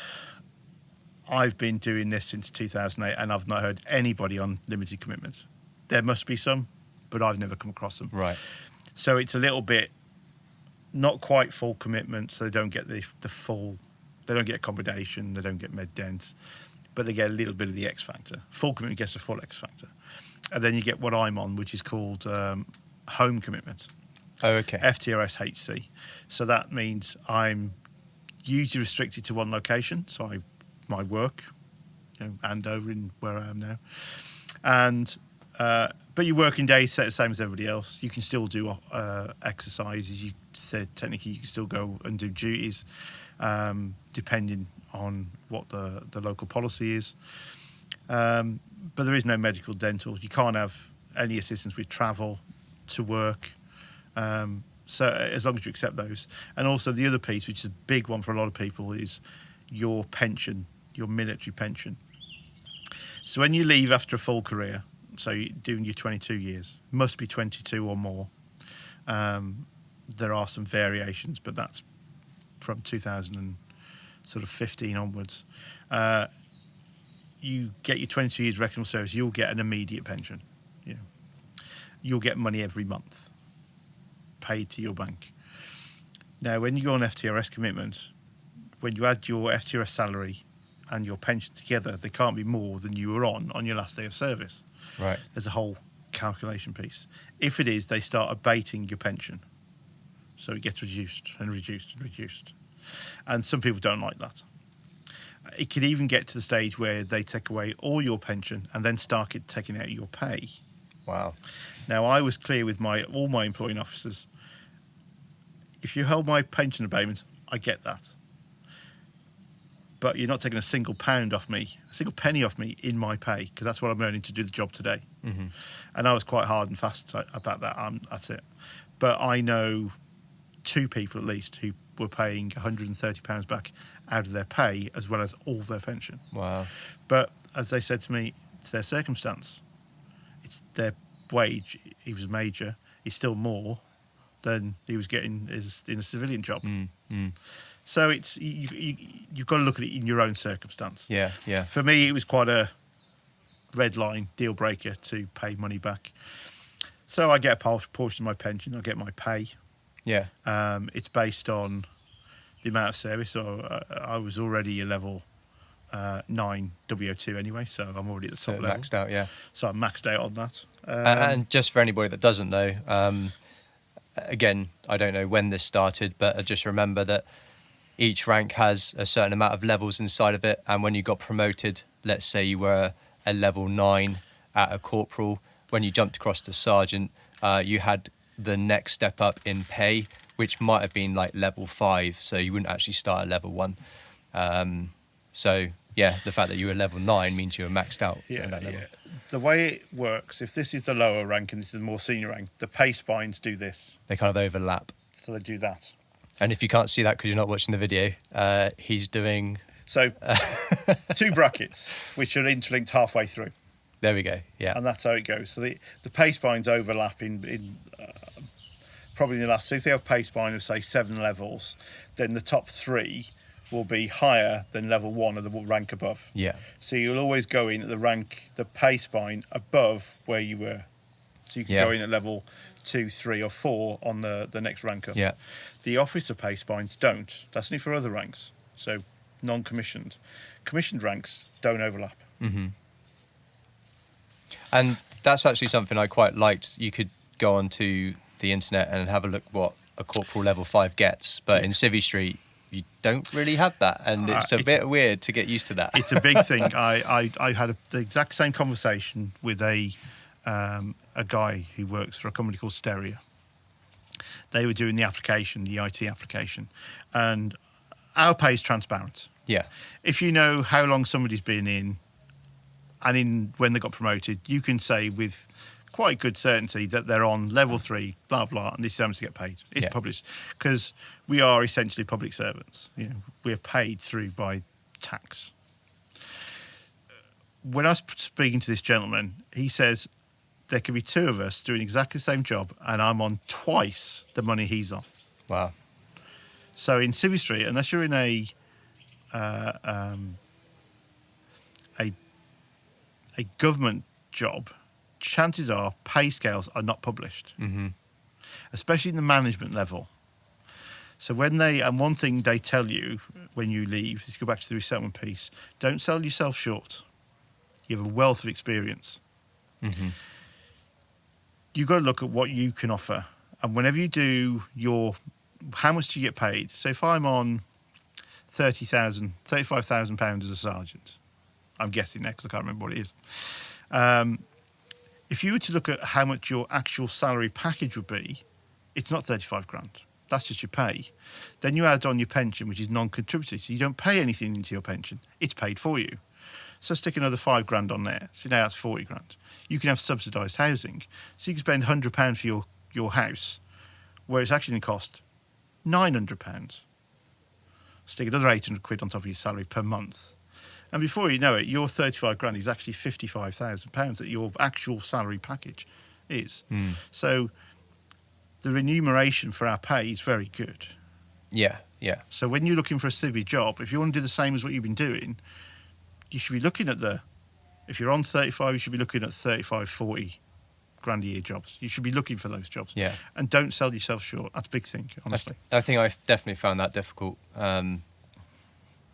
I've been doing this since 2008, and I've not heard anybody on limited commitment. There must be some, but I've never come across them. Right. So it's a little bit not quite full commitment, so they don't get the full, they don't get accommodation, they don't get med dent, but they get a little bit of the X factor. Full commitment gets a full X factor. And then you get what I'm on, which is called home commitment. Oh, okay. FTRS HC. So that means I'm usually restricted to one location, so my work, Andover in where I am now. And but your working day is set the same as everybody else. You can still do exercises. You said technically you can still go and do duties, depending on what the local policy is. But there is no medical, dental. You can't have any assistance with travel to work. So as long as you accept those. And also the other piece, which is a big one for a lot of people, is your pension, your military pension. So when you leave after a full career, so you're doing your 22 years, must be 22 or more. There are some variations, but that's from 2015 onwards. You get your 22 years recreational service, you'll get an immediate pension. You'll get money every month paid to your bank. Now, when you go on FTRS commitment, when you add your FTRS salary and your pension together, they can't be more than you were on your last day of service. Right. There's a whole calculation piece. If it is, they start abating your pension. So it gets reduced and reduced and reduced. And some people don't like that. It could even get to the stage where they take away all your pension and then start taking out your pay. Wow. Now, I was clear with all my employing officers. If you hold my pension abatement, I get that. but you're not taking a single penny off me in my pay, because that's what I'm earning to do the job today. Mm-hmm. And I was quite hard and fast about that. That's it. But I know 2 people at least who were paying £130 back out of their pay as well as all their pension. Wow. But as they said to me, it's their circumstance. It's their wage. He was a major. He's still more than he was getting in a civilian job. So it's you've got to look at it in your own circumstance. Yeah. For me, it was quite a red line deal breaker to pay money back. So I get a portion of my pension. I get my pay. Yeah. It's based on the amount of service. So I was already a level 9 WO2 anyway, so I'm already at the top level. Maxed out, yeah. So I'm maxed out on that. And just for anybody that doesn't know, again, I don't know when this started, but I just remember that each rank has a certain amount of levels inside of it. And when you got promoted, let's say you were a level 9 at a corporal, when you jumped across to sergeant, you had the next step up in pay, which might have been like level 5. So you wouldn't actually start at level 1. So, yeah, the fact that you were level 9 means you were maxed out. Yeah, that level. yeah. The way it works, if this is the lower rank and this is the more senior rank, the pay spines do this. They kind of overlap. So they do that. And if you can't see that because you're not watching the video, he's doing... So 2 brackets, which are interlinked halfway through. There we go, yeah. And that's how it goes. So the pay spines overlap in probably in the last... So if they have pay spine of, say, 7 levels, then the top 3... will be higher than level 1 of the rank above. Yeah. So you'll always go in at the pay spine above where you were. So you can go in at level 2, 3 or 4 on the next rank up. Yeah. The officer pay spines don't. That's only for other ranks. So non-commissioned. Commissioned ranks don't overlap. Mm-hmm. And that's actually something I quite liked. You could go onto the internet and have a look what a corporal level 5 gets. But in Civvy Street, you don't really have that, and it's a bit weird to get used to that. It's a big thing. I had the exact same conversation with a guy who works for a company called Stereo. They were doing the application, the IT application, and our pay is transparent. Yeah. If you know how long somebody's been in, and when they got promoted, you can say with quite good certainty that they're on level 3, blah, blah, and this is how much to get paid. It's published, because we are essentially public servants. You know, we're paid through by tax. When I was speaking to this gentleman, he says there could be 2 of us doing exactly the same job, and I'm on twice the money he's on. Wow. So in Civvy Street, unless you're in a government job, chances are pay scales are not published, especially in the management level. So and one thing they tell you when you leave, let's go back to the resettlement piece, don't sell yourself short. You have a wealth of experience. You've got to look at what you can offer. And whenever you do how much do you get paid? So if I'm on £35,000 as a sergeant, I'm guessing now because I can't remember what it is. If you were to look at how much your actual salary package would be, it's not 35 grand. That's just your pay. Then you add on your pension, which is non-contributory, so you don't pay anything into your pension. It's paid for you. So stick another 5 grand on there. So now that's 40 grand. You can have subsidised housing. So you can spend £100 for your house, where it's actually going to cost £900. Stick another 800 quid on top of your salary per month. And before you know it, your 35 grand is actually £55,000 that your actual salary package is. So the remuneration for our pay is very good. Yeah, yeah. So when you're looking for a civvy job, if you want to do the same as what you've been doing, you should be looking at if you're on 35, you should be looking at 35, 40 grand a year jobs. You should be looking for those jobs. Yeah. And don't sell yourself short. That's a big thing, honestly. I think I definitely found that difficult.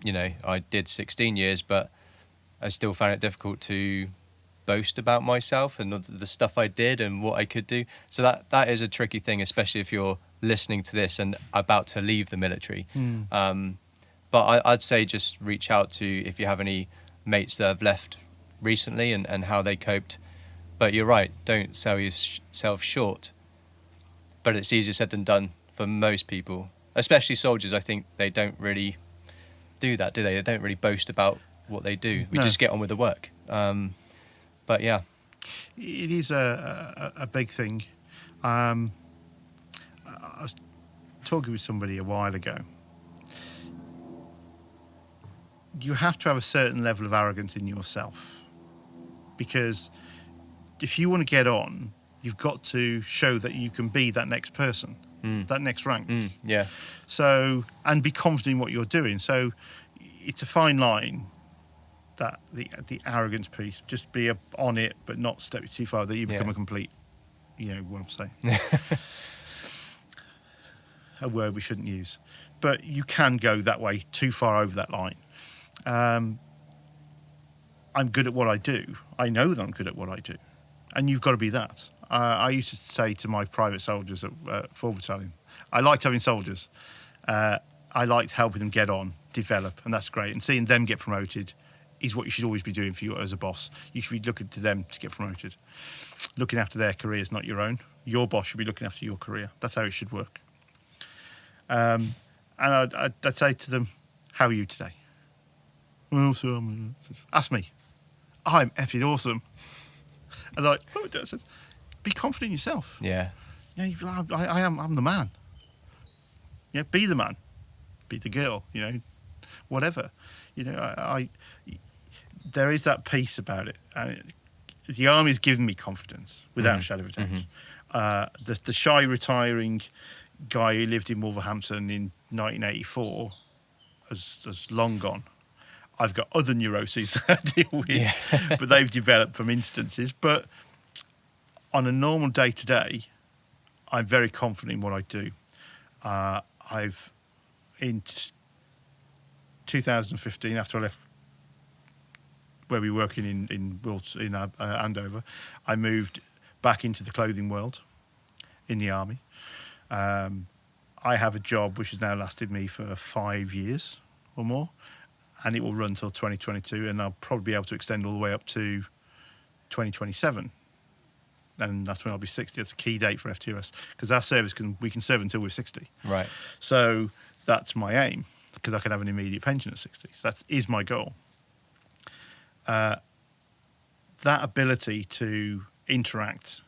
You know, I did 16 years, but I still found it difficult to boast about myself and the stuff I did and what I could do. So that is a tricky thing, especially if you're listening to this and about to leave the military. But I'd say just reach out to, if you have any mates that have left recently and how they coped. But you're right, don't sell yourself short. But it's easier said than done for most people, especially soldiers. I think they don't really do that, do they? They don't really boast about what they do. We No. just get on with the work. But yeah. It is a big thing. I was talking with somebody a while ago. You have to have a certain level of arrogance in yourself, because if you want to get on, you've got to show that you can be that next person, that next rank. Yeah. So, and be confident in what you're doing. So it's a fine line, that the arrogance piece, just be on it, but not step too far that you become a complete, what I'm saying. A word we shouldn't use. But you can go that way, too far over that line. I'm good at what I do. I know that I'm good at what I do. And you've got to be that. I used to say to my private soldiers at 4 Battalion, I liked having soldiers. I liked helping them get on, develop, and that's great. And seeing them get promoted is what you should always be doing for you as a boss. You should be looking to them to get promoted. Looking after their careers, not your own. Your boss should be looking after your career. That's how it should work. And I'd say to them, how are you today? Well, sir, ask me. I'm effing awesome. And they're like, oh, it says, be confident in yourself. Yeah. I'm the man. Yeah, be the man. Be the girl, whatever. There is that piece about it. And the Army's given me confidence, without a shadow of a doubt. The shy retiring guy who lived in Wolverhampton in 1984 has long gone. I've got other neuroses that I deal with, but they've developed from instances. But on a normal day-to-day, I'm very confident in what I do. In 2015, after I left where we were working in Andover, I moved back into the clothing world in the Army. I have a job which has now lasted me for 5 years or more, and it will run till 2022, and I'll probably be able to extend all the way up to 2027. And that's when I'll be 60. That's a key date for FTRS, because our service we can serve until we're 60. Right. So that's my aim, because I can have an immediate pension at 60. So that is my goal. That ability to interact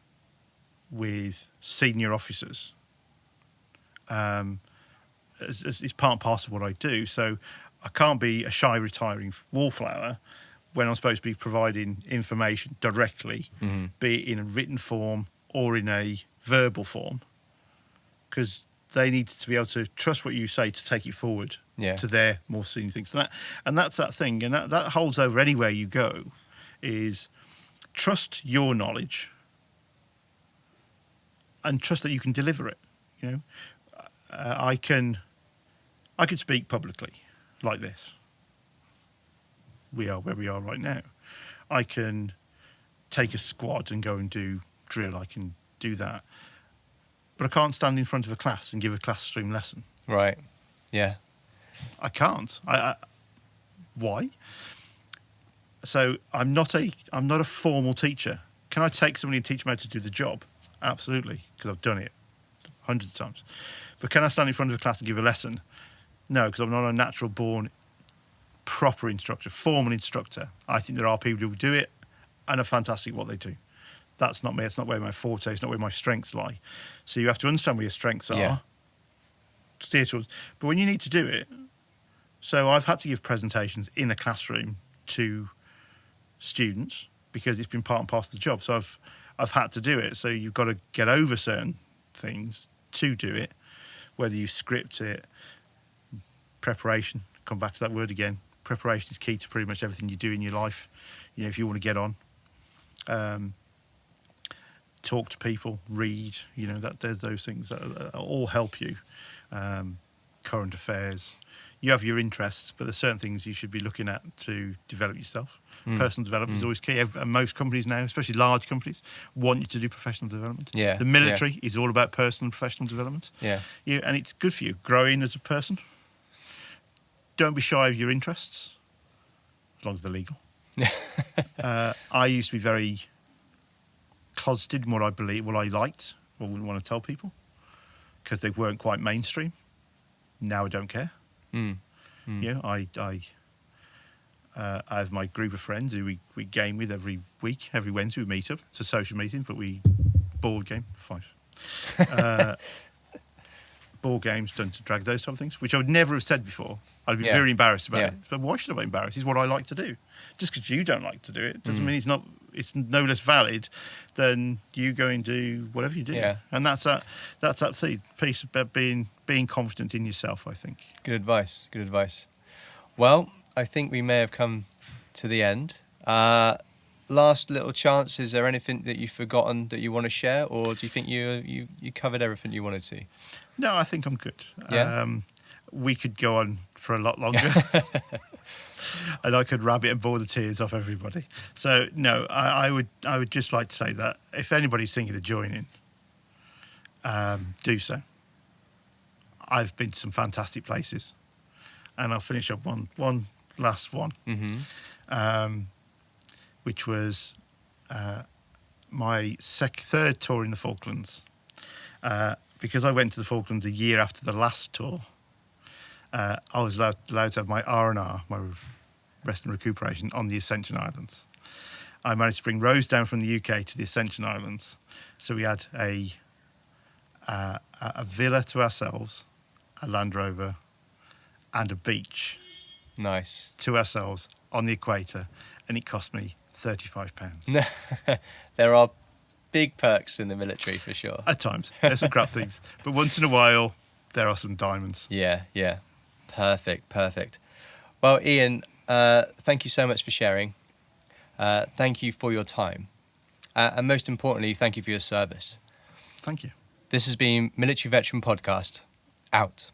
with senior officers is part and parcel of what I do. So I can't be a shy retiring wallflower when I'm supposed to be providing information directly, be it in a written form or in a verbal form, because they need to be able to trust what you say to take it forward to their more senior things. And that's that thing, and that holds over anywhere you go, is trust your knowledge and trust that you can deliver it. I can speak publicly like this. We are where we are right now. I can take a squad and go and do drill. I can do that. But I can't stand in front of a class and give a classroom lesson. Right. Yeah. I can't. Why? So I'm not a formal teacher. Can I take somebody and teach them how to do the job? Absolutely, because I've done it hundreds of times. But can I stand in front of a class and give a lesson? No, because I'm not a natural born proper instructor, formal instructor. I think there are people who do it and are fantastic at what they do. That's not me. It's not where my forte. It's not where my strengths lie. So you have to understand where your strengths are. Steer towards. But when you need to do it, so I've had to give presentations in a classroom to students because it's been part and parcel of the job. So I've had to do it. So you've got to get over certain things to do it, whether you script it, preparation. Come back to that word again. Preparation is key to pretty much everything you do in your life. If you want to get on, talk to people, read. There's those things that all help you. Current affairs. You have your interests, but there's certain things you should be looking at to develop yourself. Personal development is always key. Most companies now, especially large companies, want you to do professional development. Yeah. The military is all about personal and professional development. Yeah. And it's good for you, growing as a person. Don't be shy of your interests, as long as they're legal. I used to be very closeted in what I believe, what I liked, what I wouldn't want to tell people, because they weren't quite mainstream. Now I don't care. You know, I have my group of friends who we game with every week. Every Wednesday we meet up. It's a social meeting, but we board game 5. Board games, Dungeons and Dragons, those sort of things, which I would never have said before. I'd be very embarrassed about it. But why should I be embarrassed? It's what I like to do. Just because you don't like to do it doesn't mean it's no less valid than you go and do whatever you do. Yeah. And that's that piece about being confident in yourself, I think. Good advice. Good advice. Well, I think we may have come to the end. Last little chance, is there anything that you've forgotten that you want to share, or do you think you covered everything you wanted to? No, I think I'm good. Yeah? We could go on for a lot longer. And I could rabbit and bore the tears off everybody. So, no, I would just like to say that if anybody's thinking of joining, do so. I've been to some fantastic places. And I'll finish up one last one, which was my third tour in the Falklands. Because I went to the Falklands a year after the last tour, I was allowed to have my R&R, my rest and recuperation, on the Ascension Islands. I managed to bring Rose down from the UK to the Ascension Islands. So we had a villa to ourselves, a Land Rover, and a beach. Nice. To ourselves on the equator, and it cost me £35. There are big perks in the military for sure. At times, there's some crap things, but once in a while, there are some diamonds. Yeah. Perfect. Well, Ian, thank you so much for sharing. Thank you for your time. And most importantly, thank you for your service. Thank you. This has been Military Veteran Podcast. Out.